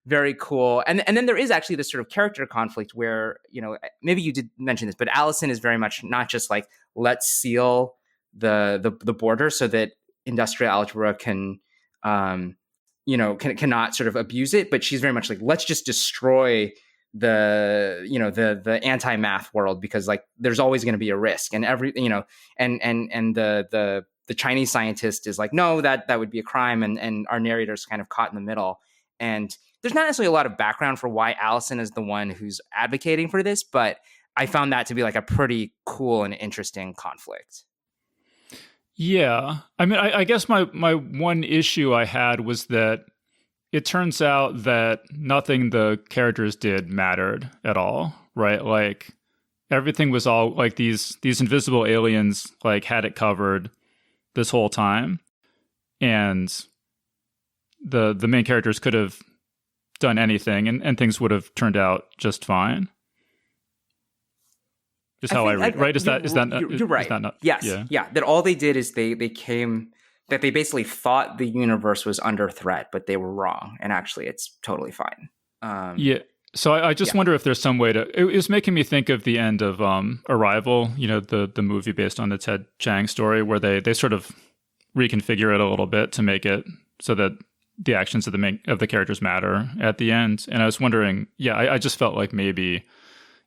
very cool. And then there is actually this sort of character conflict where, you know, maybe you did mention this, but Allison is very much not just like, let's seal the border so that industrial algebra can, cannot sort of abuse it, but she's very much like, let's just destroy the anti-math world, because like there's always going to be a risk, and and the Chinese scientist is like, no, that would be a crime, and our narrator's kind of caught in the middle. And there's not necessarily a lot of background for why Allison is the one who's advocating for this, but I found that to be like a pretty cool and interesting conflict. Yeah. I mean, I guess my one issue I had was that it turns out that nothing the characters did mattered at all, right? Like everything was all like these invisible aliens like had it covered this whole time, and the main characters could have done anything and things would have turned out just fine. Is how I read, right? You're right. Is that not, yes. Yeah. That all they did is they basically thought the universe was under threat, but they were wrong. And actually it's totally fine. Yeah. So I just wonder if there's some way to, it was making me think of the end of Arrival, you know, the movie based on the Ted Chiang story, where they sort of reconfigure it a little bit to make it so that the actions of the characters matter at the end. And I was wondering, I just felt like maybe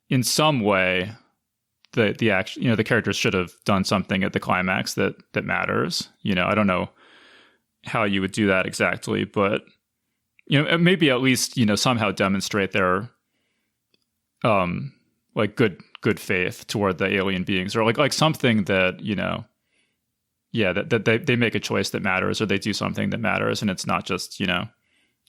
in some way the action, you know, the characters should have done something at the climax that matters. You know, I don't know how you would do that exactly, but you know, maybe at least, you know, somehow demonstrate their like good faith toward the alien beings, or like something that, you know, that they make a choice that matters, or they do something that matters, and it's not just, you know,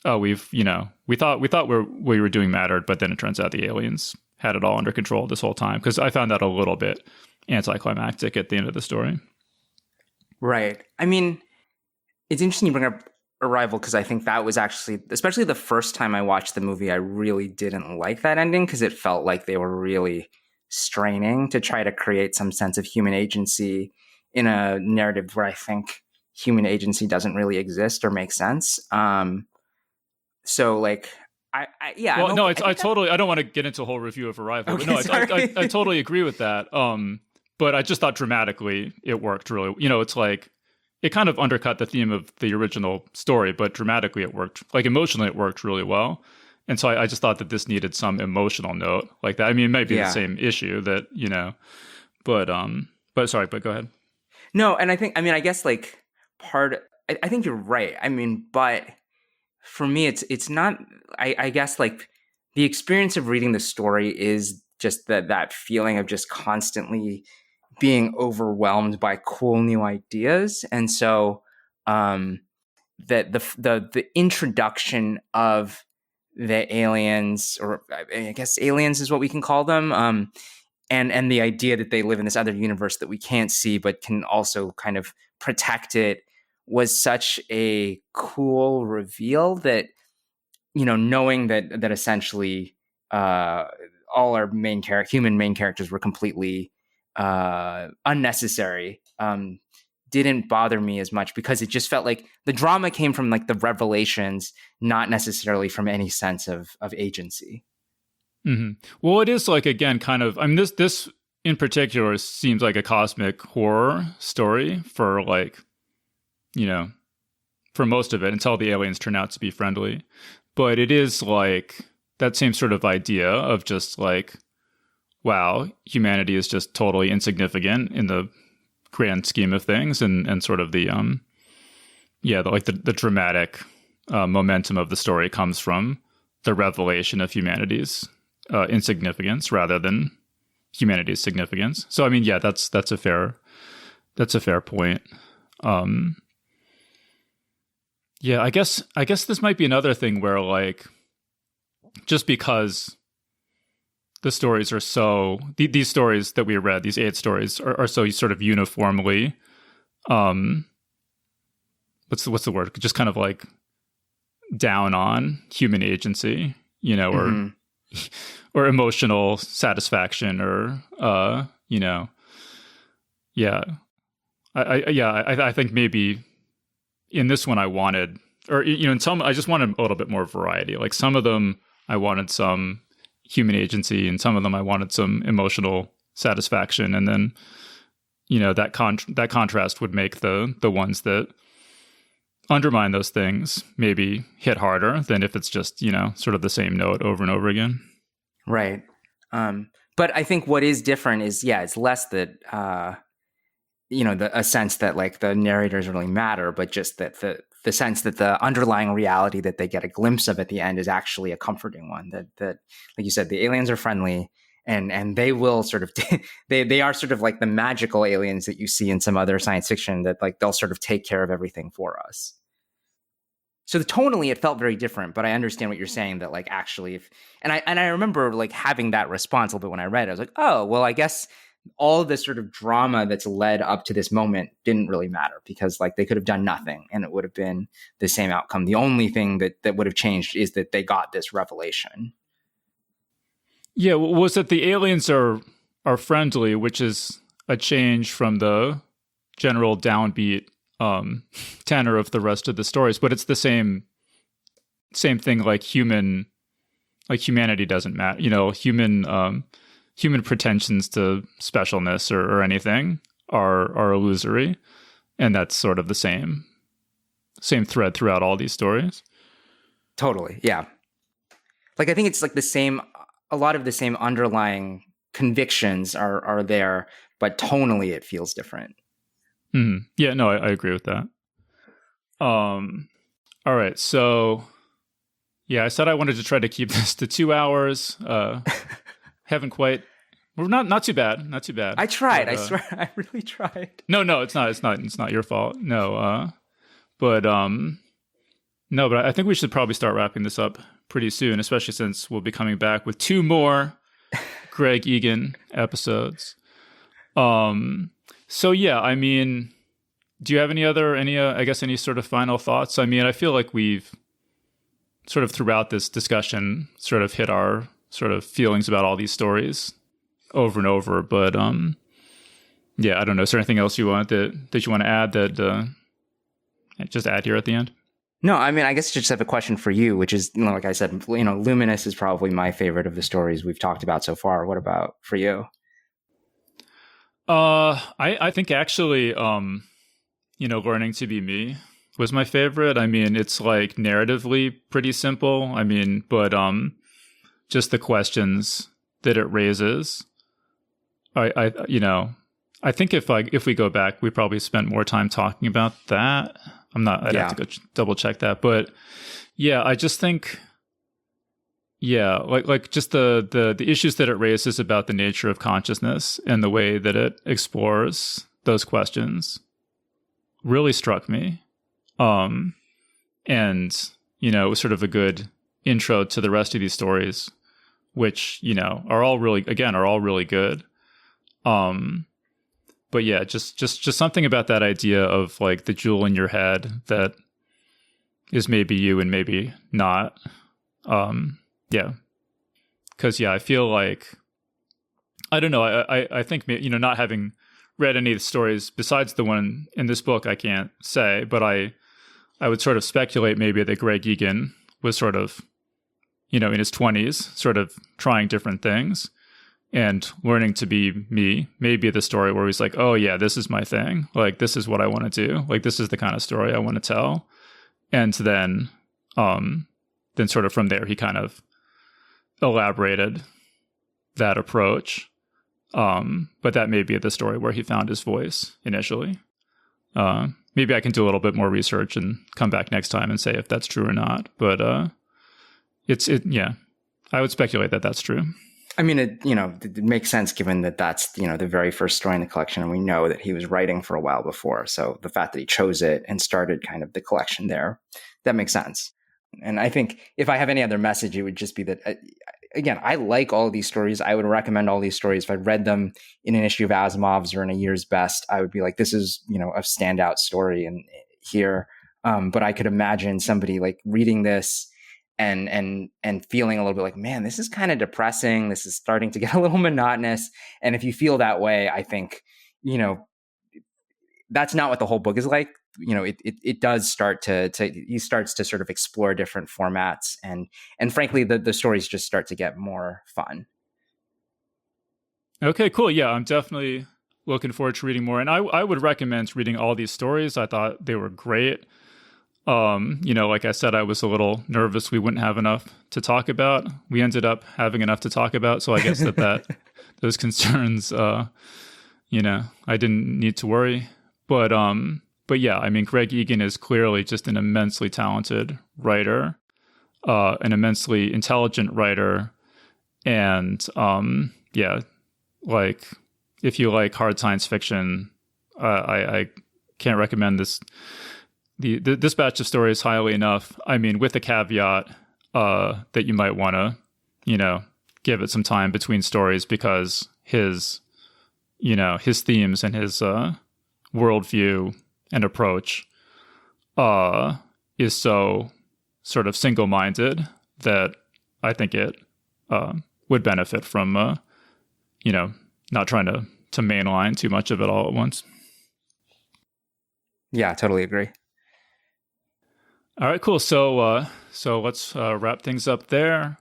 oh, we thought we were doing mattered, but then it turns out the aliens had it all under control this whole time. Because I found that a little bit anticlimactic at the end of the story. Right. I mean, it's interesting you bring up Arrival, because I think that was actually, especially the first time I watched the movie, I really didn't like that ending, because it felt like they were really straining to try to create some sense of human agency in a narrative where I think human agency doesn't really exist or make sense. So like, yeah. Well, no, I don't want to get into a whole review of Arrival. Okay, but no, I totally agree with that. But I just thought dramatically it worked really. It's like, it kind of undercut the theme of the original story, but dramatically it worked. Like emotionally, it worked really well. And so I just thought that this needed some emotional note like that. I mean, it might be the same issue that, but go ahead. No, and I guess like I think you're right. I mean, but for me, it's not, I guess like the experience of reading the story is just that feeling of just constantly being overwhelmed by cool new ideas. And so that the introduction of the aliens, or I guess aliens is what we can call them, and the idea that they live in this other universe that we can't see but can also kind of protect it, was such a cool reveal that, knowing that essentially all our human main characters were completely unnecessary, didn't bother me as much, because it just felt like the drama came from like the revelations, not necessarily from any sense of agency. Mm-hmm. Well, it is like, again, kind of, I mean, this in particular seems like a cosmic horror story for like, for most of it, until the aliens turn out to be friendly. But it is like that same sort of idea of just like, wow, humanity is just totally insignificant in the grand scheme of things, and sort of the dramatic momentum of the story comes from the revelation of humanity's insignificance rather than humanity's significance. So I mean, yeah, that's a fair point. Yeah, I guess this might be another thing where like, just because the stories are so, these stories that we read, these 8 stories are so sort of uniformly, what's the word? Just kind of like down on human agency, or or emotional satisfaction, or I think maybe in this one I wanted, or in some, I just wanted a little bit more variety. Like some of them I wanted some human agency, and some of them I wanted some emotional satisfaction, and then that contrast would make the ones that undermine those things maybe hit harder than if it's just sort of the same note over and over again. Right. But I think what is different is, it's less that a sense that like the narrators really matter, but just that the sense that the underlying reality that they get a glimpse of at the end is actually a comforting one. That like you said, the aliens are friendly, and they will sort of they are sort of like the magical aliens that you see in some other science fiction, that like they'll sort of take care of everything for us. So tonally, it felt very different, but I understand what you're saying, that like actually, and I remember like having that response a little bit when I read it. I was like, oh, well, I guess all this sort of drama that's led up to this moment didn't really matter, because like they could have done nothing and it would have been the same outcome. The only thing that would have changed is that they got this revelation. Yeah, was that the aliens are friendly, which is a change from the general downbeat tenor of the rest of the stories, but it's the same thing. Like humanity doesn't matter. Human pretensions to specialness or anything are illusory, and that's sort of the same thread throughout all these stories. Totally, yeah. Like I think it's like a lot of the same underlying convictions are there, but tonally it feels different. Mm-hmm. Yeah, no, I agree with that. All right, so yeah, I said I wanted to try to keep this to 2 hours. Haven't quite. We're not too bad. Not too bad. I tried. But, I swear, I really tried. No, it's not your fault. No, but No, but I think we should probably start wrapping this up pretty soon, especially since we'll be coming back with 2 more Greg Egan episodes. So yeah, I mean, do you have any sort of final thoughts? I mean, I feel like we've sort of throughout this discussion sort of hit our sort of feelings about all these stories over and over, but yeah, I don't know. Is there anything else you want that you want to add that just add here at the end? No, I mean, I guess I just have a question for you, which is, like I said, Luminous is probably my favorite of the stories we've talked about so far. What about for you? I think actually, Learning to Be Me was my favorite. I mean, it's like narratively pretty simple. I mean, but just the questions that it raises. I think if we go back, we probably spent more time talking about that. I'd have to go double check that. But yeah, I just think, like just the issues that it raises about the nature of consciousness and the way that it explores those questions really struck me. And, it was sort of a good intro to the rest of these stories, which, are all really good. But yeah, just something about that idea of like the jewel in your head that is maybe you and maybe not. Yeah. Cause yeah, I feel like, I don't know. I think, not having read any of the stories besides the one in this book, I can't say, but I would sort of speculate maybe that Greg Egan was sort of, in his 20s, sort of trying different things. And learning to be me, maybe the story where he's like, oh yeah, this is my thing. Like, this is what I want to do. Like, this is the kind of story I want to tell. And then sort of from there, he kind of elaborated that approach. But that may be the story where he found his voice initially. Maybe I can do a little bit more research and come back next time and say if that's true or not. But I would speculate that that's true. I mean, it makes sense given that that's, the very first story in the collection. And we know that he was writing for a while before. So the fact that he chose it and started kind of the collection there, that makes sense. And I think if I have any other message, it would just be that, again, I like all of these stories. I would recommend all these stories. If I read them in an issue of Asimov's or in a year's best, I would be like, this is, a standout story and here. But I could imagine somebody like reading this and feeling a little bit like, man, this is kind of depressing. This is starting to get a little monotonous. And if you feel that way, I think, that's not what the whole book is like. It does start he starts to sort of explore different formats and frankly, the stories just start to get more fun. Okay, cool. Yeah, I'm definitely looking forward to reading more. And I would recommend reading all these stories. I thought they were great. Like I said, I was a little nervous we wouldn't have enough to talk about. We ended up having enough to talk about. So I guess that those concerns, I didn't need to worry. But yeah, I mean, Greg Egan is clearly just an immensely talented writer, an immensely intelligent writer. And, like if you like hard science fiction, I can't recommend this batch of stories highly enough. I mean, with the caveat that you might want to, give it some time between stories because his themes and his worldview and approach is so sort of single-minded that I think it would benefit from, not trying to mainline too much of it all at once. Yeah, I totally agree. All right, cool. So let's wrap things up there.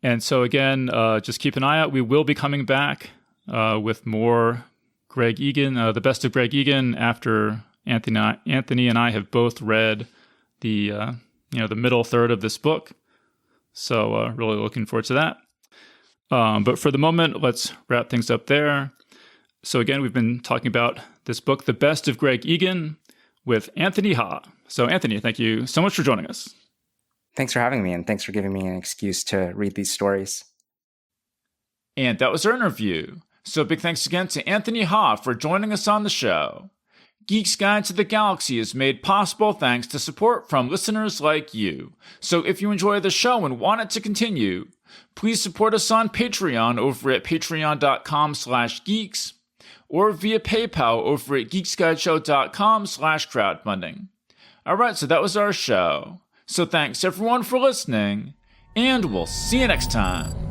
And so again, just keep an eye out. We will be coming back with more Greg Egan, the best of Greg Egan, after Anthony and I have both read the middle third of this book. So really looking forward to that. But for the moment, let's wrap things up there. So again, we've been talking about this book, The Best of Greg Egan, with Anthony Ha. So Anthony, thank you so much for joining us. Thanks for having me, and thanks for giving me an excuse to read these stories. And that was our interview. So big thanks again to Anthony Ha for joining us on the show. Geek's Guide to the Galaxy is made possible thanks to support from listeners like you. So if you enjoy the show and want it to continue, please support us on Patreon over at patreon.com/geeks or via PayPal over at geeksguideshow.com/crowdfunding. Alright, so that was our show. So thanks everyone for listening, and we'll see you next time.